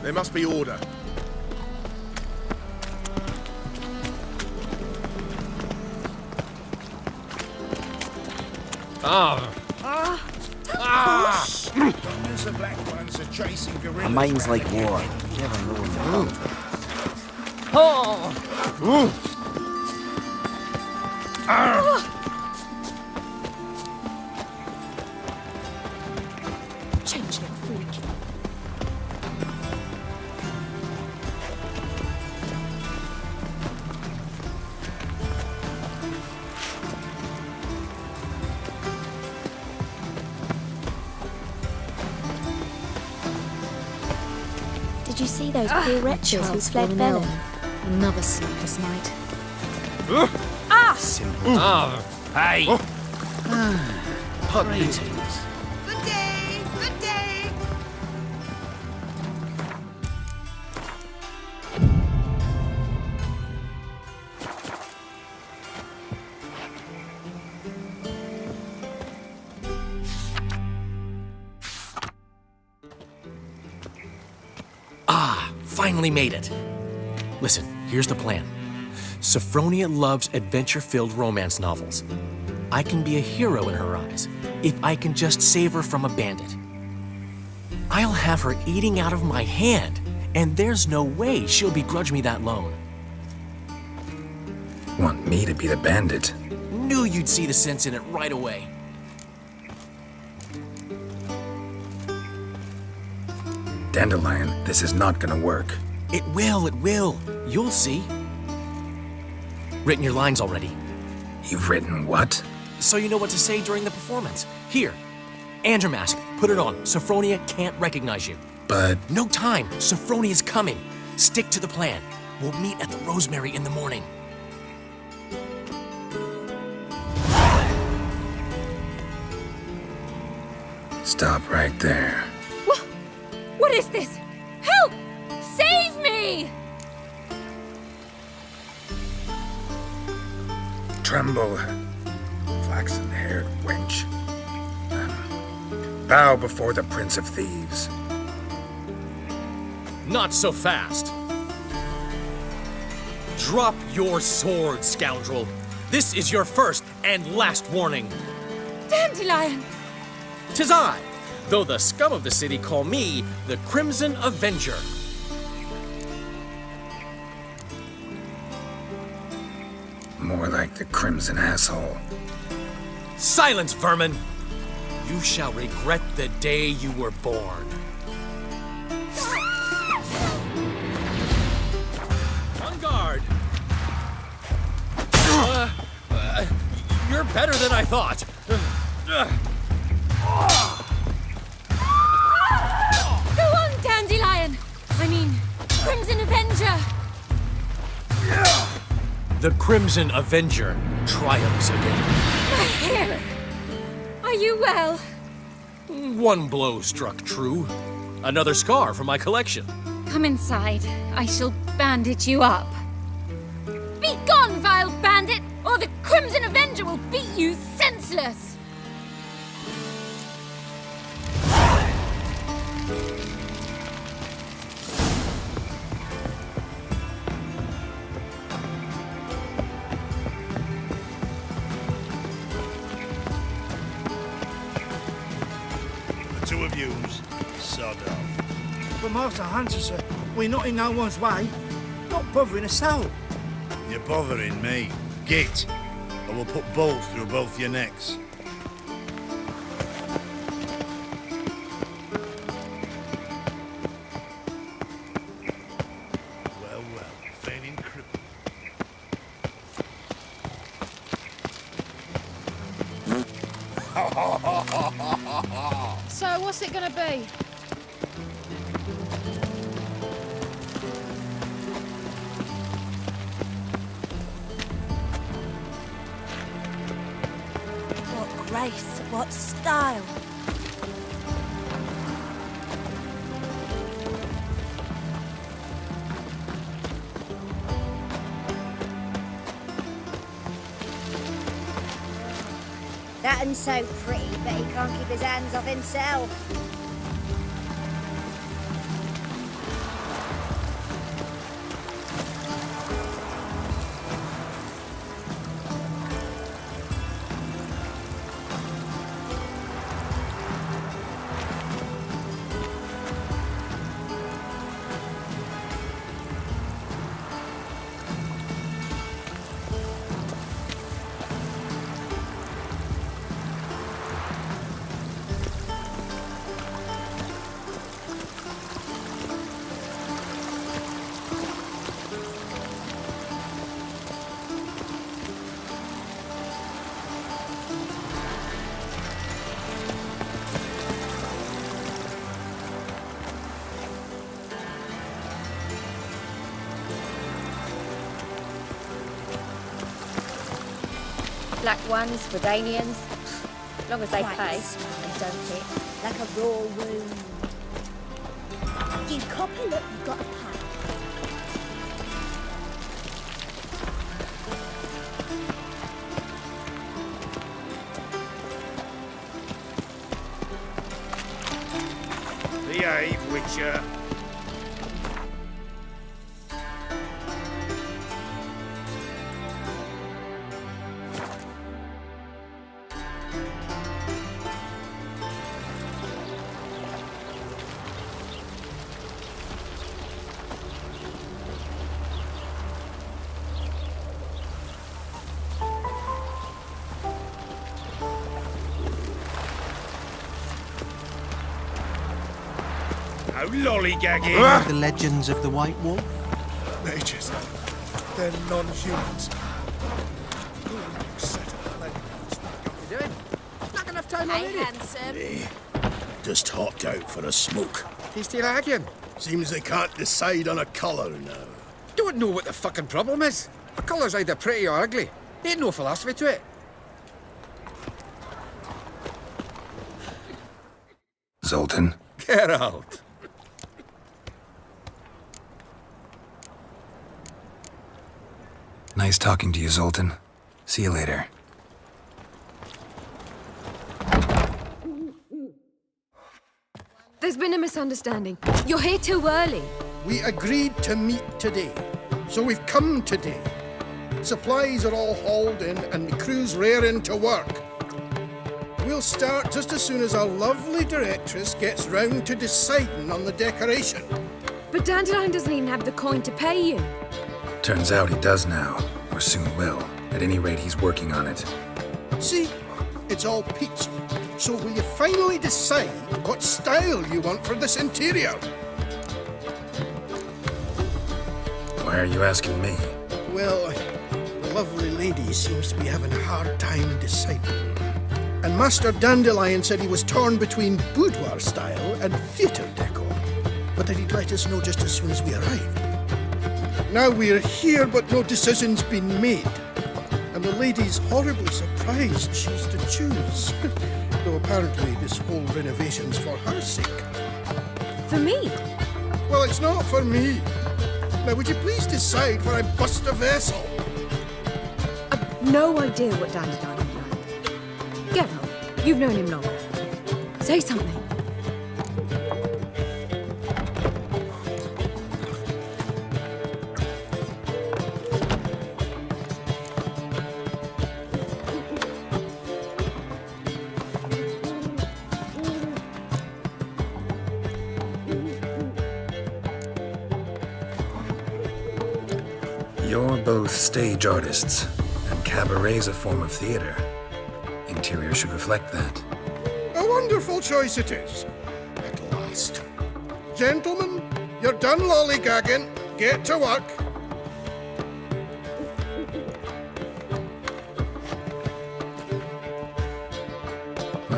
There must be order. The black ones are chasing gorillas. A mind's like war. Never know when to Changeling freak. Did you see those poor wretches who fled Velen? Another sleepless night. Simple. Hey. Greetings. Good day, good day. Finally made it. Listen, here's the plan. Sophronia loves adventure-filled romance novels. I can be a hero in her eyes if I can just save her from a bandit. I'll have her eating out of my hand, and there's no way she'll begrudge me that loan. Want me to be the bandit? Knew you'd see the sense in it right away. Dandelion, this is not gonna work. It will, it will. You'll see. Written your lines already. You've written what? So you know what to say during the performance. Here, and your mask. Put it on. Sophronia can't recognize you. But... No time. Sophronia's coming. Stick to the plan. We'll meet at the Rosemary in the morning. Stop right there. What is this? Help! Save me! Tremble, flaxen-haired wench. Bow before the Prince of Thieves. Not so fast. Drop your sword, scoundrel. This is your first and last warning. Dandelion! 'Tis I, though the scum of the city call me the Crimson Avenger. More like the Crimson Asshole. Silence, vermin! You shall regret the day you were born. Better than I thought. Go on, Dandelion! I mean, Crimson Avenger! The Crimson Avenger triumphs again. My hero! Are you well? One blow struck true. Another scar from my collection. Come inside. I shall bandage you up. Be gone, vile bandit, or the Crimson Avenger will beat you senseless! The two of yous, sod off. But Master Hunter, sir, we're not in no one's way. Not bothering us out. You're bothering me. Git, or we'll put bolts through both your necks. Well, feigning cripple. So, what's it gonna be? What grace, what style. That un's so pretty, but he can't keep his hands off himself. Black ones, Redanians, as long as they pay and don't hit. Like a raw wound. You copy, look, you've got a pack. Behave, Witcher. No lollygagging. The legends of the White Wolf? Mages. They're non-humans. Not enough time Hey, handsome. Just hopped out for a smoke. He's still arguing. Seems they can't decide on a colour now. Don't know what the fucking problem is. A colour's either pretty or ugly. Ain't no philosophy to it. Zoltan. Get out. Nice talking to you, Zoltan. See you later. There's been a misunderstanding. You're here too early. We agreed to meet today, so we've come today. Supplies are all hauled in and the crew's raring to work. We'll start just as soon as our lovely directress gets round to deciding on the decoration. But Dandelion doesn't even have the coin to pay you. Turns out he does now, or soon will. At any rate, he's working on it. See, it's all peachy. So will you finally decide what style you want for this interior? Why are you asking me? Well, the lovely lady seems to be having a hard time deciding. And Master Dandelion said he was torn between boudoir style and theatre decor, but that he'd let us know just as soon as we arrived. Now we're here, but no decision's been made. And the lady's horribly surprised she's to choose. Though apparently this whole renovation's for her sake. For me? Well, it's not for me. Now, would you please decide before I bust a vessel? I've no idea what Dandelion would like. Geralt, you've known him longer. Say something. You're both stage artists, and cabaret's a form of theater. Interior should reflect that. A wonderful choice it is. At last. Gentlemen, you're done lollygagging. Get to work.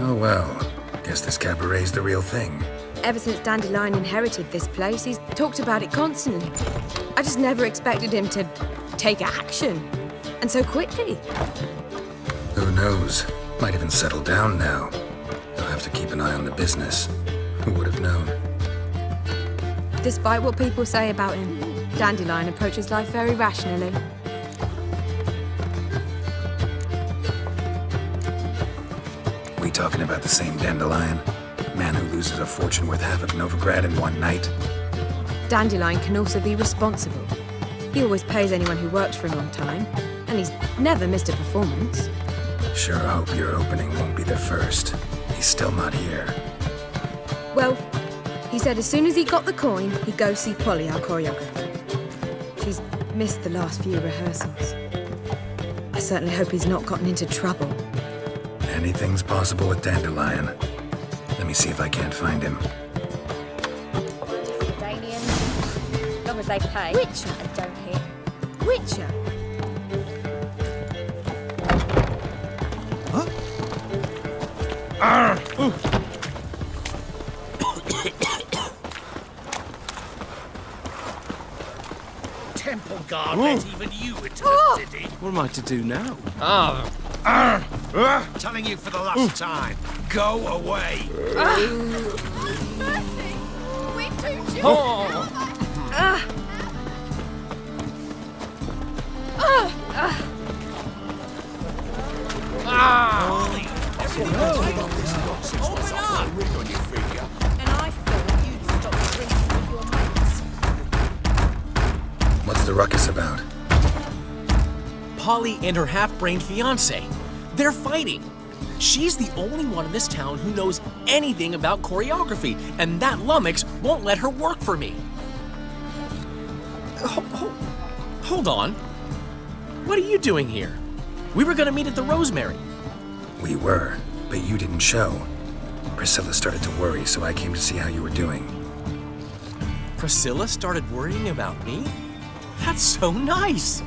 Well, guess this cabaret's the real thing. Ever since Dandelion inherited this place, he's talked about it constantly. I just never expected him to take action. And so quickly. Who knows? Might even settle down now. He'll have to keep an eye on the business. Who would have known? Despite what people say about him, Dandelion approaches life very rationally. We talking about the same Dandelion? Man who loses a fortune worth half of Novigrad in one night? Dandelion can also be responsible. He always pays anyone who works for him on time, and he's never missed a performance. Sure hope your opening won't be the first. He's still not here. Well, he said as soon as he got the coin, he'd go see Polly, our choreographer. She's missed the last few rehearsals. I certainly hope he's not gotten into trouble. Anything's possible with Dandelion. Let me see if I can't find him. Danians, as long as they pay Witcher. and don't hit. Witcher? Temple guard let even you into the city. What am I to do now? Telling you for the last time, go away. Mercy! We're too sure. And I thought you'd stop drinking with your mates. What's the ruckus about? Polly and her half-brained fiancé. They're fighting. She's the only one in this town who knows anything about choreography, and that lummox won't let her work for me. Hold on. What are you doing here? We were gonna meet at the Rosemary. We were, but you didn't show. Priscilla started to worry, so I came to see how you were doing. Priscilla started worrying about me? That's so nice.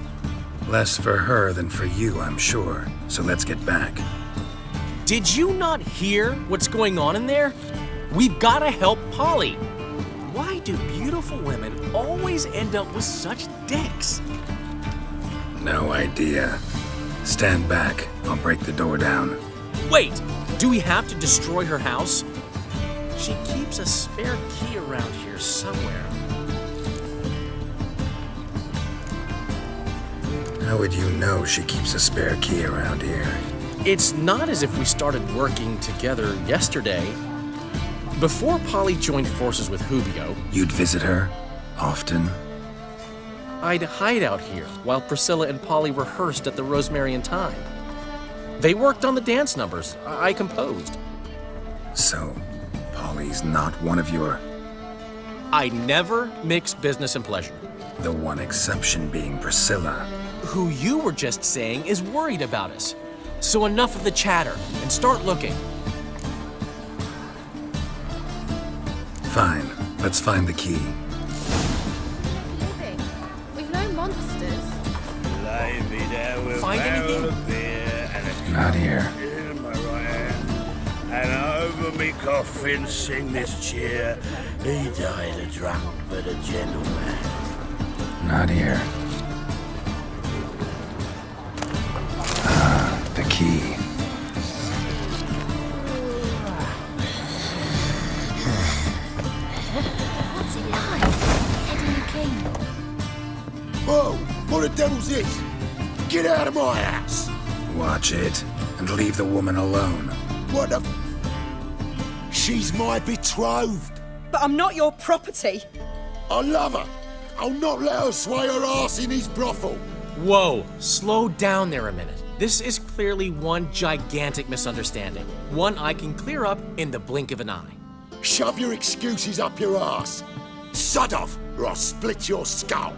Less for her than for you, I'm sure. So let's get back. Did you not hear what's going on in there? We've gotta help Polly. Why do beautiful women always end up with such dicks? No idea. Stand back. I'll break the door down. Wait! Do we have to destroy her house? She keeps a spare key around here somewhere. How would you know she keeps a spare key around here? It's not as if we started working together yesterday. Before Polly joined forces with Hubio, You'd visit her? Often? I'd hide out here while Priscilla and Polly rehearsed at the Rosemary and Thyme. They worked on the dance numbers I composed. So, Polly's not one of your... I never mix business and pleasure. The one exception being Priscilla. Who you were just saying is worried about us. So enough of the chatter and start looking. Fine. Let's find the key. Living with no monsters. Lay me down with Find a barrel anything? of beer and a Not here. in my right hand. And over me coffin sing this cheer. He died a drunk but a gentleman. Not here. Ah, the key. What's it like? Heading the key. Whoa! What the devil's this? Get out of my house! Watch it, and leave the woman alone. What the... She's my betrothed. But I'm not your property. I love her. I'll not let her sway her ass in his brothel. Whoa, slow down there a minute. This is clearly one gigantic misunderstanding. One I can clear up in the blink of an eye. Shove your excuses up your ass. Sod off, or I'll split your skull.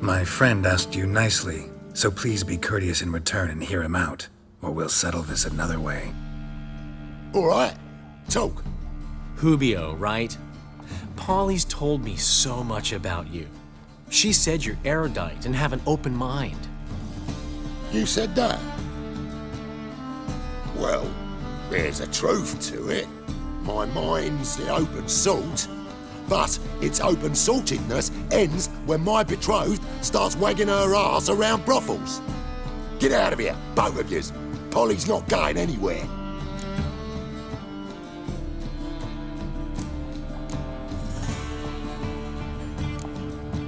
My friend asked you nicely, so please be courteous in return and hear him out, or we'll settle this another way. All right, talk. Hubio, right? Polly's told me so much about you. She said you're erudite and have an open mind. You said that? Well, there's a truth to it. My mind's the open salt. But its open saltedness ends when my betrothed starts wagging her ass around brothels. Get out of here, both of yous. Polly's not going anywhere.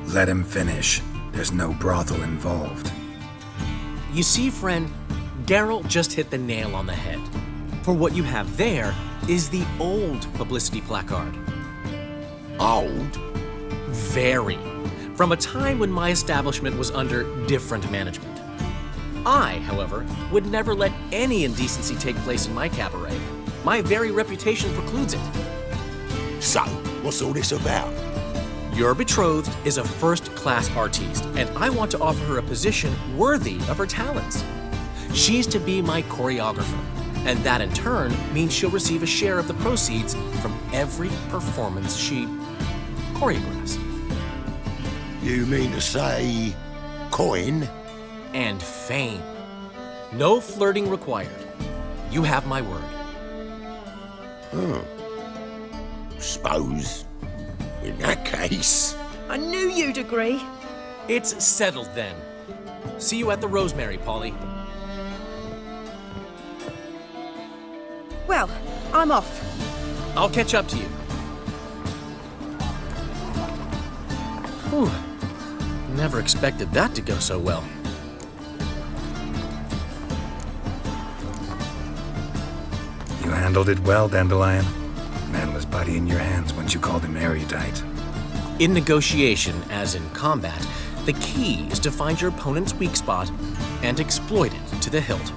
Let him finish. There's no brothel involved. You see, friend, Geralt just hit the nail on the head. For what you have there is the old publicity placard. Old? Very. From a time when my establishment was under different management. I, however, would never let any indecency take place in my cabaret. My very reputation precludes it. So, what's all this about? Your betrothed is a first-class artiste, and I want to offer her a position worthy of her talents. She's to be my choreographer, and that in turn means she'll receive a share of the proceeds from every performance she choreographs. You mean to say... coin? And fame. No flirting required. You have my word. Suppose... in that case... I knew you'd agree. It's settled then. See you at the Rosemary, Polly. Well, I'm off. I'll catch up to you. Whew. Never expected that to go so well. You handled it well, Dandelion. Man was buddy in your hands once you called him erudite. In negotiation, as in combat, the key is to find your opponent's weak spot and exploit it to the hilt.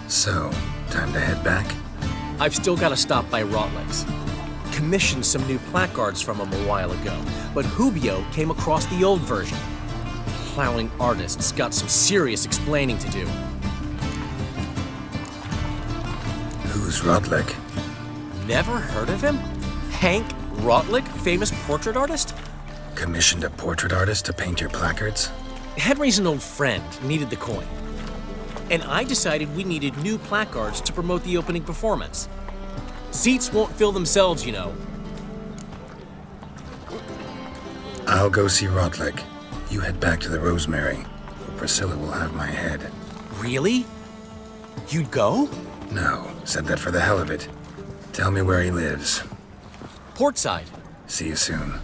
So, time to head back? I've still got to stop by Rotlegs. Commissioned some new placards from him a while ago, but Hubio came across the old version. Plowing artists got some serious explaining to do. Who's Rotleg? Never heard of him? Hank Rotleg, famous portrait artist? Commissioned a portrait artist to paint your placards? Henry's an old friend, needed the coin. And I decided we needed new placards to promote the opening performance. Seats won't fill themselves, you know. I'll go see Rotleg. You head back to the Rosemary, where Priscilla will have my head. Really? You'd go? No, said that for the hell of it. Tell me where he lives. Portside. See you soon.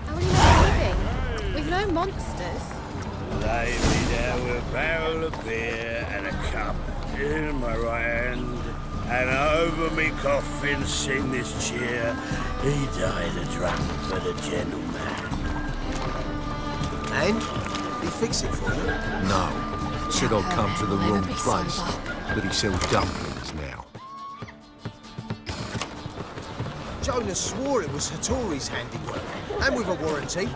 How are you not living? We've no monsters. Lay me down with a barrel of beer and a cup in my right hand, and over me coffin sing this cheer. He died a drunk but a gentleman. And? He fix it for you? No. Said I'll come to the wrong place. But he sells dumplings now. Jonas swore it was Hattori's handiwork, and with a warranty.